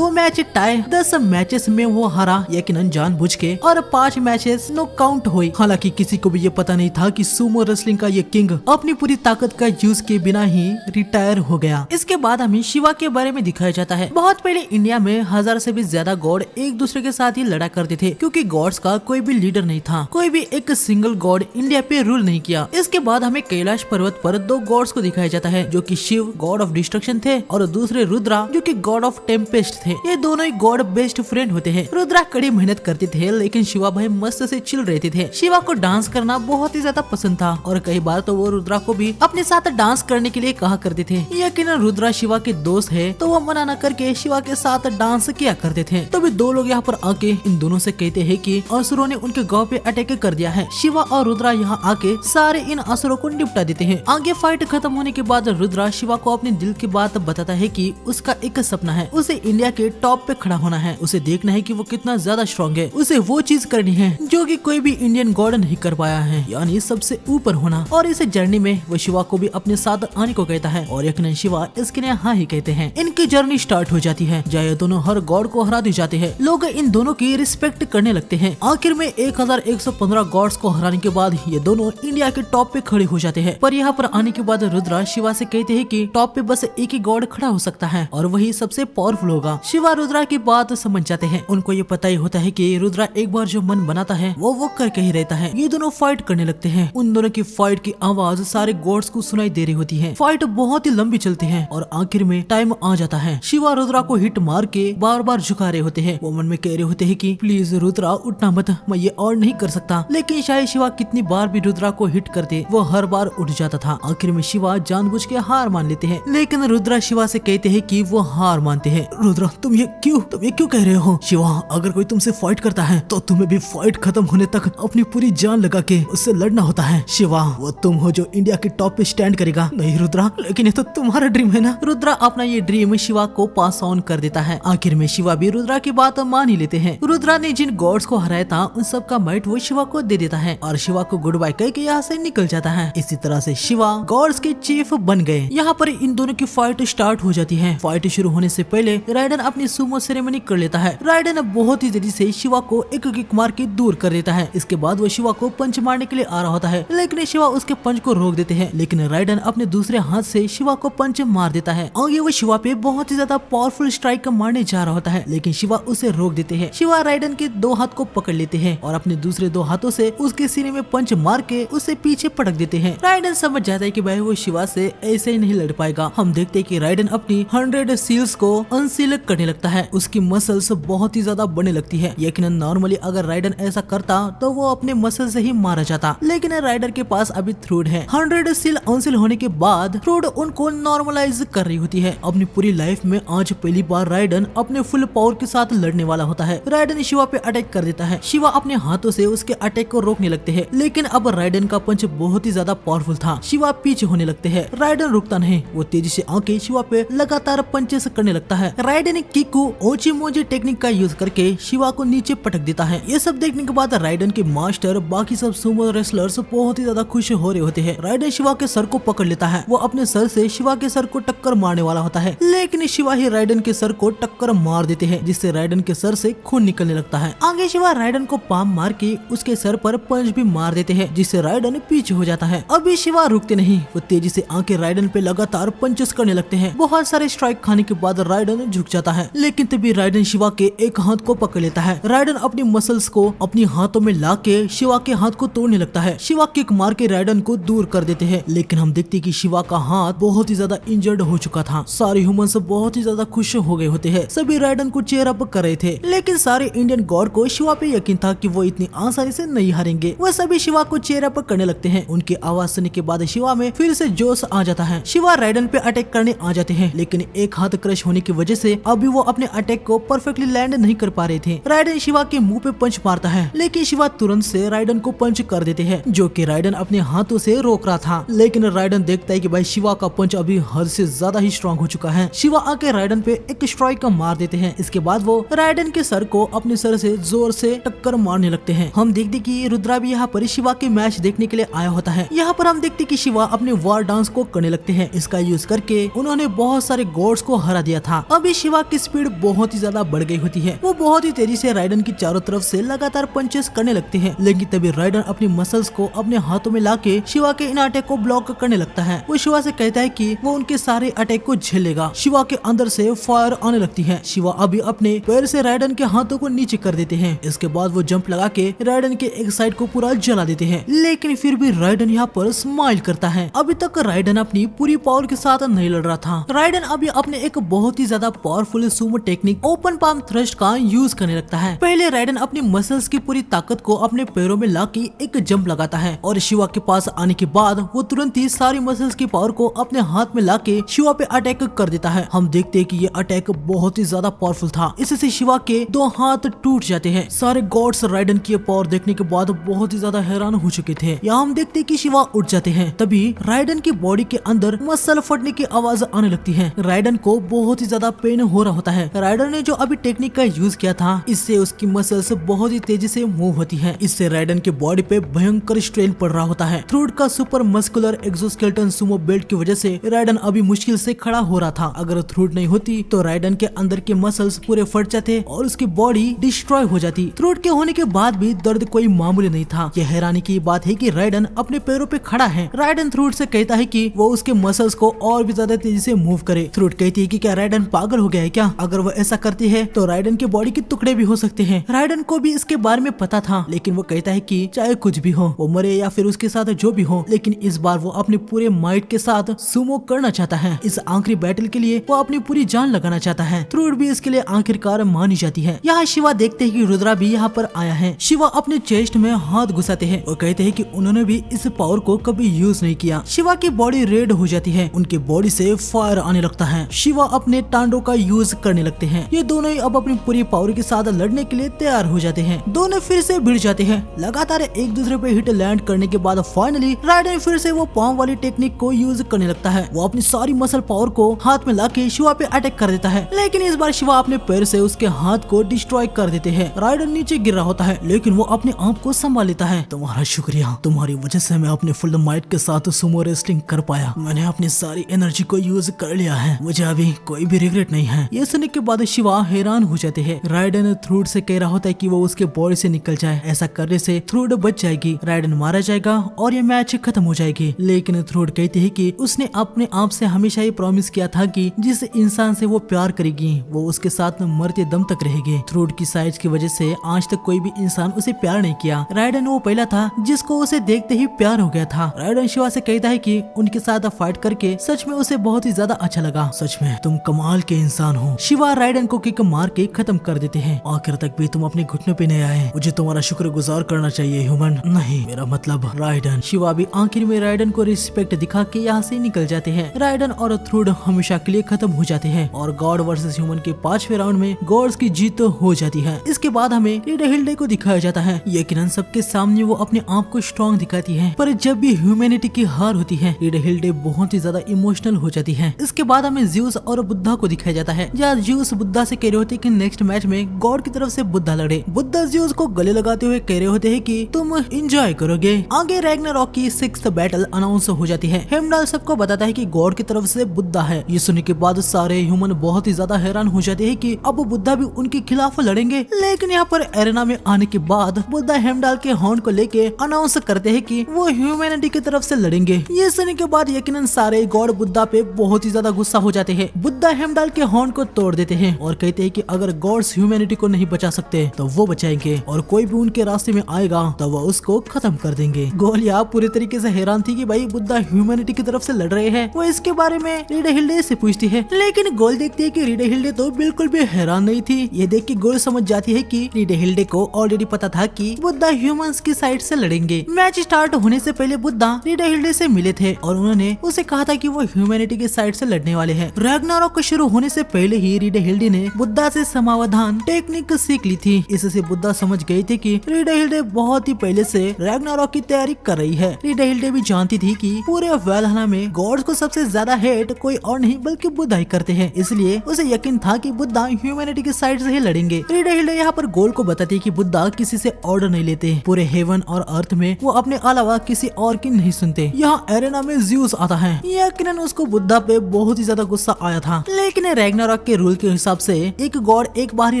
मैच टाई, 10 मैचेस में वो हारा यकीनन जानबूझ के, और 5 मैचेस नो काउंट हुई। हालांकि किसी को भी ये पता नहीं था कि सुमो रेसलिंग का ये किंग अपनी पूरी ताकत का यूज के बिना ही रिटायर हो गया। इसके बाद हमें शिवा के बारे में दिखाया जाता है। बहुत पहले इंडिया में 1000 से भी ज्यादा गॉड एक दूसरे के साथ ही लड़ा करते थे, क्योंकि गॉड्स का कोई भी लीडर नहीं था। कोई भी एक सिंगल गॉड इंडिया पे रूल नहीं किया। इसके बाद हमें कैलाश पर्वत पर 2 गॉड्स को दिखाया जाता है, जो कि शिव गॉड ऑफ डिस्ट्रक्शन थे और दूसरे रुद्रा जो कि गॉड ऑफ टेम्पेस्ट थे। ये दोनों ही गॉड बेस्ट फ्रेंड होते हैं। रुद्रा कड़ी मेहनत करते थे, लेकिन शिवा भाई मस्त से चिल रहते थे। शिवा को डांस करना बहुत ही ज्यादा पसंद था और कई बार तो वो रुद्रा को भी अपने साथ डांस करने के लिए कहा करते थे। यकीनन रुद्रा शिवा के दोस्त है, तो वो मना न करके शिवा के साथ डांस किया करते थे। तभी 2 लोग यहाँ पर आके इन दोनों से कहते हैं कि असुरों ने उनके गांव पे अटैक कर दिया है। शिवा और रुद्रा यहाँ आके सारे इन असुरों को निपटा देते हैं। आगे फाइट खत्म होने के बाद रुद्रा शिवा को अपने दिल की बात बताता है कि उसका एक सपना है, उसे इंडिया के टॉप पे खड़ा होना है। उसे देखना है कि वो कितना ज्यादा स्ट्रॉन्ग है। उसे वो चीज करनी है जो कि कोई भी इंडियन गॉड नहीं कर पाया है, यानी सबसे ऊपर होना होना। और इस जर्नी में वो शिवा को भी अपने साथ आने को कहता है और यकीनन शिवा इसके लिए हाँ ही कहते हैं। इनकी जर्नी स्टार्ट हो जाती है जहाँ ये दोनों हर गॉड को हरा दी जाते हैं। लोग इन दोनों की रिस्पेक्ट करने लगते हैं। आखिर में 1115 गॉड्स को हराने के बाद ये दोनों इंडिया के टॉप पे खड़े हो जाते हैं। पर यहाँ पर आने के बाद रुद्रा शिवा से कहते हैं कि टॉप पे बस एक ही गॉड खड़ा हो सकता है और वही सबसे पावरफुल होगा। शिवा रुद्रा की बात समझ जाते हैं। उनको ये पता ही होता है कि रुद्रा एक बार जो मन बनाता है वो करके ही रहता है। ये दोनों फाइट करने लगते हैं। उन दोनों की फाइट की आवाज सारे गॉड्स को सुनाई दे रही होती है। फाइट बहुत ही लंबी चलती है और आखिर में टाइम आ जाता है। शिवा रुद्रा को हिट मार के बार बार झुका रहे होते हैं। वो मन में कह रहे होते हैं कि प्लीज रुद्रा उठना मत, मैं ये और नहीं कर सकता। लेकिन शायद शिवा कितनी बार भी रुद्रा को हिट करते वो हर बार उठ जाता था। आखिर में शिवा जानबूझ के हार मान लेते हैं। लेकिन रुद्रा शिवा से कहते हैं कि वो हार मानते हैं। रुद्रा तुम ये क्यों कह रहे हो? शिवा अगर कोई तुमसे फाइट करता है तो तुम्हें भी फाइट खत्म होने तक अपनी पूरी जान लगा के उससे लड़ना होता है। शिवा वो तुम हो जो इंडिया के टॉप पे स्टैंड करेगा। नहीं रुद्रा, लेकिन ये तो तुम्हारा ड्रीम है ना। रुद्रा अपना ये ड्रीम शिवा को पास ऑन कर देता है। आखिर में शिवा भी रुद्रा की बात मान ही लेते हैं। रुद्रा ने जिन गॉड्स को हराया था उन सब का माइट वो शिवा को दे देता है और शिवा को गुड बाय कह के यहाँ से निकल जाता है। इसी तरह से शिवा गॉड्स के चीफ बन गए। यहाँ पर इन दोनों की फाइट स्टार्ट हो जाती है। फाइट शुरू होने से पहले राइडन अपनी सुमो सेरेमनी कर लेता है। राइडन बहुत ही तेजी से शिवा को एक किक मार के दूर कर देता है। इसके बाद वो शिवा को पंच मारने के लिए आ रहा होता है, लेकिन शिवा उसके पंच को रोक देते हैं। लेकिन राइडन अपने दूसरे हाथ से शिवा को पंच मार देता है और ये वो शिवा पे बहुत ही ज्यादा पावरफुल स्ट्राइक मारने जा रहा होता है, लेकिन शिवा उसे रोक देते हैं। शिवा राइडन के दो हाथ को पकड़ लेते हैं और अपने दूसरे दो हाथों से उसके सीने में पंच मार के उसे पीछे पटक देते हैं। राइडन समझ जाता है कि भाई वो शिवा से ऐसे ही नहीं लड़ पाएगा। हम देखते हैं कि राइडन अपनी 100 सील्स को अनसील करने लगता है। उसकी मसल्स बहुत ही ज्यादा बढ़ने लगती है। यकीनन नॉर्मली अगर राइडन ऐसा करता तो वो अपने मसल से ही मारा जाता, लेकिन राइडर के पास अभी थ्रूड है। 100 सील अनसील होने के बाद थ्रूड उनको नॉर्मलाइज कर रही होती है। अपनी पूरी लाइफ में आज पहली बार राइडन अपने फुल पावर के साथ लड़ने वाला होता है। राइडन शिवा पे अटैक कर देता है। शिवा अपने हाथों से उसके अटैक को रोकने लगते हैं, लेकिन अब राइडन का पंच बहुत ही ज्यादा पावरफुल था। शिवा पीछे होने लगते हैं। राइडन रुकता नहीं, वो तेजी से आके शिवा पे लगातार पंचेस करने लगता है। राइडन किकू ओची मोजी टेक्निक का यूज करके शिवा को नीचे पटक देता है। ये सब देखने के बाद राइडन के मास्टर बाकी सब सुमो रेसलर्स बहुत ही ज्यादा खुश हो रहे होते हैं। राइडन शिवा के सर को पकड़ लेता है। वो अपने सर से शिवा के सर को टक्कर मारने वाला होता है, लेकिन शिवा ही राइडन के सर को टक्कर मार देते हैं, जिससे राइडन के सर से खून निकलने लगता है। आगे शिवा राइडन को पाम मार के उसके सर पर पंच भी मार देते हैं, जिससे राइडन पीछे हो जाता है। अभी शिवा रुकते नहीं, वो तेजी से आके राइडन पे लगातार पंचेस करने लगते हैं। बहुत सारे स्ट्राइक खाने के बाद राइडन झुक जाता है, लेकिन तभी राइडन शिवा के एक हाथ को पकड़ लेता है। राइडन अपनी मसल्स को अपनी हाथों में ला के शिवा के हाथ को तोड़ने लगता है। शिवा किक मार के राइडन को दूर कर देते हैं, लेकिन हम देखते हैं कि शिवा का हाथ बहुत ही ज्यादा इंजर्ड हो चुका था। सारे ह्यूमंस बहुत ही ज्यादा खुश हो गए होते हैं। सभी राइडन को चेयर अप कर रहे थे, लेकिन सारे इंडियन गॉड को शिवा पे यकीन था कि वो इतनी आसानी से नहीं हारेंगे। वह सभी शिवा को चेयर अप करने लगते हैं। उनकी आवाज सुनने के बाद शिवा में फिर से जोश आ जाता है। शिवा राइडन पे अटैक करने आ जाते हैं, लेकिन एक हाथ क्रश होने की वजह से अभी वो अपने अटैक को परफेक्टली लैंड नहीं कर पा रहे थे। राइडन शिवा के मुंह पे पंच मारता है, लेकिन शिवा तुरंत से राइडन को पंच कर देते हैं, जो कि राइडन अपने हाथों से रोक रहा था। लेकिन राइडन देखता है कि भाई शिवा का पंच अभी हद से ज्यादा ही स्ट्रॉन्ग हो चुका है। शिवा आके राइडन पे एक स्ट्राइक मार देते हैं। इसके बाद वो राइडन के सर को अपने सर से जोर से टक्कर मारने लगते हैं। हम देखते कि रुद्रा भी यहाँ पर शिवा के मैच देखने के लिए आया होता है। यहाँ पर हम देखते कि शिवा अपने वार डांस को करने लगते हैं। इसका यूज करके उन्होंने बहुत सारे गॉड्स को हरा दिया था। अभी शिवा की स्पीड बहुत ही ज्यादा बढ़ गई होती है। वो बहुत ही तेजी से राइडन की चारों तरफ से लगातार पंचेस करने लगते हैं, लेकिन तभी राइडन अपनी मसल्स को अपने हाथों में लाके शिवा के इन अटैक को ब्लॉक करने लगता है। वो शिवा से कहता है कि वो उनके सारे अटैक को झेलेगा। शिवा के अंदर से फायर आने लगती है। शिवा अभी अपने पैर से राइडन के हाथों को नीचे कर देते हैं। इसके बाद वो जंप लगा के राइडन के एक साइड को पूरा जला देते हैं, लेकिन फिर भी राइडन यहाँ पर स्माइल करता है। अभी तक राइडन अपनी पूरी पावर के साथ नहीं लड़ रहा था। राइडन अभी अपने एक बहुत ही ज्यादा powerful Sumo technique open palm thrust का यूज करने लगता है। पहले राइडन अपनी मसल्स की पूरी ताकत को अपने पैरों में लाके एक जंप लगाता है और शिवा के पास आने के बाद वो तुरंत ही सारी मसल्स की पावर को अपने हाथ में लाके शिवा पे अटैक कर देता है। हम देखते हैं कि ये अटैक बहुत ही ज्यादा पावरफुल था। इससे शिवा के दो हाथ टूट जाते हैं। सारे गॉड्स राइडन की पावर देखने के बाद बहुत ही ज्यादा हैरान हो चुके थे। यहाँ हम देखते हैं कि शिवा उठ जाते हैं। तभी राइडन की बॉडी के अंदर मसल फटने की आवाज आने लगती है। राइडन को बहुत ही ज्यादा पेन हो रहा होता है। राइडन ने जो अभी टेक्निक का यूज किया था, इससे उसकी मसल्स बहुत ही तेजी से मूव होती है। इससे राइडन के बॉडी पे भयंकर स्ट्रेन पड़ रहा होता होता है। थ्रूड का super muscular exoskeleton Sumo belt की वजह से राइडन अभी मुश्किल से खड़ा हो रहा था। अगर थ्रूड नहीं होती तो राइडन के अंदर के मसल्स पूरे फट जाते और उसकी बॉडी डिस्ट्रॉय हो जाती। थ्रूड के होने के बाद भी दर्द कोई मामूली नहीं था। यह हैरानी की बात है कि राइडन अपने पैरों पे खड़ा है। राइडन थ्रूड से कहता है कि वो उसके मसल्स को और भी ज्यादा तेजी से मूव करे। थ्रूड कहती है कि क्या राइडन पागल हो गया है क्या? अगर वो ऐसा करती है तो राइडन के बॉडी के टुकड़े भी हो सकते हैं। राइडन को भी इसके बारे में पता था, लेकिन वो कहता है कि चाहे कुछ भी हो, वो मरे या फिर उसके साथ जो भी हो, लेकिन इस बार वो अपने पूरे माइट के साथ सुमो करना चाहता है। इस आखिरी बैटल के लिए वो अपनी पूरी जान लगाना चाहता है। थ्रूड भी इसके लिए आखिरकार मानी जाती है। यहाँ शिवा देखते हैं कि रुद्रा भी यहाँ पर आया है। शिवा अपने चेस्ट में हाथ घुसाते हैं और कहते हैं कि उन्होंने भी इस पावर को कभी यूज नहीं किया। शिवा की बॉडी रेड हो जाती है, उनकी बॉडी से फायर आने लगता है। शिवा अपने टांडों का यूज करने लगते हैं। ये दोनों ही अब अपनी पूरी पावर के साथ लड़ने के लिए तैयार हो जाते हैं। दोनों फिर से भिड़ जाते हैं। लगातार एक दूसरे पे हिट लैंड करने के बाद फाइनली राइडन फिर से वो पाम वाली टेक्निक को यूज करने लगता है। वो अपनी सारी मसल पावर को हाथ में लाके शिवा पे अटैक कर देता है, लेकिन इस बार शिवा अपने पैर से उसके हाथ को डिस्ट्रॉय कर देते हैं। राइडन नीचे गिर रहा होता है, लेकिन वो अपने आप को संभाल लेता है। तुम्हारा शुक्रिया, तुम्हारी वजह से मैं अपने फुल माइट के साथ सुमो रेसलिंग कर पाया। मैंने अपनी सारी एनर्जी को यूज कर लिया है, मुझे अभी कोई भी रिग्रेट नहीं है। ये सुनने के बाद शिवा हैरान हो जाते हैं। राइडन थ्रूड से कह रहा होता है कि वो उसके बॉडी से निकल जाए। ऐसा करने से थ्रूड बच जाएगी, राइडन मारा जाएगा और ये मैच खत्म हो जाएगी। लेकिन थ्रूड कहती है कि उसने अपने आप से हमेशा ये प्रॉमिस किया था कि जिस इंसान से वो प्यार करेगी वो उसके साथ मरते दम तक रहेगी। थ्रूड की साइज की वजह से आज तक कोई भी इंसान उसे प्यार नहीं किया। राइडन वो पहला था जिसको उसे देखते ही प्यार हो गया था। राइडन शिवा से कहता है कि उनके साथ फाइट करके सच में उसे बहुत ही ज्यादा अच्छा लगा। सच में तुम कमाल के इंसान हो। शिवा राइडन को किक मार के खत्म कर देते हैं। आखिर तक भी तुम अपने घुटनों पे नहीं आए, मुझे तुम्हारा शुक्रगुजार करना चाहिए ह्यूमन। नहीं, मेरा मतलब राइडन। शिवा भी आखिर में राइडन को रिस्पेक्ट दिखा के यहाँ से निकल जाते हैं। राइडन और थ्रूड हमेशा के लिए खत्म हो जाते हैं और गॉड वर्सेस ह्यूमन के 5वें राउंड में गॉड्स की जीत हो जाती है। इसके बाद हमें रीडा हिल्डे को दिखाया जाता है। यकीनन सबके सामने वो अपने आप को स्ट्रॉन्ग दिखाती है, पर जब भी ह्यूमैनिटी की हार होती है रीडा हिल्डे बहुत ही ज्यादा इमोशनल हो जाती है। इसके बाद हमें ज्यूस और बुद्धा को दिखाया जाता है। जहाँ ज्यूस बुद्धा से कह रहे होते हैं कि नेक्स्ट मैच में गॉड की तरफ से बुद्धा लड़े। बुद्धा ज्यूस को गले लगाते हुए कह रहे होते हैं कि तुम एंजॉय करोगे। आगे रैग्नारॉक की 6th बैटल अनाउंस हो जाती है। हेमडाल सबको बताता है कि गॉड की तरफ से बुद्धा है। ये सुनने के बाद सारे ह्यूमन बहुत ही ज्यादा हैरान हो जाते हैं कि अब बुद्धा भी उनके खिलाफ लड़ेंगे। लेकिन यहाँ पर एरेना में आने के बाद बुद्धा हेमडाल के हॉर्न को लेके अनाउंस करते हैं कि वो ह्यूमैनिटी की तरफ से लड़ेंगे। ये सुनने के बाद यकीनन सारे गॉड बुद्धा पे बहुत ही ज्यादा गुस्सा हो जाते हैं। बुद्धा हेमडाल के हॉर्न को तोड़ देते हैं और कहते हैं कि अगर गॉड्स ह्यूमैनिटी को नहीं बचा सकते तो वो बचाएंगे और कोई भी उनके रास्ते में आएगा तो वो उसको खत्म कर देंगे। गोलिया पूरी तरीके से हैरान थी कि भाई बुद्धा ह्यूमैनिटी की तरफ से लड़ रहे हैं। वो इसके बारे में रीडा हिल्डे से पूछती है, लेकिन गोल देखती है कि रीडा हिल्डे तो बिल्कुल भी हैरान नहीं थी। ये देख के गोल समझ जाती है कि रीडा हिल्डे को ऑलरेडी पता था कि बुद्धा ह्यूमंस की साइड से लड़ेंगे। मैच स्टार्ट होने से पहले बुद्धा रीडा हिल्डे से मिले थे और उन्होंने उसे कहा था कि वो ह्यूमैनिटी की साइड से लड़ने वाले हैं। रैग्नारॉक शुरू होने से पहले ही रीडा हिल्डे ने बुद्धा से समाधान टेक्निक सीख ली थी। इससे बुद्धा समझ गई थी कि रीडा हिल्डे बहुत ही पहले से रैग्नारॉक की तैयारी कर रही है। रीडा हिल्डे भी जानती थी कि पूरे वैल्हला में गॉड्स को सबसे ज्यादा हेट कोई और नहीं बल्कि बुद्धा ही करते हैं, इसलिए उसे यकीन था कि बुद्धा ह्यूमैनिटी की साइड से ही लड़ेंगे। रीडा हिल्डे यहाँ पर गोल को बताती है कि बुद्धा किसी से ऑर्डर नहीं लेते। पूरे हेवन और अर्थ में वो अपने अलावा किसी और की नहीं सुनते। यहाँ एरेना में ज्यूस आता है। यकीनन उसको बुद्धा पे बहुत ही ज्यादा गुस्सा आया था, लेकिन रैग्नारॉक के रूल के हिसाब से एक गॉड एक बार ही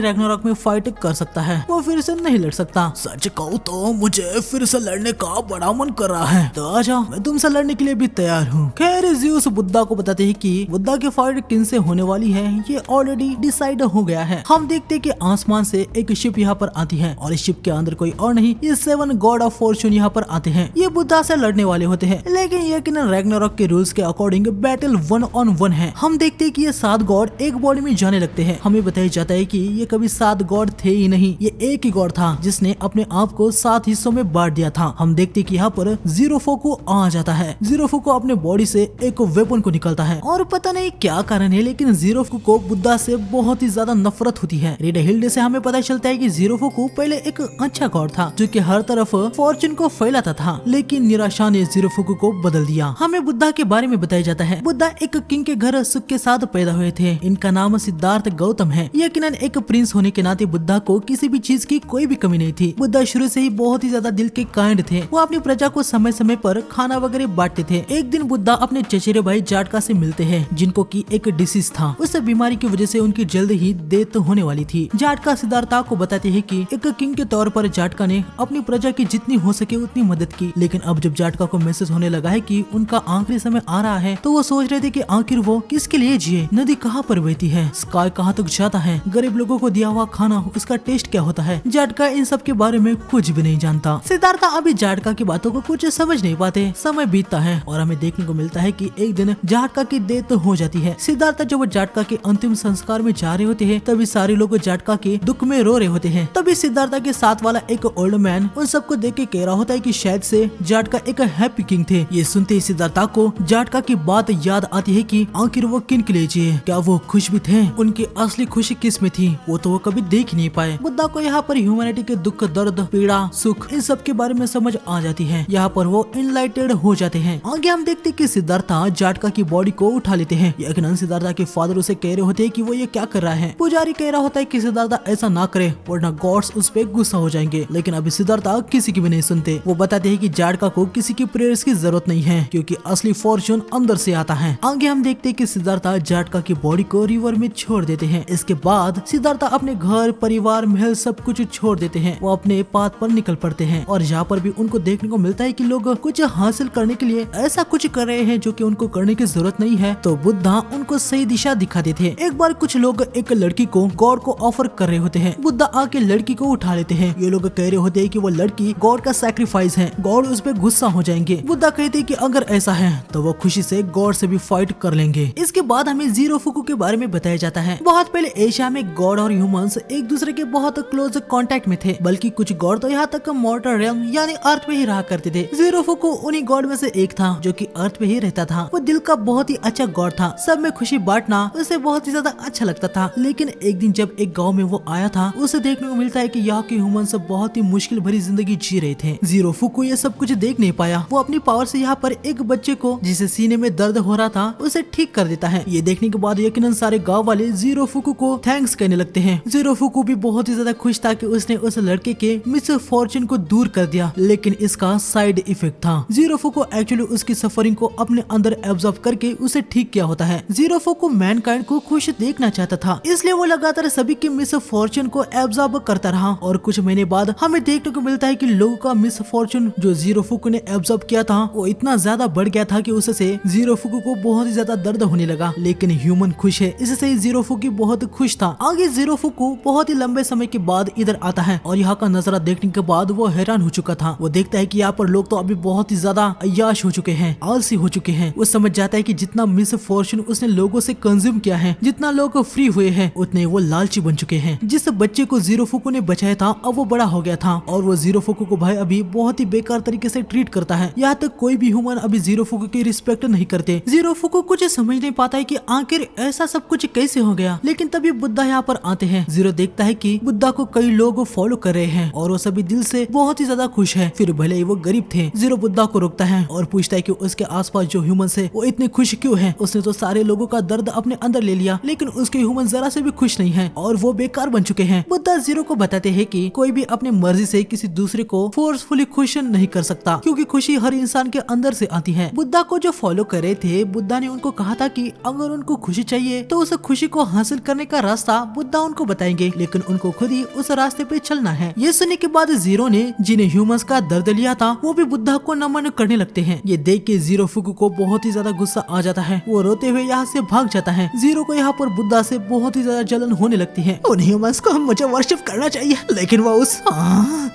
रैग्नारॉक में फाइट कर सकता है, वो फिर से नहीं लड़ सकता।
सच कहूँ तो मुझे फिर से लड़ने का बड़ा मन कर रहा है,
तो आजा, मैं तुमसे लड़ने के लिए भी तैयार हूँ। खैर ज्यूस बुद्धा को बताते हैं कि बुद्धा की फाइट किन से होने वाली है ये ऑलरेडी डिसाइड हो गया है। हम देखते हैं कि आसमान से एक शिप यहाँ पर आती है और इस शिप के अंदर कोई और नहीं, ये 7 गॉड ऑफ फॉर्चून यहाँ पर आते हैं। ये बुद्धा से लड़ने वाले होते हैं, लेकिन यकीनन रैग्नारॉक के रूल्स के अकॉर्डिंग बैटल 1-on-1 है। हम देखते हैं कि ये 7 गॉड एक बॉडी में जाने लगते हैं। हमें बताया जाता है कि ये कभी 7 गॉड थे ही नहीं, ये एक ही गॉड था जिसने अपने आप को 7 हिस्सों में बांट दिया था। हम देखते हैं कि यहाँ पर ज़ीरोफोकू आ जाता है। ज़ीरोफोकू अपने बॉडी से एक वेपन को निकालता है और पता नहीं क्या कारण है, लेकिन ज़ीरोफोकू को बुद्धा से बहुत ही ज्यादा नफरत होती है। रीडा हिल्डे से हमें पता चलता है कि ज़ीरोफोकू पहले एक अच्छा गॉड था जो कि हर तरफ फॉर्चून को फैलाता था, लेकिन निराशा ने ज़ीरोफोकू को बदल दिया। हमें बुद्धा के बारे में बताया जाता है। बुद्धा एक किंग के घर सुख के साथ पैदा हुए थे। इनका नाम सिद्धार्थ गौतम है। यकीनन एक प्रिंस होने के नाते बुद्धा को किसी भी चीज की कोई भी कमी नहीं थी। बुद्धा शुरू से ही बहुत ही ज्यादा दिल के काइंड थे। वो अपनी प्रजा को समय समय पर खाना वगैरह बांटते थे। एक दिन बुद्धा अपने चचेरे भाई जाटका से मिलते हैं, जिनको की एक डिसीज था। उस बीमारी की वजह से उनकी जल्द ही डेथ होने वाली थी। जाटका सिद्धार्था को बताते हैं कि एक किंग के तौर पर जाटका ने अपनी प्रजा की जितनी हो सके उतनी मदद की, लेकिन अब जब जाटका को महसूस होने लगा है कि उनका आखिरी समय आ रहा है, तो वो सोच रहे थे कि आखिर वो किसके लिए जिए, नदी कहाँ पर बहती है, स्काई कहाँ तक जाता है, गरीब लोगों को दिया हुआ खाना उसका टेस्ट क्या होता है। जाटका इन सब के बारे में कुछ भी नहीं जानता। सिद्धार्था अभी जाटका की बातों को कुछ समझ नहीं पाते। समय बीतता है और हमें देखने को मिलता है कि एक दिन जाटका की डेथ हो जाती है। सिद्धार्था जब जाटका के अंतिम संस्कार में जा रहे होते हैं, तभी सारे लोग जाटका के दुख में रो रहे होते हैं। तभी सिद्धार्था के साथ वाला एक ओल्ड मैन उन सबको देख के कह रहा होता है कि शायद से जाटका एक हैप्पी किंग थे। ये सुनते ही सिद्धार्था को जाटका की बात याद आती है कि आखिर वो किन के लिए जिए, क्या वो खुश भी थे, उनकी असली खुशी किस में थी, वो तो वो कभी देख नहीं पाए। बुद्धा को यहाँ पर ह्यूमैनिटी के दुख, दर्द, पीड़ा, सुख इन सब के बारे में समझ आ जाती है। यहाँ पर वो इनलाइटेड हो जाते हैं। आगे हम देखते कि सिद्धार्था जाटका की बॉडी को उठा लेते हैं। यकीनन सिद्धार्था के फादर उसे कह रहे होते हैं कि वो ये क्या कर रहा है। पुजारी कह रहा होता है कि सिद्धार्था ऐसा ना करे वरना गॉड्स उस पे गुस्सा हो जाएंगे, लेकिन अभी सिद्धार्था किसी की भी नहीं सुनते। वो बताते हैं कि जाटका को किसी की प्रेयर्स की जरूरत नहीं है, क्योंकि असली फॉर्चून अंदर से आता है। आगे हम देखते हैं कि सिद्धार्था जाटका की बॉडी को रिवर में छोड़ देते हैं। इसके बाद सिद्धार्था अपने घर, परिवार, महल सब कुछ छोड़ देते हैं। वो अपने पाथ पर निकल पड़ते हैं और यहाँ पर भी उनको देखने को मिलता है कि लोग कुछ हासिल करने के लिए ऐसा कुछ कर रहे हैं जो कि उनको करने की जरूरत नहीं है, तो बुद्धा उनको सही दिशा दिखा देते हैं। एक बार कुछ लोग एक लड़की को गॉड को ऑफर कर रहे होते हैं। बुद्धा आके लड़की को उठा लेते हैं। ये लोग कह रहे होते हैं कि वो लड़की गॉड का सैक्रिफाइस है, गॉड उस पे गुस्सा हो जाएंगे। बुद्धा कहते हैं कि अगर ऐसा है तो वो खुशी से गॉड से भी फाइट कर लेंगे। इसके बाद हमें जीरो फुकू के बारे में बताया जाता है। बहुत पहले एशिया में गॉड और ह्यूमंस एक दूसरे के बहुत क्लोज कांटेक्ट में थे, बल्कि कुछ गॉड तो यहाँ तक मॉर्टल रियल्म यानी अर्थ पे ही रहा करते थे। जीरो फुकू उन्हीं गॉड में से एक था जो कि अर्थ पे ही रहता था। वो दिल का बहुत ही अच्छा गॉड था। सब में खुशी बांटना उसे बहुत ही ज्यादा अच्छा लगता था। लेकिन एक दिन जब एक गाँव में वो आया था, उसे देखने को मिलता है कि यहाँ के ह्यूमंस बहुत ही मुश्किल भरी जिंदगी जी रहे थे। जीरो फुकू ये सब कुछ देख नहीं पाया। वो अपनी पावर से यहाँ पर एक बच्चे को जिसे सीने में दर्द हो रहा था उसे ठीक कर देता है। ये देखने के बाद यकीनन सारे गांव वाले जीरो फुकू को थैंक्स कहने लगते हैं। जीरो फुकू भी बहुत ही ज्यादा खुश था कि उसने उस लड़के के मिस फॉर्चून को दूर कर दिया, लेकिन इसका साइड इफेक्ट था। जीरो फुकू एक्चुअली उसकी सफरिंग को अपने अंदर एब्जॉर्ब करके उसे ठीक किया होता है। जीरो फुकू मैनकाइंड को खुश देखना चाहता था, इसलिए वो लगातार सभी की मिस फॉर्चून को एब्जॉर्ब करता रहा। और कुछ महीने बाद हमें देखने को मिलता है कि लोगों का मिस फॉर्चून जो जीरो फुकू ने एब्जॉर्ब किया था वो इतना ज्यादा बढ़ गया था कि उससे जीरो फुकू को बहुत ही ज्यादा दर्द होने लगा। लेकिन ह्यूमन खुश है, इससे जीरो फुकू बहुत खुश था। आगे जीरो फुकू बहुत ही लंबे समय के बाद इधर आता है और यहाँ का नजारा देखने के बाद वो हैरान हो चुका था। वो देखता है कि यहाँ पर लोग तो अभी बहुत ही ज्यादा अय्याश हो चुके हैं, आलसी हो चुके हैं। वो समझ जाता है कि जितना मिस फॉर्चून उसने लोगों से कंज्यूम किया है, जितना लोग फ्री हुए हैं, उतने वो लालची बन चुके हैं। जिस बच्चे को जीरो फुकू ने बचाया था अब वो बड़ा हो गया था और वो जीरो फुकू को भाई अभी बहुत ही बेकार तरीके से ट्रीट करता है। यहाँ तक कोई भी ह्यूमन अभी जीरो फुकू की रिस्पेक्ट नहीं करते। जीरो फुकू कुछ समझ नहीं पाता है कि आखिर ऐसा सब कुछ कैसे हो गया। लेकिन तभी बुद्धा यहाँ पर आते हैं। जीरो देखता है कि बुद्धा को कई लोग फॉलो कर रहे हैं और वो सभी दिल से बहुत ही ज्यादा खुश है, फिर भले ही वो गरीब थे। जीरो बुद्धा को रोकता है और पूछता है कि उसके आसपास जो ह्यूमंस है वो इतने खुश क्यों है। उसने तो सारे लोगों का दर्द अपने अंदर ले लिया, लेकिन उसके ह्यूमन जरा से भी खुश नहीं है और वो बेकार बन चुके हैं। बुद्धा जीरो को बताते हैं कि कोई भी अपनी मर्जी से किसी दूसरे को फोर्सफुली खुश नहीं कर सकता, क्योंकि खुशी हर इंसान के अंदर से आती है। बुद्धा को जो फॉलो कर रहे थे, बुद्धा ने उनको कहा था कि अगर उनको खुशी चाहिए तो उस खुशी को हासिल करने का रास्ता बुद्धा उनको बताएंगे, लेकिन उनको खुद ही उस रास्ते पे चलना है। ये सुनने के बाद जीरो ने जिन्हें ह्यूमंस का दर्द लिया था वो भी बुद्धा को नमन करने लगते हैं। ये देख के जीरो फुकू को बहुत ही ज्यादा गुस्सा आ जाता है। वो रोते हुए यहाँ से भाग जाता है। जीरो को यहाँ पर बुद्धा से बहुत ही ज्यादा जलन होने लगती है। उन ह्यूमंस को मुझे वर्शिप करना चाहिए, लेकिन वो उस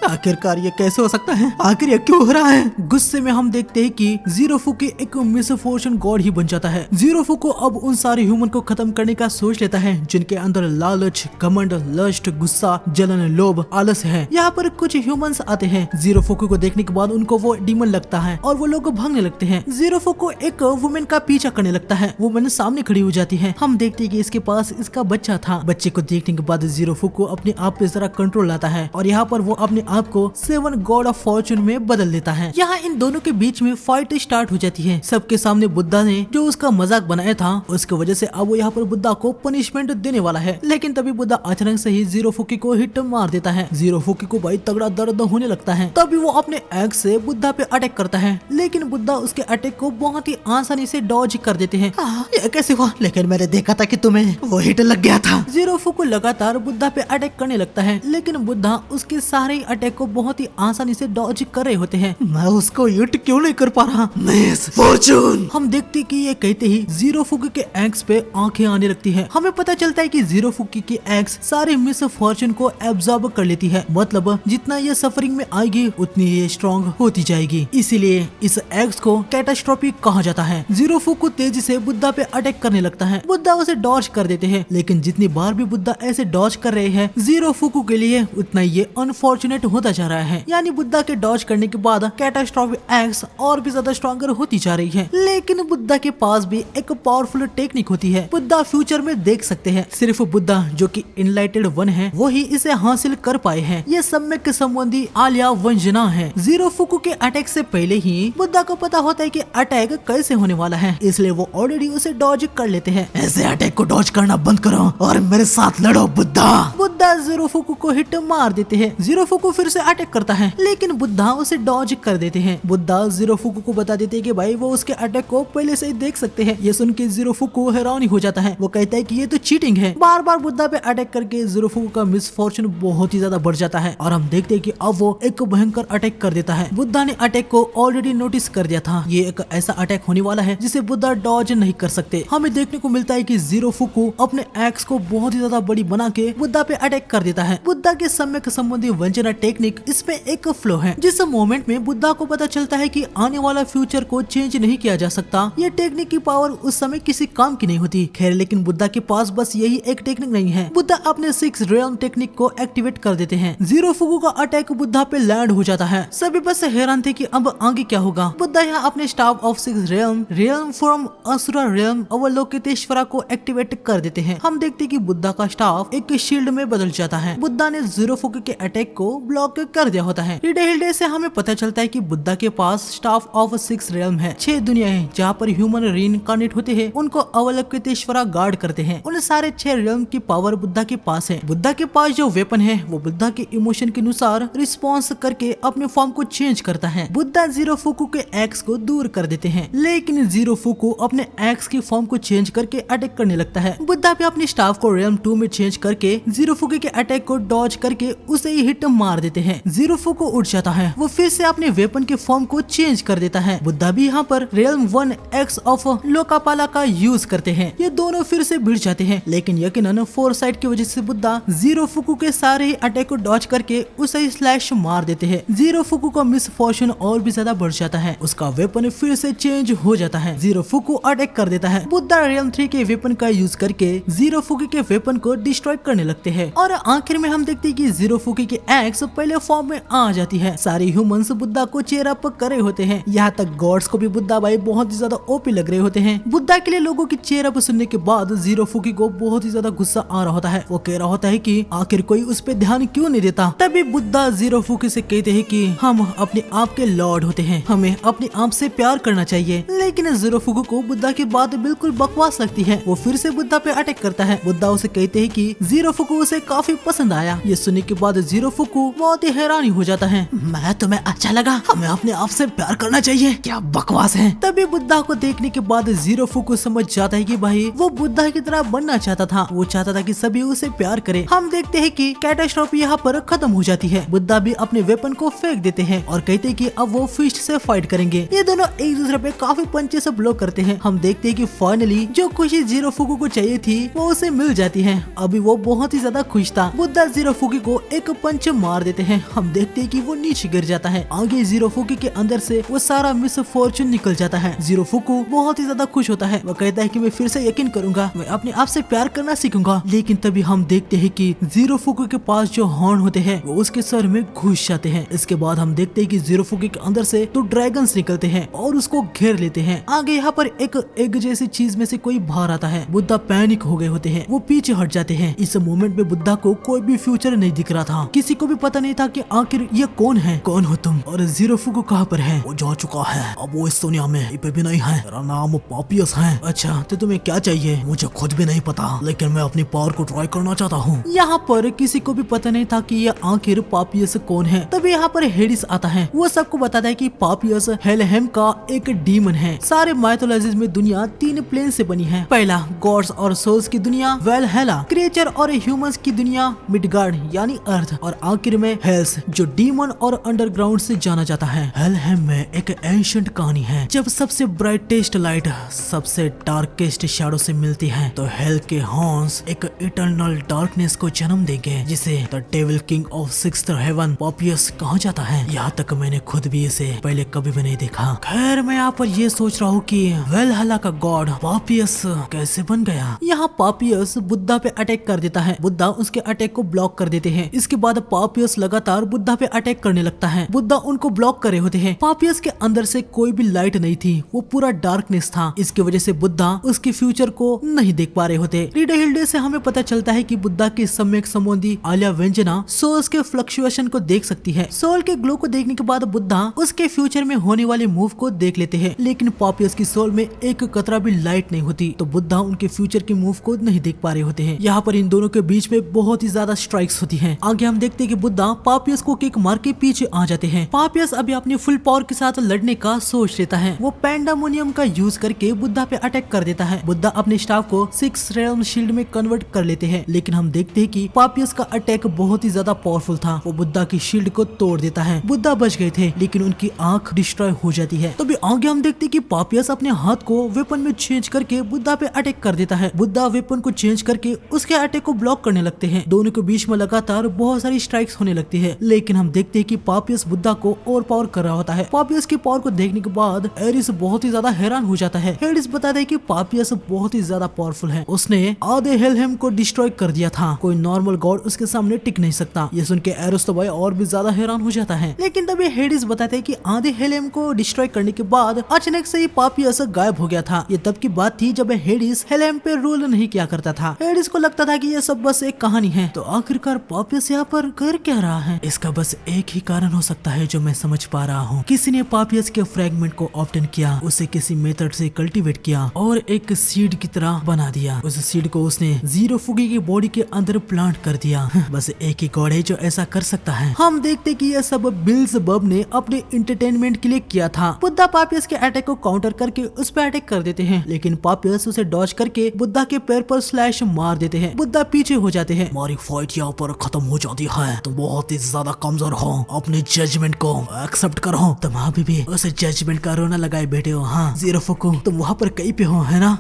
आखिरकार ये कैसे हो सकता है, आखिर ये क्यों हो रहा है। गुस्से में हम देखते हैं कि जीरो फुकू एक मिसफॉर्चून गॉड ही बन जाता है। जीरो फुकू अब उन सारे ह्यूमन को खत्म करने का सोच लेता है जिनके अंदर लालच, घमंड, लस्ट, गुस्सा, जलन, लोभ, आलस है। यहाँ पर कुछ ह्यूमंस आते हैं। जीरो फुकू को देखने के बाद उनको वो डीमन लगता है और वो लोग भागने लगते हैं। जीरो फुकू एक वुमेन का पीछा करने लगता है। वुमेन सामने खड़ी हो जाती है। हम देखते हैं कि इसके पास इसका बच्चा था। बच्चे को देखने के बाद जीरो फुकू अपने आप पे जरा कंट्रोल लाता है और यहाँ पर वो अपने आप को 7 गॉड ऑफ फॉर्चून में बदल देता है। यहाँ इन दोनों के बीच में फाइट स्टार्ट हो जाती है। सबके सामने बुद्धा ने जो उसका मजाक बनाया था उसकी वजह से अब वो यहाँ पर बुद्धा को पनिशमेंट देने वाला है। लेकिन तभी बुद्धा अचानक से ही जीरो फुकू को हिट मार देता है। जीरो फुकू को भाई तगड़ा दर्द होने लगता है। तभी वो अपने एक्स से बुद्धा पे अटैक करता है, लेकिन बुद्धा उसके अटैक को बहुत ही आसानी से डॉज कर देते हैं।
ये कैसे हुआ? लेकिन मैंने देखा था कि तुम्हें वो हिट लग गया था।
जीरो फुकू लगातार बुद्धा पे अटैक करने लगता है, लेकिन बुद्धा उसके सारे अटैक को बहुत ही आसानी से डॉज कर रहे होते हैं।
मैं उसको हिट क्यों नहीं कर पा रहा? Miss Fortune.
हम देखते कि ये कहते ही जीरो फुकी के एक्स पे आंखें आने लगती है। हमें पता चलता है कि जीरो फुकी की एक्स सारे मिस फॉर्चून को एब्जॉर्ब कर लेती है, मतलब जितना ये सफरिंग में आएगी उतनी ये स्ट्रॉन्ग होती जाएगी। इसीलिए इस एक्स को कैटास्ट्रोफी कहा जाता है। जीरो फुकू तेजी से बुद्धा पे अटैक करने लगता है। बुद्धा उसे डॉज कर देते हैं, लेकिन जितनी बार भी बुद्धा ऐसे डॉज कर रहे हैं, जीरो फुकू के लिए उतना ये अनफॉर्चुनेट होता जा रहा है। यानी बुद्धा के डॉज करने के बाद कैटास्ट्रोफी एक्स और भी ज्यादा स्ट्रॉन्गर होती जा रही है। लेकिन बुद्धा के पास भी एक पावरफुल टेक्निक होती है। बुद्धा फ्यूचर में देख सकते हैं। सिर्फ बुद्धा जो कि इनलाइटेड वन है वही इसे हासिल कर पाए हैं। ये सम्यक संबंधी आलिया वंजना है। जीरो फुकू के अटैक से पहले ही बुद्धा को पता होता है कि अटैक कैसे होने वाला है, इसलिए वो ऑलरेडी उसे डॉज कर लेते हैं।
ऐसे अटैक को डॉज करना बंद करो और मेरे साथ लड़ो बुद्धा।
बुद्धा जीरो फुकू को हिट मार देते हैं। जीरो फुकू फिर से अटैक करता है, लेकिन बुद्धा उसे डॉज कर देते हैं। बुद्धा जीरो फुकू को बता देते हैं कि भाई वो उसके अटैक को पहले से ही देख सकते हैं। ये सुन के जीरो फुकू हैरानी हो जाता है। वो कहता है कि ये तो चीटिंग है। बार बार बुद्धा पे अटैक करके जीरो फुकू का मिसफॉर्चून बहुत ही ज्यादा बढ़ जाता है और हम देखते हैं कि अब वो एक भयंकर अटैक कर देता है। बुद्धा ने अटैक को ऑलरेडी नोटिस कर दिया था। ये एक ऐसा अटैक होने वाला है जिसे बुद्धा डॉज नहीं कर सकते। हमें देखने को मिलता है कि जीरो फुकू अपने एक्स को बहुत ही ज्यादा बड़ी बना के बुद्धा पे अटैक कर देता है। बुद्धा के सम्यक संबंधी वंचना टेक्निक इसमें एक फ्लो है। जिस मोमेंट में बुद्धा को पता चलता है कि आने वाला फ्यूचर को चेंज नहीं किया जा सकता, ये टेक्निक की पावर उस समय किसी काम की नहीं होती। खैर, लेकिन बुद्धा के पास बस यही एक टेक्निक नहीं है। बुद्धा अपने 6 रियल्म टेक्निक को एक्टिवेट कर देते हैं। जीरो फुकू का अटैक बुद्धा पे लैंड हो जाता है। सभी बस हैरान थे कि अब आगे क्या होगा। बुद्धा यहाँ अपने staff of 6 realm from Asura realm Avalokiteshvara को एक्टिवेट कर देते हैं। हम देखते कि बुद्धा का स्टाफ एक शील्ड में बदल जाता है। बुद्धा ने जीरो फुकू के अटैक को ब्लॉक कर दिया होता है। हिल्डे से हमें पता चलता है कि बुद्धा के पास स्टाफ ऑफ 6 रियल्म है। 6 दुनियाएं जहाँ पर ह्यूमन रीइनकार्नेट होते हैं, उनको अवलोकितेश्वरा गार्ड करते हैं। उन सारे 6 रियल्म की पावर बुद्धा के पास है। बुद्धा के पास जो वेपन है वो बुद्धा के इमोशन के अनुसार रिस्पॉन्स करके अपने फॉर्म को चेंज करता है। बुद्धा जीरो फुकू के एक्स को दूर कर देते हैं, लेकिन जीरो फुकू अपने एक्स की फॉर्म को चेंज करके अटैक करने लगता है। बुद्धा भी अपने स्टाफ को रियल्म 2 में चेंज करके जीरो फुकू के अटैक को डॉज करके उसे ही हिट मार देते हैं। जीरो फुकू उठ जाता है। वो फिर से अपने वेपन के फॉर्म को चेंज कर देता है। बुद्धा भी यहाँ पर रियल्म 1 एक्स ऑफ लोकापाला का यूज करते हैं। ये दोनों फिर से भिड़ जाते हैं, लेकिन यकीनन फोरसाइट की वजह से बुद्धा जीरो फुकू के सारे ही अटैक को डॉज करके उसे ही स्लैश मार देते हैं। जीरो फुकू का मिसफॉर्चून और भी ज्यादा बढ़ जाता है। उसका वेपन फिर से चेंज हो जाता है। जीरो फुकू अटैक कर देता है। बुद्धा रियल्म 3 के वेपन का यूज करके जीरो फुकू के वेपन को डिस्ट्रॉय करने लगते हैं और आखिर में हम देखते हैं कि जीरो फुकू की एक्स पहले फॉर्म में आ जाती है। सारे ह्यूमंस बुद्धा को चेयर अप कर रहे होते हैं। यहाँ तक गॉड्स को भी बुद्धा भाई बहुत ही ज्यादा ओपी लग रहे होते हैं। बुद्धा के लिए लोगों की चेयर अप सुनने के बाद जीरो फुकू को बहुत ही ज्यादा गुस्सा आ रहा होता है। वो कह रहा होता है कि आखिर कोई उस पे ध्यान क्यों नहीं देता। तभी बुद्धा जीरो फुकू से कहते हैं कि हम अपने आप के लॉर्ड होते हैं, हमें अपने आप से प्यार करना चाहिए। लेकिन जीरो फुकू को बुद्धा की बात बिल्कुल बकवास लगती है। वो फिर से बुद्धा पे अटैक करता है। बुद्धा उसे कहते हैं कि जीरो फुकू उसे काफी पसंद आया। ये सुनने के बाद जीरो फुकू बहुत ही हैरानी हो जाता है।
मैं तुम्हें अच्छा लगा, हमें अपने आप से प्यार करना चाहिए, क्या बकवास है।
तभी बुद्धा को देखने के बाद जीरो फुकू समझ जाता है कि भाई वो बुद्धा की तरह बनना चाहता था। वो चाहता था कि सभी उसे प्यार करे। हम देखते हैं कि कैटास्ट्रोफी यहाँ पर खत्म हो जाती है। बुद्धा भी अपने वेपन को फेंक देते हैं और कहते हैं कि अब वो फिस्ट से फाइट करेंगे। ये दोनों एक दूसरे पे काफी पंचे से ब्लॉक करते हैं। हम देखते हैं कि फाइनली जो खुशी जीरो फुकू को चाहिए थी वो उसे मिल जाती है। अभी वो बहुत ही ज्यादा खुश था। बुद्धा जीरो फुकू को एक पंच मार देते हैं। हम देखते हैं कि वो नीचे गिर जाता है। आगे जीरो फुकू के अंदर से वो सारा मिसफॉर्चून निकल जाता है। जीरो फुकू बहुत ही ज्यादा खुश होता है। वो कहता है कि मैं फिर से यकीन करूंगा, मैं अपने आप से प्यार करना सीखूंगा। लेकिन तभी हम देखते हैं कि जीरो फुकू के पास जो हॉर्न होते हैं वो उसके सर में घुस जाते हैं। इसके बाद हम देखते हैं कि जीरो फुकू के अंदर से तो ड्रैगन्स निकलते हैं और उसको घेर लेते हैं। आगे यहाँ पर एक एग जैसी चीज में से कोई बाहर आता है। बुद्धा पैनिक हो गए होते हैं। वो पीछे हट जाते हैं। इस मोमेंट में बुद्धा को कोई भी फ्यूचर नहीं दिख रहा था। किसी को भी पता नहीं था कि आखिर ये कौन है, कौन हो तुम और जीरो फुकू कहाँ पर है।
वो जा चुका है, अब वो इस दुनिया में पे भी नहीं है। मेरा नाम पापियस है।
अच्छा, तो तुम्हें क्या चाहिए?
मुझे खुद भी नहीं पता, लेकिन मैं अपनी पावर को ट्राई करना चाहता हूँ।
यहाँ पर किसी को भी पता नहीं था कि ये आखिर पापियस कौन है। तभी यहाँ पर हेडिस आता है। वो सबको बताता है कि पापियस हेलहेम का एक डीमन है। सारे माइथोलॉजीज में दुनिया 3 प्लेन से बनी है। पहला गॉड्स और सोल्स की दुनिया वेलहेला, क्रिएचर और ह्यूमंस की दुनिया मिडगार्ड यानी अर्थ, और आखिर में हेल्स जो डीमन और अंडरग्राउंड से जाना जाता है। हेलहेम में एक एंशिएंट कहानी है। जब सबसे ब्राइटेस्ट लाइट सबसे डार्केस्ट शैडो से मिलती है तो हेल के हॉर्न्स एक इटर्नल डार्कनेस को जन्म देंगे जिसे the devil king of sixth heaven Papiyas कहा जाता है। यहाँ तक मैंने खुद भी इसे पहले कभी भी नहीं देखा। खैर मैं यहाँ पर ये सोच रहा हूँ कि वेलहला का गॉड पापियस कैसे बन गया। यहाँ पापियस बुद्धा पे अटैक कर देता है। बुद्धा उसके अटैक को ब्लॉक कर देते हैं। इसके बाद पापियस लगातार बुद्धा पे अटैक करने लगता है। बुद्धा उनको ब्लॉक करे होते हैं। पापियस के अंदर से कोई भी लाइट नहीं थी, वो पूरा डार्कनेस था। इसकी वजह से बुद्धा उसके फ्यूचर को नहीं देख पा रहे होते। रीडहिल्डे से हमें पता चलता है कि बुद्धा की सम्यक संबंधी आलिया व्यंजना सोल्स के फ्लक्चुएशन को देख सकती है। सोल के ग्लो को देखने के बाद बुद्धा उसके फ्यूचर में होने वाले मूव को देख लेते हैं, लेकिन पापियस की सोल में एक कतरा भी लाइट नहीं होती, तो बुद्धा उनके फ्यूचर के मूव को नहीं देख पा रहे होते हैं। यहाँ पर इन दोनों के बीच में बहुत ही ज्यादा स्ट्राइक्स होती हैं। आगे हम देखते हैं कि बुद्धा पापियस को किक मार के पीछे आ जाते हैं। पापियस अभी अपनी फुल पावर के साथ लड़ने का सोच लेता है। वो पैंडामोनियम का यूज करके बुद्धा पे अटैक कर देता है। बुद्धा अपने स्टाफ को 6 रेल्म शील्ड में कन्वर्ट कर लेते हैं, लेकिन हम देखते हैं कि पापियस का अटैक बहुत ही ज्यादा पावरफुल था। वो बुद्धा की शील्ड को तोड़ देता है। बुद्धा बच गए थे, लेकिन उनकी आंख डिस्ट्रॉय हो जाती है। तो भी आगे हम देखते हैं कि पापियस अपने हाथ को वेपन में चेंज करके बुद्धा पे अटैक कर देता है। बुद्धा वेपन को चेंज करके उसके अटैक को ब्लॉक करने लगते हैं। दोनों के बीच में लगातार बहुत सारी स्ट्राइक्स होने लगती है, लेकिन हम देखते हैं कि पापियस बुद्धा को ओवर पावर कर रहा होता है। पापियस की पावर को देखने के बाद एरिस बहुत ही ज्यादा हैरान हो जाता है। एरिस बताता है कि पापियस बहुत ही ज्यादा पावरफुल है। उसने आधे हेलहेम को डिस्ट्रॉय कर दिया था। कोई नॉर्मल गॉड उसके सामने टिक नहीं सकता। ये सुन के एरिस तो भाई और भी ज्यादा हैरान हो जाता है। लेकिन तभी हेडिस बताते हैं कि आधे हेलहेम को डिस्ट्रॉय करने के बाद अचानक से ही पापियस गायब हो गया था। ये तब की बात थी जब हेडिस हेलहेम पे रूल नहीं किया करता था। हेडिस को लगता था कि ये सब बस एक कहानी है। तो आखिरकार पापियस यहाँ पर कर क्या रहा है? इसका बस एक ही कारण हो सकता है जो मैं समझ पा रहा हूँ। किसी ने पापियस के फ्रेगमेंट को ऑब्टेन किया, उसे किसी मेथड से कल्टीवेट किया और एक सीड की तरह बना दिया। उस सीड को उसने जीरो फुगी की बॉडी के अंदर प्लांट कर दिया। बस एक ही गॉड है जो ऐसा कर सकता है। हम देखते कि यह सब बिल्ज़ेबब ने अपने एंटरटेनमेंट के लिए किया था। बुद्धा पापियस के अटैक को काउंटर करके उस पर अटैक कर देते हैं, लेकिन पापियस उसे डॉज करके बुद्धा के पैर पर स्लैश मार देते हैं। बुद्धा पीछे हो जाते हैं।
हमारी फाइट यहाँ पर खत्म हो जाती है। तुम बहुत ही ज्यादा कमजोर हो, अपने जजमेंट को एक्सेप्ट करो। तुम अभी भी उस जजमेंट का रोना लगाए बैठे हो। हाँ जीरो फुकू, तुम वहाँ पर कहीं पे हो, है ना?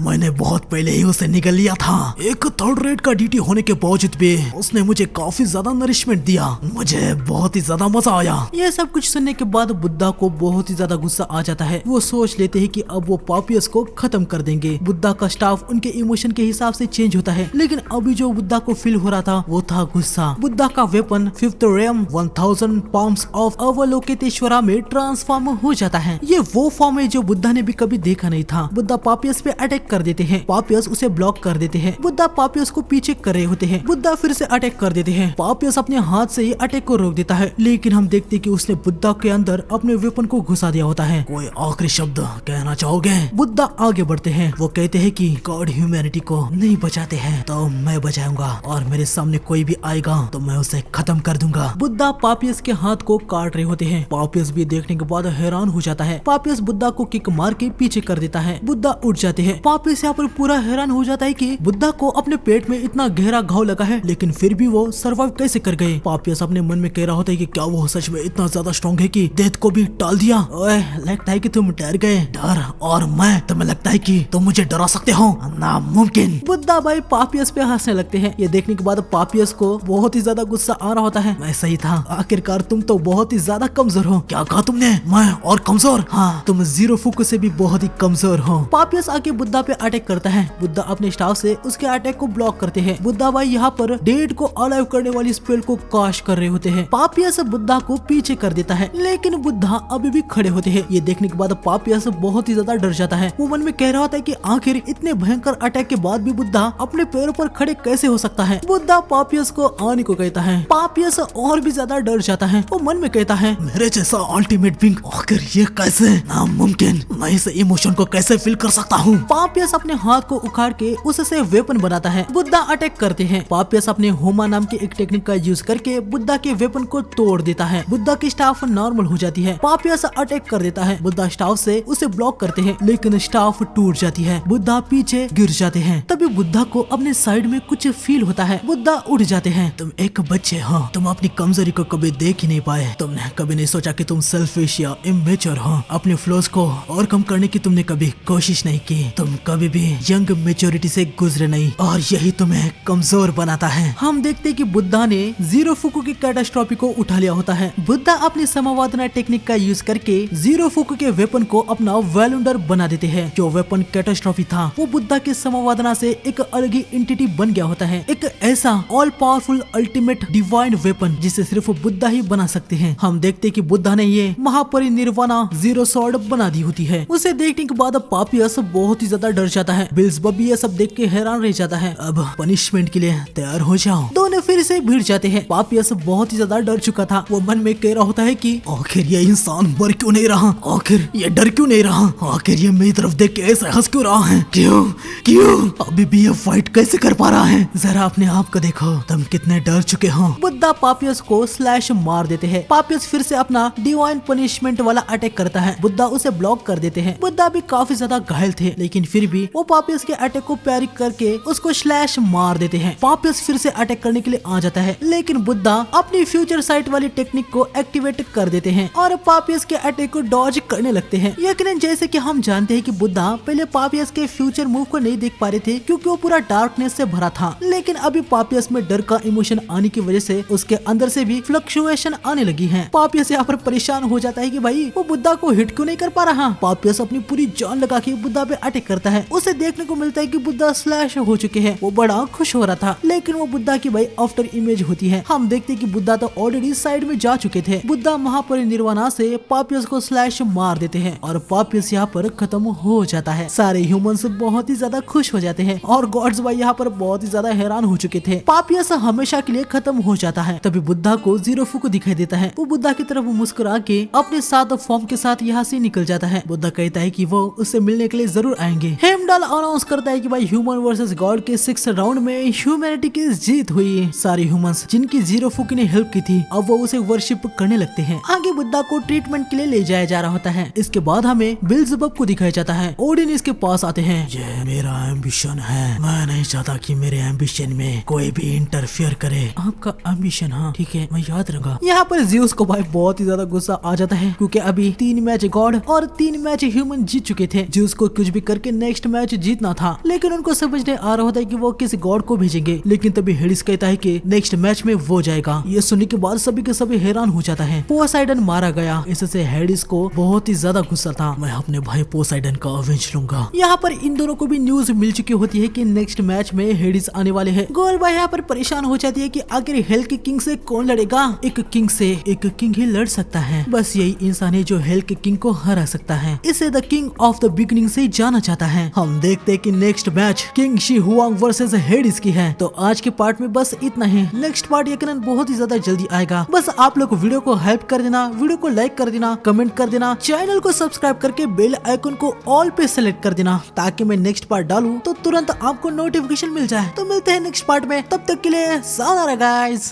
मैंने बहुत पहले ही उसे निकल लिया था। एक 3rd रेट का डीटी होने के बावजूद भी उसने मुझे काफी ज्यादा नरिशमेंट दिया। मुझे बहुत ही ज्यादा मजा आया।
ये सब कुछ सुनने के बाद बुद्धा को बहुत ही ज्यादा गुस्सा आ जाता है। वो सोच लेते हैं कि अब वो पापियस को खत्म कर देंगे। बुद्धा का स्टाफ उनके इमोशन के हिसाब से चेंज होता है, लेकिन अभी जो बुद्धा को फील हो रहा था वो था गुस्सा। बुद्धा का weapon 5th realm 1000 palms of Avalokiteshvara में ट्रांसफॉर्म हो जाता है। ये वो फॉर्म है जो बुद्धा ने भी कभी देखा नहीं था। बुद्धा पापियस पे अटैक कर देते हैं। पापियस उसे ब्लॉक कर देते हैं। बुद्धा पापियस को पीछे कर रहे होते हैं। बुद्धा फिर से अटैक कर देते हैं। पापियस अपने हाथ से ही अटैक को रोक देता है, लेकिन हम देखते कि उसने बुद्धा के अंदर अपने वेपन को घुसा दिया होता है।
कोई आखिरी शब्द कहना चाहोगे?
बुद्धा आगे बढ़ते हैं। वो कहते हैं कि
गॉड ह्यूमैनिटी को नहीं बचाते हैं तो मैं बचाऊंगा, और मेरे सामने कोई भी आएगा तो मैं उसे खत्म कर दूंगा।
बुद्धा पापियस के हाथ को काट रहे होते हैं। पापियस भी देखने के बाद हैरान हो जाता है। पापियस बुद्धा को किक मार के पीछे कर देता है। बुद्धा उठ जाते हैं। पापियस यहाँ पर पूरा हैरान हो जाता है कि बुद्धा को अपने पेट में इतना गहरा घाव लगा है, लेकिन फिर भी वो सर्वाइव कैसे कर गए। पापियस अपने मन में कह रहा होता है कि क्या वो सच में इतना ज्यादा स्ट्रॉन्ग है कि डेथ को भी टाल दिया?
ओए, लगता है कि तुम डर गए। डर और मैं, तुम्हें लगता है कि तुम मुझे डरा सकते हो? नामुमकिन।
बुद्धा भाई पापियस पे हंसने लगते हैं। ये देखने के बाद पापियस को बहुत ही ज्यादा गुस्सा आ रहा होता है।
मैं सही था, आखिरकार तुम तो बहुत ही ज्यादा कमजोर हो। क्या कहा तुमने? मैं और कमजोर? हाँ, तुम जीरो फुकू से भी बहुत ही कमजोर हो।
पापियस आके बुद्धा पे अटैक करता है। बुद्धा अपने स्टाफ से उसके अटैक को ब्लॉक करते हैं। बुद्धा भाई यहाँ पर डेड को अलाइव करने वाली स्पेल को कास्ट कर रहे होते हैं। पापियस बुद्धा को पीछे कर देता है, लेकिन बुद्धा अभी भी खड़े होते हैं। ये देखने के बाद पापियस बहुत ही ज्यादा डर जाता है। वो मन में कह रहा होता है कि आखिर इतने भयंकर अटैक के बाद भी बुद्धा अपने पैरों पर खड़े कैसे हो सकता है। बुद्धा पापियस को आने को कहता है। पापियस और भी ज्यादा डर जाता है। वो मन में कहता है,
मेरे जैसा अल्टीमेट बीइंग, आखिर ये कैसे? नामुमकिन। मैं इस इमोशन को कैसे फील कर सकता हूँ।
पापियस अपने हाथ को उखाड़ के उससे वेपन बनाता है। बुद्धा अटैक करते हैं। पापियस अपने होमा नाम की एक टेक्निक का यूज करके बुद्धा के वेपन को तोड़ देता है। बुद्धा की स्टाफ नॉर्मल हो जाती है। पापियस अटैक कर देता है। बुद्धा स्टाफ से उसे ब्लॉक करते हैं, लेकिन स्टाफ टूट जाती है। बुद्धा पीछे गिर जाते हैं। तभी बुद्धा को अपने साइड में कुछ फील होता है। बुद्धा उठ जाते हैं।
तुम एक बच्चे हो, तुम अपनी कमजोरी को कभी देख ही नहीं पाए। तुमने कभी नहीं सोचा कि तुम सेल्फिश या इमेच्योर हो। अपने फ्लॉज को ओवरकम करने की तुमने कभी कोशिश नहीं की। तुम कभी भी यंग मेच्योरिटी से गुजरे नहीं, और यही तुम्हें कमजोर बनाता है।
हम देखते कि बुद्धा ने जीरो फुकू की कैटास्ट्रॉफी को उठा लिया होता है। बुद्धा अपनी समावादना टेक्निक का यूज करके जीरो फुकू के वेपन को अपना वेलुंडर बना देते हैं। जो वेपन कैटास्ट्रॉफी था वो बुद्धा के समावादना से एक अलग ही एंटिटी बन गया होता है। एक ऐसा all powerful ultimate divine weapon जिसे सिर्फ बुद्धा ही बना सकते हैं। हम देखते कि बुद्धा ने ये महापरिनिर्वाणा जीरो सॉर्ड बना दी होती है। उसे देखने के बाद पापियस बहुत ही ज्यादा डर जाता है। बिल्ज़बब ये सब देख के हैरान रह जाता है।
अब पनिशमेंट के लिए तैयार हो जाओ।
दोनों फिर से भिड़ जाते हैं। पापियस बहुत ही ज्यादा डर चुका था। वो मन में कह रहा होता है कि
आखिर ये इंसान मर क्यों नहीं रहा, आखिर ये डर क्यों नहीं रहा, आखिर ये मेरी तरफ देख के ऐसे हंस क्यों रहा है, क्यों क्यों अभी भी ये फाइट कैसे कर पा रहा है। जरा अपने आप को देखो, तुम कितने डर चुके हो।
बुद्धा पापियस को स्लैश मार देते हैं। पापियस फिर से अपना डिवाइन पनिशमेंट वाला अटैक करता है। बुद्धा उसे ब्लॉक कर देते हैं। बुद्धा भी काफी ज्यादा घायल थे, लेकिन फिर भी वो पापियस के अटैक को पैरी करके उसको स्लैश मार देते हैं। पापियस फिर से अटैक करने के लिए आ जाता है, लेकिन बुद्धा अपनी फ्यूचर साइट वाली टेक्निक को एक्टिवेट कर देते हैं और पापियस के अटैक को डॉज करने लगते हैं। यकीनन जैसे कि हम जानते हैं कि बुद्धा पहले पापियस के फ्यूचर मूव को नहीं देख पा रहे थे, क्योंकि वो पूरा डार्कनेस से भरा था। लेकिन अभी पापियस में डर का इमोशन आने की वजह से उसके अंदर से भी फ्लक्चुएशन आने लगी है। पापियस यहाँ पर परेशान हो जाता है कि भाई वो बुद्धा को हिट क्यों नहीं कर पा रहा। पापियस अपनी पूरी जान लगा के बुद्धा पे अटैक करता है। उसे देखने को मिलता है कि बुद्धा स्लैश हो चुके हैं। वो बड़ा खुश हो रहा था, लेकिन वो बुद्धा की भाई आफ्टर इमेज होती है। हम देखते कि बुद्धा तो ऑलरेडी साइड में जा चुके थे। बुद्धा महापरिनिर्वाणा से पापियस को स्लैश मार देते हैं और पापियस यहाँ पर खत्म हो जाता है। सारे ह्यूमंस बहुत ही ज्यादा खुश हो जाते हैं और गॉड्स भाई यहाँ पर बहुत ही ज्यादा हैरान हो चुके थे। पापियस हमेशा के लिए खत्म हो जाता है। तभी बुद्धा को जीरो फुकू दिखाई देता है। वो बुद्धा की तरफ मुस्कुरा के अपने 7 फॉर्म के साथ यहाँ से निकल जाता है। बुद्धा कहता है कि वो उससे मिलने के लिए जरूर आएंगे। हेमडाल अनाउंस करता है कि भाई ह्यूमन वर्सेस गॉड के 6th राउंड में ह्यूमैनिटी की जीत हुई। सारे ह्यूमंस जिनकी जीरो फुकू ने हेल्प की थी, अब वो उसे वर्शिप करने लगते हैं। आगे बुद्धा को ट्रीटमेंट के लिए ले जाया जा रहा होता है। इसके बाद हमें बिल्ज़बब को दिखाया जाता है। ओडिन इसके पास आते हैं।
ये मेरा एम्बिशन है, मैं नहीं चाहता कि मेरे एम्बिशन में कोई भी इंटरफियर करे।
आपका एम्बिशन, हाँ ठीक है, मैं याद रखूंगा। यहाँ
यहाँ
पर ज़्यूस को भाई बहुत ही ज्यादा गुस्सा आ जाता है, क्योंकि अभी 3 मैच गॉड और 3 मैच ह्यूमन जीत चुके थे। ज़्यूस को कुछ भी करके नेक्स्ट मैच जीतना था, लेकिन उनको समझ नहीं आ रहा होता है कि वो किस गॉड को भेजेंगे। लेकिन तभी हेडिस कहता है कि नेक्स्ट मैच में वो जाएगा। ये सुनने के बाद सभी के सभी हैरान हो जाता है। पोसाइडन मारा गया, इससे हेडिस को बहुत ही ज्यादा गुस्सा था।
मैं अपने भाई पोसाइडन का अवेंज लूंगा।
यहाँ पर इन दोनों को भी न्यूज मिल चुकी होती है कि नेक्स्ट मैच में हेडिस आने वाले हैं। गोल भाई यहाँ पर परेशान हो जाती है कि आखिर हेल के किंग से कौन लड़ेगा। एक किंग से एक किंग ही लड़ सकता है। बस यही इंसान है जो हेल के किंग को हरा सकता है। इसे the king of the beginning से जाना जाता है। हम देखते हैं कि next match king Shi Huang versus Hades की है। तो आज के पार्ट में बस इतना ही। नेक्स्ट पार्ट यकीनन बहुत ही ज्यादा जल्दी आएगा। बस आप लोग वीडियो को हेल्प कर देना, वीडियो को लाइक कर देना, कमेंट कर देना, चैनल को सब्सक्राइब करके बेल आइकन को ऑल पे सेलेक्ट कर देना, ताकि मैं नेक्स्ट पार्ट डालूं तो तुरंत आपको नोटिफिकेशन मिल जाए। तो मिलते हैं नेक्स्ट पार्ट में, तब तक के लिए सावधान गाइस।